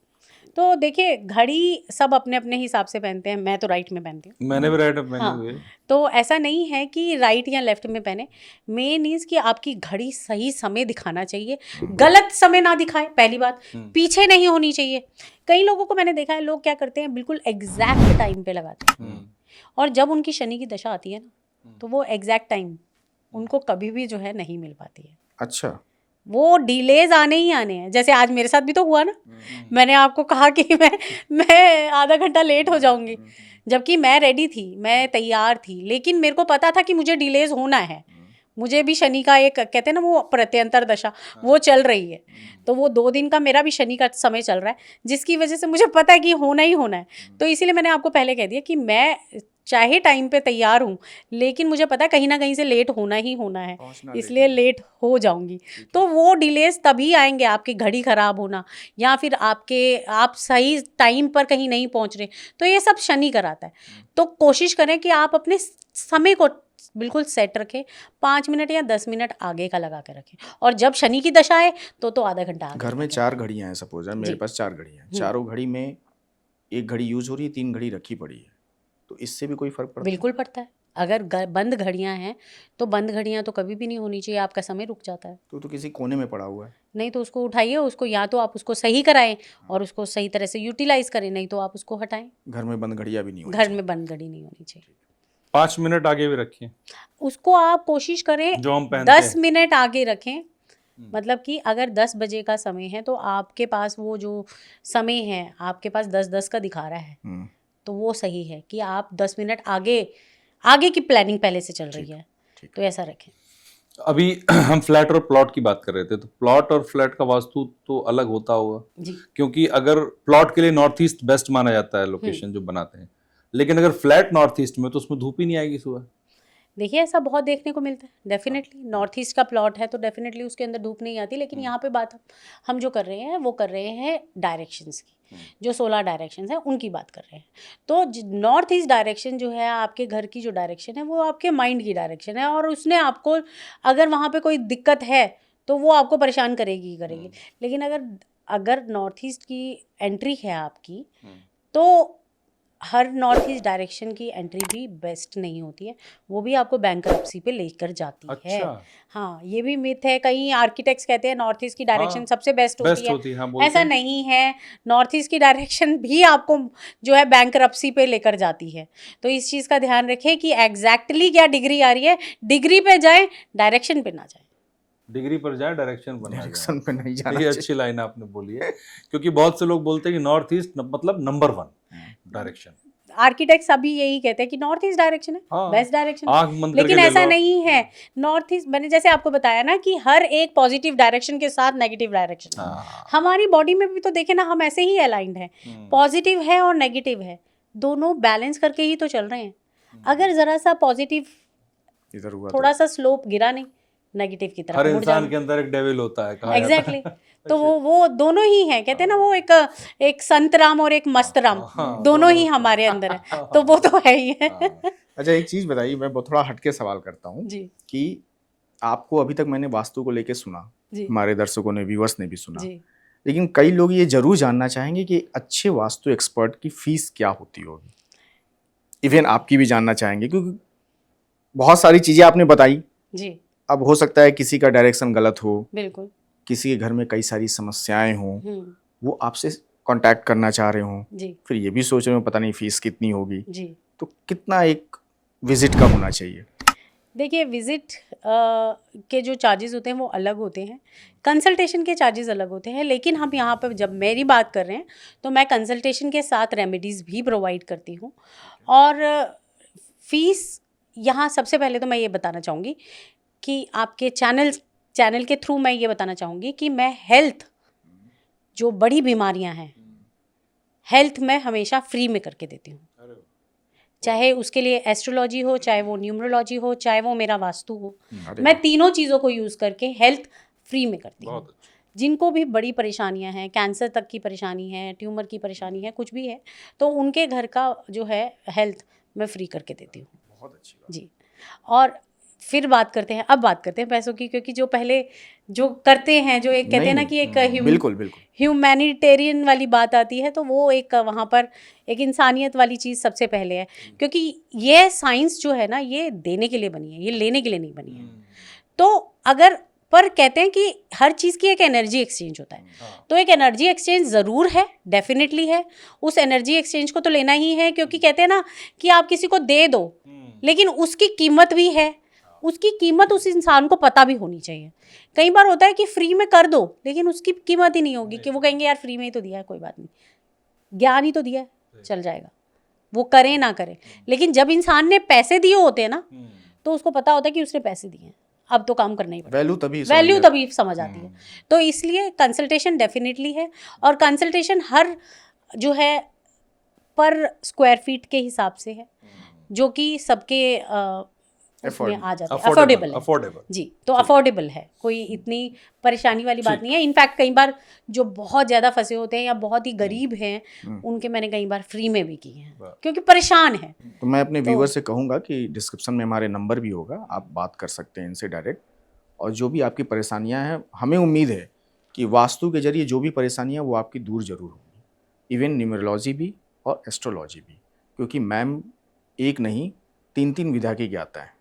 तो देखिए घड़ी सब अपने अपने हिसाब से पहनते हैं, मैं तो राइट में पहनती हूँ। मैंने भी राइट में पहनी हुई है। तो ऐसा नहीं है कि राइट या लेफ्ट में पहने, मेन इज कि आपकी घड़ी सही समय दिखाना चाहिए, गलत समय ना दिखाए। पहली बात, पीछे नहीं होनी चाहिए। कई लोगों को मैंने देखा है, लोग क्या करते हैं, बिल्कुल एग्जैक्ट टाइम पे लगाते हैं, और जब उनकी शनि की दशा आती है ना, तो वो एग्जैक्ट टाइम उनको कभी भी जो है नहीं मिल पाती है। अच्छा, वो डिलेज आने ही आने हैं। जैसे आज मेरे साथ भी तो हुआ ना, मैंने आपको कहा कि मैं आधा घंटा लेट हो जाऊंगी, जबकि मैं रेडी थी, मैं तैयार थी, लेकिन मेरे को पता था कि मुझे डिलेज होना है। मुझे भी शनि का एक कहते हैं ना वो प्रत्यंतर दशा, वो चल रही है। तो वो 2 दिन का मेरा भी शनि का समय चल रहा है, जिसकी वजह से मुझे पता है कि होना ही होना है। तो इसीलिए मैंने आपको पहले कह दिया कि मैं चाहे टाइम पे तैयार हूँ, लेकिन मुझे पता है कहीं ना कहीं से लेट होना ही होना है, इसलिए लेट हो जाऊंगी। तो वो डिलेज तभी आएंगे, आपकी घड़ी खराब होना, या फिर आप सही टाइम पर कहीं नहीं पहुँच रहे, तो ये सब शनि कराता है। तो कोशिश करें कि आप अपने समय को बिल्कुल सेट रखें, 5 मिनट या 10 मिनट आगे का लगा के रखें। और जब शनि की दशा है तो आधा घंटा आगे। घर में 4 घड़ियां हैं, सपोज है मेरे पास 4 घड़ियां हैं, चारों घड़ी में एक घड़ी यूज हो रही है, 3 घड़ी रखी पड़ी है, तो इससे भी कोई फर्क पड़ता है? बिल्कुल पड़ता है। अगर बंद घड़ियां हैं तो बंद घड़ियां तो कभी भी नहीं होनी चाहिए, आपका समय रुक जाता है। तो किसी कोने में पड़ा हुआ है, नहीं तो उसको उठाइए, उसको या तो आप उसको सही कराएं और उसको सही तरह से यूटिलाइज करें, नहीं तो आप उसको हटाएं। घर में बंद घड़ियां भी नहीं होनी घर में बंद घड़ी नहीं होनी चाहिए। 5 मिनट आगे भी रखिए, उसको आप कोशिश करें जो हम पहनते 10 मिनट आगे रखें। मतलब कि अगर 10 बजे का समय है तो आपके पास वो जो समय है आपके पास 10-10 का दिखा रहा है, तो वो सही है कि आप 10 मिनट आगे की प्लानिंग पहले से चल रही है, तो ऐसा रखें। अभी हम फ्लैट और प्लॉट की बात कर रहे थे, तो प्लॉट और फ्लैट का वास्तु तो अलग होता होगा जी, क्योंकि अगर प्लॉट के लिए नॉर्थ ईस्ट बेस्ट माना जाता है लोकेशन जो बनाते हैं, लेकिन अगर फ्लैट नॉर्थ ईस्ट में तो उसमें धूप ही नहीं आएगी सुबह। देखिए ऐसा बहुत देखने को मिलता है डेफिनेटली। नॉर्थ ईस्ट का प्लॉट है तो डेफिनेटली उसके अंदर धूप नहीं आती, लेकिन यहाँ पे बात हम जो कर रहे हैं वो कर रहे हैं डायरेक्शंस की, जो 16 डायरेक्शंस हैं उनकी बात कर रहे हैं। तो नॉर्थ ईस्ट डायरेक्शन जो है आपके घर की जो डायरेक्शन है वो आपके माइंड की डायरेक्शन है, और उसने आपको अगर वहाँ पे कोई दिक्कत है तो वो आपको परेशान करेगी ही करेगी। लेकिन अगर नॉर्थ ईस्ट की एंट्री है आपकी, तो हर नॉर्थ ईस्ट डायरेक्शन की एंट्री भी बेस्ट नहीं होती है, वो भी आपको बैंकरप्सी पे लेकर जाती है। हाँ, ये भी मिथ है। कई आर्किटेक्ट्स कहते हैं नॉर्थ ईस्ट की डायरेक्शन सबसे बेस्ट होती है। हाँ, ऐसा नहीं है, नॉर्थ ईस्ट की डायरेक्शन भी आपको जो है बैंकरप्सी पे लेकर जाती है। तो इस चीज़ का ध्यान रखें कि एग्जैक्टली क्या डिग्री आ रही है, डिग्री पे जाए डायरेक्शन पे ना जाए। डिग्री पर जाए डायरेक्शन पे नहीं जाना। ये अच्छी लाइन आपने बोली है, क्योंकि बहुत से लोग बोलते हैं कि नॉर्थ ईस्ट मतलब नंबर 1 डायरेक्शन। आर्किटेक्ट्स अभी यही कहते हैं कि नॉर्थ ईस्ट डायरेक्शन है, बेस्ट डायरेक्शन, लेकिन ऐसा नहीं है। नॉर्थ ईस्ट, मैंने जैसे आपको बताया ना कि हर एक पॉजिटिव डायरेक्शन के साथ नेगेटिव डायरेक्शन है। हमारी बॉडी में भी तो देखे ना, हम ऐसे ही अलाइंड है, पॉजिटिव है और नेगेटिव है, दोनों बैलेंस करके ही तो चल रहे हैं। अगर जरा सा पॉजिटिव इधर हुआ, थोड़ा सा स्लोप गिरा नहीं नेगेटिव की तरफ, हर इंसान के अंदर एक डेविल होता है। एग्जैक्टली तो वो दोनों ही हैं। कहते हैं ना वो एक संत राम और एक मस्त राम, दोनों ही हमारे अंदर है, तो वो तो है ही है। अच्छा, एक चीज बताइए, मैं थोड़ा हटके सवाल करता हूँ कि आपको अभी तक मैंने वास्तु को लेके सुना, हमारे दर्शकों ने, व्यूअर्स ने भी सुना, लेकिन कई लोग ये जरूर जानना चाहेंगे कि अच्छे वास्तु एक्सपर्ट की फीस क्या होती होगी। इवन आपकी भी जानना चाहेंगे, क्योंकि बहुत सारी चीजें आपने बताई जी। अब हो सकता है किसी का डायरेक्शन गलत हो, बिल्कुल, किसी के घर में कई सारी समस्याएं हों, वो आपसे कांटेक्ट करना चाह रहे हों, फिर ये भी सोच रहे हो पता नहीं फीस कितनी होगी जी। तो कितना एक विजिट का होना चाहिए? देखिए, विजिट के जो चार्जेस होते हैं वो अलग होते हैं, कंसल्टेशन के चार्जेस अलग होते हैं। लेकिन हम यहाँ पर जब मेरी बात कर रहे हैं तो मैं कंसल्टेशन के साथ रेमेडीज़ भी प्रोवाइड करती हूँ। और फीस यहाँ सबसे पहले तो मैं ये बताना चाहूँगी कि आपके चैनल के थ्रू मैं ये बताना चाहूँगी कि मैं हेल्थ, जो बड़ी बीमारियां हैं, हेल्थ में हमेशा फ्री में करके देती हूँ। चाहे उसके लिए एस्ट्रोलॉजी हो, चाहे वो न्यूमरोलॉजी हो, चाहे वो मेरा वास्तु हो, मैं तीनों चीज़ों को यूज़ करके हेल्थ फ्री में करती हूँ। जिनको भी बड़ी परेशानियां हैं, कैंसर तक की परेशानी है, ट्यूमर की परेशानी है, कुछ भी है, तो उनके घर का जो है हेल्थ मैं फ्री करके देती हूँ। बहुत अच्छी बात जी। और फिर बात करते हैं पैसों की, क्योंकि जो पहले जो करते हैं, जो एक कहते हैं ना कि एक बिल्कुल ह्यूमैनिटेरियन वाली बात आती है, तो वो एक वहाँ पर एक इंसानियत वाली चीज़ सबसे पहले है। क्योंकि ये साइंस जो है ना, ये देने के लिए बनी है, ये लेने के लिए नहीं बनी है। तो अगर पर कहते हैं कि हर चीज़ की एक एनर्जी एक्सचेंज होता है, तो एक एनर्जी एक्सचेंज ज़रूर है, डेफिनेटली है। उस एनर्जी एक्सचेंज को तो लेना ही है, क्योंकि कहते हैं ना कि आप किसी को दे दो, लेकिन उसकी कीमत भी है, उसकी कीमत उस इंसान को पता भी होनी चाहिए। कई बार होता है कि फ्री में कर दो, लेकिन उसकी कीमत ही नहीं होगी, कि वो कहेंगे यार फ्री में ही तो दिया है, कोई बात नहीं, ज्ञान ही तो दिया है, चल जाएगा, वो करें ना करें। लेकिन जब इंसान ने पैसे दिए होते हैं ना, तो उसको पता होता है कि उसने पैसे दिए हैं, अब तो काम करना ही पड़ेगा, वैल्यू तभी समझ आती है। तो इसलिए कंसल्टेशन डेफिनेटली है, और कंसल्टेशन हर जो है पर स्क्वायर फीट के हिसाब से है, जो कि सबके उसमें आ जाता है, अफोर्डेबल जी। तो अफोर्डेबल है, कोई इतनी परेशानी वाली बात नहीं है। इनफैक्ट कई बार जो बहुत ज़्यादा फंसे होते हैं या बहुत ही गरीब हैं, उनके मैंने कई बार फ्री में भी किए हैं, क्योंकि परेशान है। तो मैं अपने व्यूअर से कहूँगा कि डिस्क्रिप्शन में हमारे नंबर भी होगा, आप बात कर सकते हैं इनसे डायरेक्ट। और जो भी आपकी परेशानियाँ हैं, हमें उम्मीद है कि वास्तु के जरिए जो भी परेशानियाँ वो आपकी दूर जरूर होंगी, इवन न्यूमरोलॉजी भी और एस्ट्रोलॉजी भी, क्योंकि मैम एक नहीं 3 विधा की ज्ञाता है।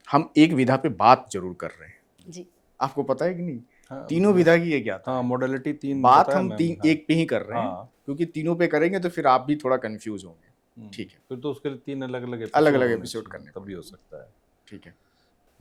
हम एक विधा पे बात जरूर कर रहे हैं जी, आपको पता है कि नहीं? हाँ, तीनों विधा की ये ज्ञाता है, मॉडलिटी 3 बात हम एक पे ही कर रहे हैं, क्योंकि तीनों पे करेंगे तो फिर आप भी थोड़ा कंफ्यूज होंगे। ठीक है, फिर तो उसके लिए 3 अलग-अलग एपिसोड करने तभी हो सकता है। ठीक है,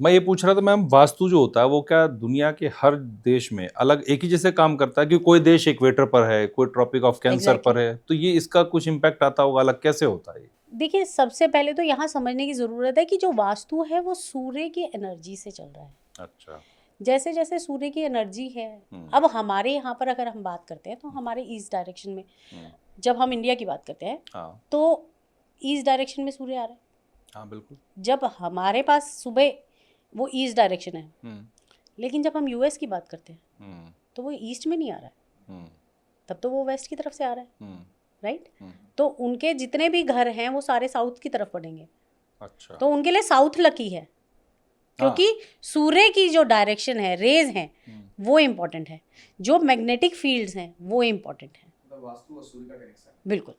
मैं ये पूछ रहा था मैम, वास्तु जो होता है वो क्या दुनिया के हर देश में अलग एक ही जैसे काम करता है, कि कोई देश इक्वेटर पर है, कोई ट्रॉपिक ऑफ कैंसर पर है, तो ये इसका कुछ इम्पैक्ट आता होगा, अलग कैसे होता है? देखिए, सबसे पहले तो यहाँ समझने की ज़रूरत है कि जो वास्तु है वो सूर्य की एनर्जी से चल रहा है। अच्छा। जैसे जैसे सूर्य की एनर्जी है, अब हमारे यहाँ पर अगर हम बात करते हैं तो हमारे ईस्ट डायरेक्शन में, जब हम इंडिया की बात करते हैं तो ईस्ट डायरेक्शन में सूर्य आ रहा है, हाँ बिल्कुल। जब हमारे पास सुबह वो ईस्ट डायरेक्शन है, लेकिन जब हम यूएस की बात करते हैं तो वो ईस्ट में नहीं आ रहा है, तब तो वो वेस्ट की तरफ से आ रहा है, राइट। तो उनके जितने भी घर हैं वो सारे साउथ की तरफ पड़ेंगे। अच्छा। तो उनके लिए साउथ लकी है, क्योंकि सूर्य की जो डायरेक्शन है, रेज हैं, वो इम्पोर्टेंट है, जो मैग्नेटिक फील्ड्स हैं वो इम्पोर्टेंट है। वास्तु और सूर्य का कनेक्शन बिल्कुल।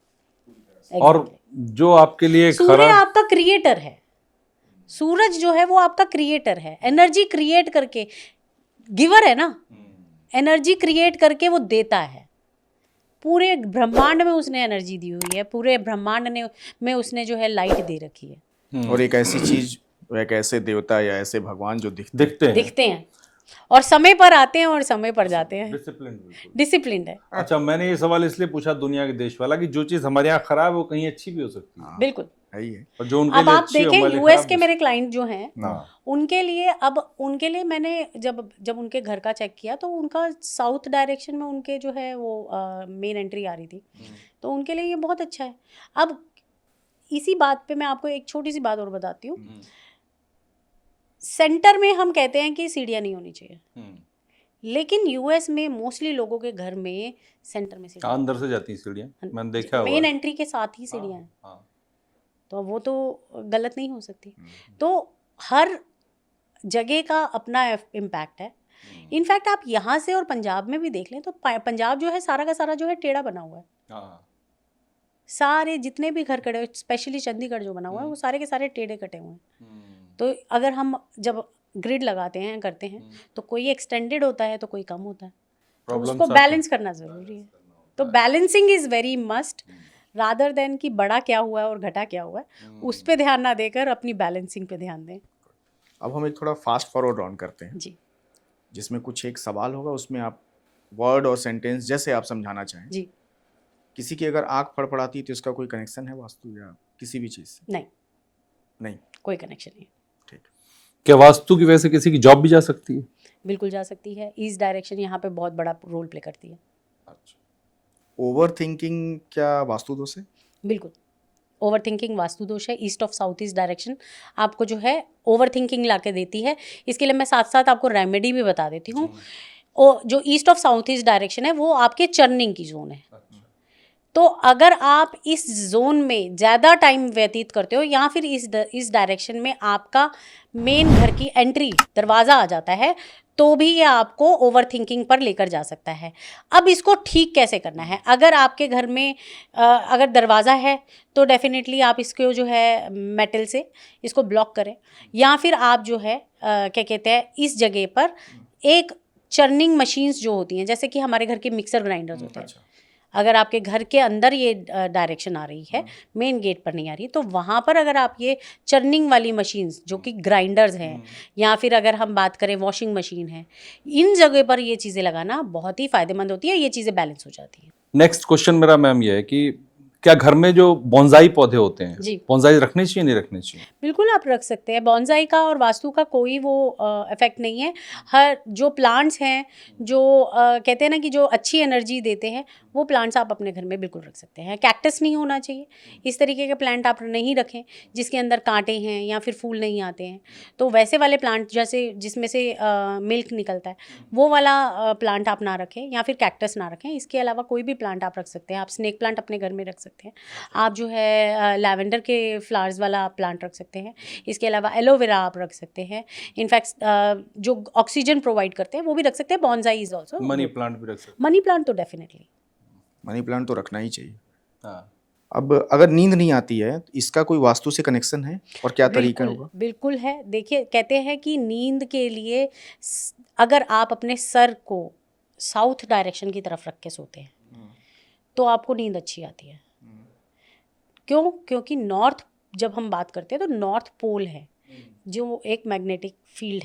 और जो आपके लिए सूर्य आपका क्रिएटर है, सूरज जो है वो आपका क्रिएटर है, एनर्जी क्रिएट करके, गिवर है ना, एनर्जी क्रिएट करके वो देता है। पूरे ब्रह्मांड में उसने एनर्जी दी हुई है, पूरे ब्रह्मांड में उसने जो है लाइट दे रखी है। और एक ऐसी चीज, एक ऐसे देवता या ऐसे भगवान जो दिखते हैं और समय पर आते हैं और समय पर जाते हैं। डिसिप्लिन है। अच्छा, मैंने ये सवाल इसलिए पूछा दुनिया के देश वाला कि जो चीज हमारे यहाँ खराब है वो कहीं अच्छी भी हो सकती है। बिल्कुल है ही है। और जो उनके अब लिए आप अच्छी हो, देखें हमारे लिए यूएस खराब के हो मेरे क्लाइंट जो हैं, हाँ। उनके लिए मैंने जब उनके घर का चेक किया तो उनका साउथ डायरेक्शन में उनके जो है वो मेन एंट्री आ रही थी, तो उनके लिए ये बहुत अच्छा है। अब इसी बात पे मैं आपको एक छोटी सी बात और बताती हूँ। सेंटर में हम कहते हैं कि सीढ़ियाँ नहीं होनी चाहिए, लेकिन यूएस में मोस्टली लोगों के घर में सेंटर में सीढ़ियाँ अंदर से जाती हैं सीढ़ियाँ, मैंने देखा हुआ मेन है। एंट्री के साथ ही सीढ़ियाँ हैं, हाँ। तो वो तो गलत नहीं हो सकती। तो हर जगह का अपना इम्पैक्ट है। इनफैक्ट आप यहाँ से और पंजाब में भी देख लें तो पंजाब जो है सारा का सारा जो है टेढ़ा बना हुआ है। सारे जितने भी घर खड़े, स्पेशली चंडीगढ़ जो बना हुआ है वो सारे के सारे टेढ़े कटे हुए हैं। तो अगर हम जब ग्रिड लगाते हैं करते हैं तो कोई एक्सटेंडेड होता है तो कोई कम होता है, तो उसको बैलेंस करना ज़रूरी है। तो balancing is very must, rather than कि बड़ा क्या हुआ है और घटा क्या हुआ है, उस पर ध्यान ना देकर अपनी बैलेंसिंग पे ध्यान दें। अब हम एक थोड़ा फास्ट फॉरवर्ड राउंड करते हैं जी, जिसमें कुछ एक सवाल होगा, उसमें आप वर्ड और सेंटेंस जैसे आप समझाना चाहें। जी। किसी की अगर आँख फड़फड़ाती है तो इसका कोई कनेक्शन है वास्तु या किसी भी चीज़ से? नहीं, कोई कनेक्शन नहीं। ठीक। क्या वास्तु की वजह से किसी की जॉब भी जा सकती है? बिल्कुल जा सकती है। ईस्ट डायरेक्शन यहाँ पे बहुत बड़ा रोल प्ले करती है। अच्छा, ओवर थिंकिंग क्या वास्तु दोष है? बिल्कुल, ओवर थिंकिंग वास्तु दोष है। East of south east direction आपको जो है ओवर थिंकिंग ला के देती है। इसके लिए मैं साथ साथ आपको रेमेडी भी बता देती हूँ। जो east of south east direction है वो आपके चर्निंग की जोन है। तो अगर आप इस जोन में ज़्यादा टाइम व्यतीत करते हो या फिर इस डायरेक्शन में आपका मेन घर की एंट्री दरवाज़ा आ जाता है, तो भी ये आपको ओवर थिंकिंग पर लेकर जा सकता है। अब इसको ठीक कैसे करना है? अगर आपके घर में अगर दरवाज़ा है तो डेफिनेटली आप इसको जो है मेटल से इसको ब्लॉक करें, या फिर आप जो है क्या कहते हैं, इस जगह पर एक चर्निंग मशीन्स जो होती हैं, जैसे कि हमारे घर के मिक्सर ग्राइंडर्स होते हैं, अगर आपके घर के अंदर ये डायरेक्शन आ रही है, मेन गेट पर नहीं आ रही, तो वहाँ पर अगर आप ये चर्निंग वाली मशीन्स जो कि ग्राइंडर्स हैं, या फिर अगर हम बात करें वॉशिंग मशीन है, इन जगह पर ये चीज़ें लगाना बहुत ही फ़ायदेमंद होती है। ये चीज़ें बैलेंस हो जाती हैं। नेक्स्ट क्वेश्चन मेरा मैम ये है कि क्या घर में जो बोनसाई पौधे होते हैं, जी, बोनसाई रखने चाहिए नहीं रखने चाहिए? बिल्कुल आप रख सकते हैं। बोनसाई का और वास्तु का कोई वो इफेक्ट नहीं है। हर जो प्लांट्स हैं जो कहते हैं ना कि जो अच्छी एनर्जी देते हैं, वो प्लांट्स आप अपने घर में बिल्कुल रख सकते हैं। कैक्टस नहीं होना चाहिए, इस तरीके के प्लांट आप नहीं रखें जिसके अंदर कांटे हैं या फिर फूल नहीं आते हैं। तो वैसे वाले प्लांट जैसे जिसमें से मिल्क निकलता है, वो वाला प्लांट आप ना रखें, या फिर कैक्टस ना रखें। इसके अलावा कोई भी प्लांट आप रख सकते हैं। आप स्नेक प्लांट अपने घर में रख सकते हैं, आप जो है लैवेंडर के फ्लावर्स वाला प्लांट रख सकते हैं। इसके अलावा एलोवेरा आप रख सकते हैं। इनफैक्ट जो ऑक्सीजन प्रोवाइड करते हैं वो भी रख सकते हैं। Bonsai is also, money plant भी रख सकते हैं। मनी प्लांट तो डेफिनेटली, मनी प्लांट तो रखना ही चाहिए। हाँ। अब अगर नींद नहीं आती है तो इसका कोई वास्तु से कनेक्शन है और क्या तरीका होगा? बिल्कुल है। देखिए, कहते हैं कि नींद के लिए अगर आप अपने सर को साउथ डायरेक्शन की तरफ रख के सोते हैं तो आपको नींद अच्छी आती है। क्यों? क्योंकि नॉर्थ जब हम बात करते हैं तो नॉर्थ पोल है जो एक मैग्नेटिक फील्ड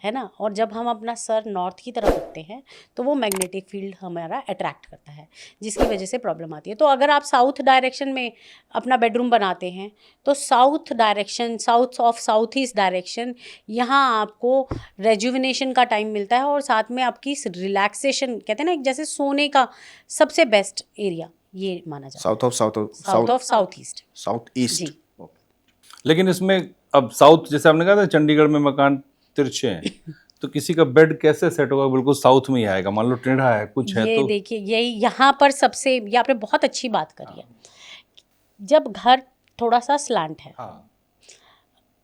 है ना, और जब हम अपना सर नॉर्थ की तरफ रखते हैं तो वो मैग्नेटिक फील्ड हमारा अट्रैक्ट करता है, जिसकी वजह से प्रॉब्लम आती है। तो अगर आप साउथ डायरेक्शन में अपना बेडरूम बनाते हैं तो south direction, south of south east direction, यहाँ आपको रेजुविनेशन का टाइम मिलता है और साथ में आपकी रिलैक्सेशन, कहते हैं ना जैसे सोने का सबसे बेस्ट एरिया ये माना जाता है। South of south east. South east. लेकिन इसमें अब साउथ, जैसे आपने कहा था चंडीगढ़ में मकान तिरछे हैं, तो किसी का बेड कैसे सेट होगा? बिल्कुल साउथ में ही आएगा, मान लो टेढ़ा है कुछ है ये तो। देखिए, यही यहाँ पर सबसे, ये आपने बहुत अच्छी बात करी है। जब घर थोड़ा सा स्लैंट है,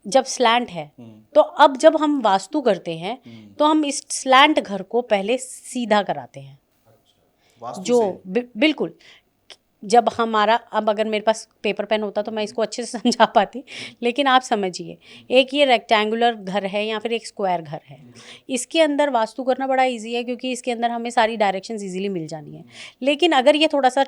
जब स्लैंट है, तो अब जब हम वास्तु करते हैं तो हम इस स्लैंट घर को पहले सीधा कराते हैं। जो बिल्कुल, जब हमारा, अब अगर मेरे पास पेपर पेन होता तो मैं इसको अच्छे से समझा पाती, लेकिन आप समझिए, एक ये रेक्टेंगुलर घर है या फिर एक स्क्वायर घर है, इसके अंदर वास्तु करना बड़ा इजी है क्योंकि इसके अंदर हमें सारी डायरेक्शंस इजीली मिल जानी है। लेकिन अगर ये थोड़ा सा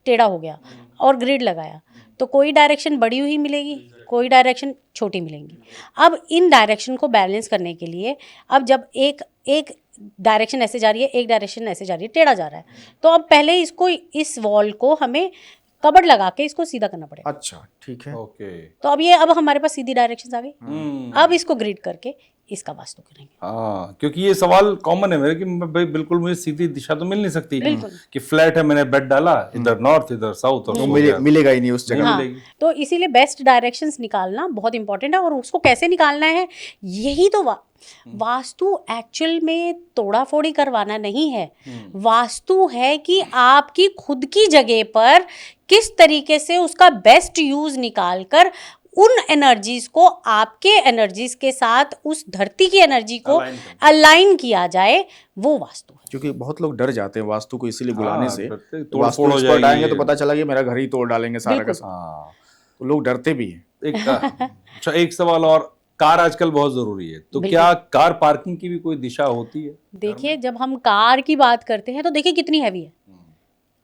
टेढ़ा हो गया और ग्रिड लगाया तो कोई डायरेक्शन बड़ी हुई मिलेगी, कोई डायरेक्शन छोटी मिलेंगी। अब इन डायरेक्शन को बैलेंस करने के लिए, अब जब एक डायरेक्शन ऐसे जा रही है, एक डायरेक्शन ऐसे जा रही है, टेढ़ा जा रहा है, तो अब पहले इसको, इस वॉल को हमें कबर्ड लगा के इसको सीधा करना पड़ेगा। अच्छा, ठीक है, ओके। तो अब ये, अब हमारे पास सीधी डायरेक्शन आ गई। अब इसको ग्रिड करके इसका वास्तु करेंगे। हाँ, क्योंकि ये सवाल कॉमन है मेरे कि भाई बिल्कुल मुझे सीधी दिशा तो मिल नहीं सकती कि फ्लैट है, मैंने बेड डाला इधर नॉर्थ इधर साउथ, और तो मिलेगा ही नहीं उस जगह। हाँ, तो इसीलिए बेस्ट डायरेक्शंस निकालना बहुत इंपॉर्टेंट है। और उसको कैसे निकालना है, यही तो वास्तु एक्चुअल में तोड़ा फोड़ी करवाना नहीं है। वास्तु है कि आपकी खुद की जगह पर किस तरीके से उसका बेस्ट यूज निकालकर उन एनर्जीज को आपके एनर्जीज के साथ उस धरती की एनर्जी को अलाइन किया जाए, वो वास्तु है। क्योंकि बहुत लोग डर जाते हैं वास्तु को इसीलिए बुलाने से, वास्तु एक्सपर्ट आएंगे तो पता चला कि मेरा घर ही तोड़ डालेंगे सारा का सारा, तो लोग डरते भी हैं। अच्छा, एक सवाल और, कार आजकल बहुत जरूरी है, तो क्या कार पार्किंग की भी कोई दिशा होती है? देखिए, जब हम कार की बात करते हैं तो देखिए कितनी हैवी है,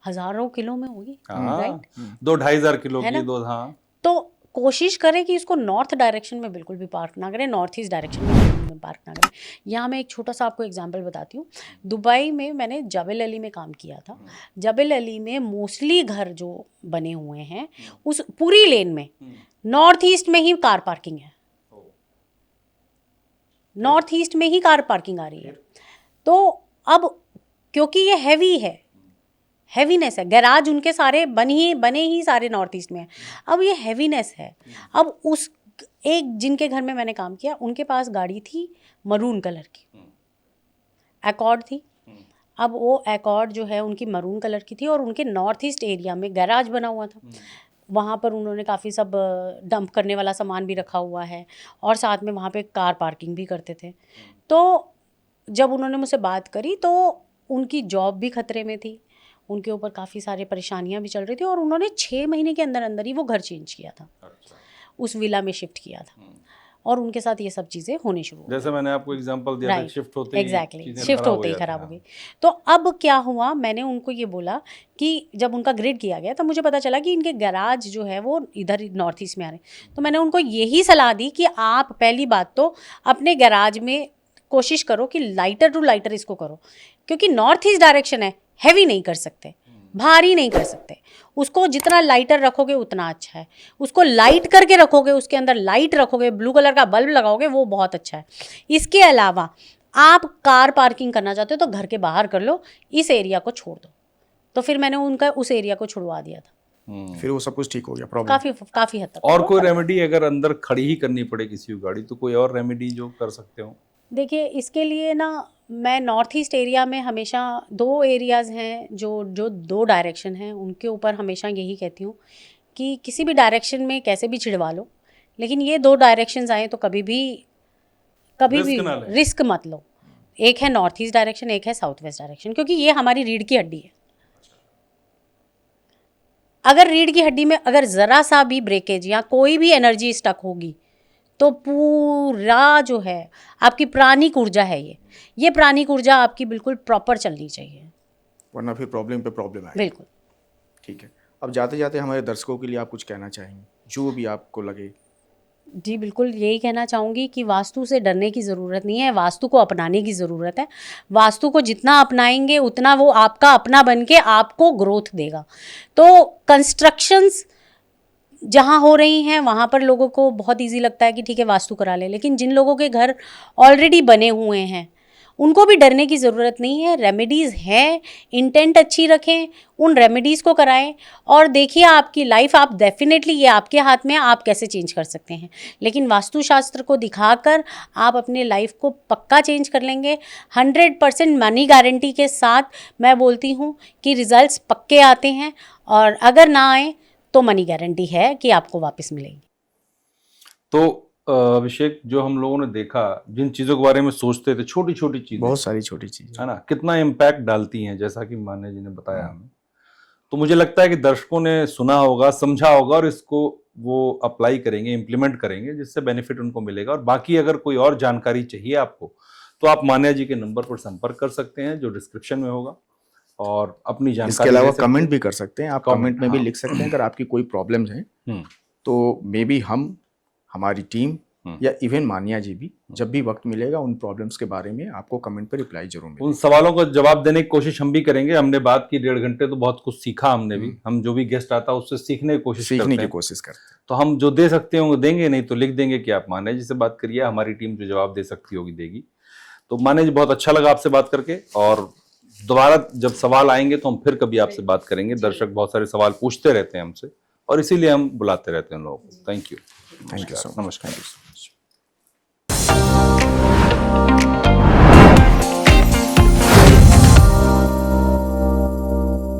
हजारों किलो में होगी, राइट? 2-2.5 किलो की, दो। हाँ, तो कोशिश करें कि इसको नॉर्थ डायरेक्शन में बिल्कुल भी पार्क ना करें, नॉर्थ ईस्ट डायरेक्शन में बिल्कुल भी पार्क ना करें। यहाँ मैं एक छोटा सा आपको एग्जांपल बताती हूँ। दुबई में मैंने जबल अली में काम किया था। जबल अली में मोस्टली घर जो बने हुए हैं उस पूरी लेन में नॉर्थ ईस्ट में ही कार पार्किंग है, नॉर्थ ईस्ट में ही कार पार्किंग आ रही है। तो अब क्योंकि ये हैवी है, हैवीनेस है, गैराज उनके सारे बने ही सारे नॉर्थ ईस्ट में है। अब ये हैवीनेस है। अब उस एक जिनके घर में मैंने काम किया, उनके पास गाड़ी थी मरून कलर की, एकॉर्ड थी। अब वो एकॉर्ड जो है उनकी मरून कलर की थी और उनके नॉर्थ ईस्ट एरिया में गैराज बना हुआ था। वहाँ पर उन्होंने काफ़ी सब डंप करने वाला सामान भी रखा हुआ है और साथ में वहाँ पे कार पार्किंग भी करते थे। तो जब उन्होंने मुझसे बात करी तो उनकी जॉब भी खतरे में थी, उनके ऊपर काफ़ी सारी परेशानियां भी चल रही थी और उन्होंने 6 महीने के अंदर अंदर ही वो घर चेंज किया था। अच्छा। उस विला में शिफ्ट किया था और उनके साथ ये सब चीज़ें होनी शुरू हो गई। जैसे मैंने आपको एग्जांपल दिया था, शिफ्ट होते ही शिफ्ट होते ही खराब हो गई। तो अब क्या हुआ, मैंने उनको ये बोला कि जब उनका ग्रिड किया गया तो मुझे पता चला कि इनके गैराज जो है वो इधर नॉर्थ ईस्ट में आ रहे हैं। तो मैंने उनको यही सलाह दी कि आप पहली बात तो अपने गैराज में कोशिश करो कि लाइटर टू लाइटर इसको करो, क्योंकि नॉर्थ ईस्ट डायरेक्शन है, हैवी नहीं कर सकते, भारी नहीं कर सकते। उसको जितना लाइटर रखोगे उतना अच्छा है। उसको लाइट करके रखोगे, उसके अंदर लाइट रखोगे, ब्लू कलर का बल्ब लगाओगे, वो बहुत अच्छा है। इसके अलावा आप कार पार्किंग करना चाहते हो तो घर के बाहर कर लो, इस एरिया को छोड़ दो। तो फिर मैंने उनका उस एरिया को छुड़वा दिया था। फिर वो सब कुछ ठीक हो गया, प्रॉब्लम काफी हद तक। और कोई रेमेडी अगर अंदर खड़ी ही करनी पड़े किसी गाड़ी, तो कोई और रेमेडी जो कर सकते हो? देखिए, इसके लिए ना मैं नॉर्थ ईस्ट एरिया में हमेशा 2 एरियाज़ हैं जो 2 डायरेक्शन हैं, उनके ऊपर हमेशा यही कहती हूँ कि किसी भी डायरेक्शन में कैसे भी छिड़वा लो, लेकिन ये 2 डायरेक्शंस आए तो कभी भी रिस्क मत लो। एक है नॉर्थ ईस्ट डायरेक्शन, एक है साउथ वेस्ट डायरेक्शन, क्योंकि ये हमारी रीढ़ की हड्डी है। अगर रीढ़ की हड्डी में अगर ज़रा सा भी ब्रेकेज या कोई भी एनर्जी स्टक होगी तो पूरा जो है आपकी प्राणिक ऊर्जा है, ये प्राणिक ऊर्जा आपकी बिल्कुल प्रॉपर चलनी चाहिए, वरना फिर प्रॉब्लम पे प्रॉब्लम आएगी। बिल्कुल। ठीक है, अब जाते जाते हमारे दर्शकों के लिए आप कुछ कहना चाहेंगे, जो भी आपको लगे? जी बिल्कुल, यही कहना चाहूँगी कि वास्तु से डरने की ज़रूरत नहीं है, वास्तु को अपनाने की ज़रूरत है। वास्तु को जितना अपनाएंगे उतना वो आपका अपना बन के आपको ग्रोथ देगा। तो कंस्ट्रक्शंस जहाँ हो रही हैं वहाँ पर लोगों को बहुत इजी लगता है कि ठीक है वास्तु करा ले, लेकिन जिन लोगों के घर ऑलरेडी बने हुए हैं उनको भी डरने की ज़रूरत नहीं है। रेमेडीज़ हैं, इंटेंट अच्छी रखें, उन रेमेडीज़ को कराएं और देखिए आपकी लाइफ, आप डेफिनेटली, ये आपके हाथ में है, आप कैसे चेंज कर सकते हैं। लेकिन वास्तुशास्त्र को दिखाकर आप अपने लाइफ को पक्का चेंज कर लेंगे। 100% मनी गारंटी के साथ मैं बोलती हूँ कि रिजल्ट्स पक्के आते हैं, और अगर ना आए तो मनी गारंटी है कि आपको वापस मिलेगी। तो अभिषेक, जो हम लोगों ने देखा, जिन चीजों के बारे में सोचते थे, छोटी छोटी चीजें, बहुत सारी छोटी चीजें, है ना, कितना इम्पैक्ट डालती हैं, जैसा कि मान्या जी ने बताया हमें। तो मुझे लगता है कि दर्शकों ने सुना होगा, समझा होगा और इसको वो अप्लाई करेंगे, इम्प्लीमेंट करेंगे, जिससे बेनिफिट उनको मिलेगा। और बाकी अगर कोई और जानकारी चाहिए आपको तो आप मान्या जी के नंबर पर संपर्क कर सकते हैं जो डिस्क्रिप्शन में होगा, और अपनी जानकारी, इसके अलावा कमेंट भी कर सकते हैं आप। कमेंट में भी हाँ। लिख सकते हैं अगर आपकी कोई प्रॉब्लम्स हैं तो मे बी हम, हमारी टीम या इवन मान्या जी भी जब भी वक्त मिलेगा उन प्रॉब्लम्स के बारे में आपको कमेंट पर रिप्लाई जरूर मिलेगा। उन सवालों का जवाब देने की कोशिश हम भी करेंगे। हमने बात की 1.5 घंटे, तो बहुत कुछ सीखा हमने भी। हम जो भी गेस्ट आता है उससे सीखने की कोशिश करते हैं। तो हम जो दे सकते होंगे देंगे, नहीं तो लिख देंगे कि आप मान्या जी से बात करिए, हमारी टीम जो जवाब दे सकती होगी देगी। तो मान्या जी, बहुत अच्छा लगा आपसे बात करके, और दोबारा जब सवाल आएंगे तो हम फिर कभी आपसे बात करेंगे। दर्शक बहुत सारे सवाल पूछते रहते हैं हमसे और इसीलिए हम बुलाते रहते हैं लोगों को। Thank you so much. नमस्कार।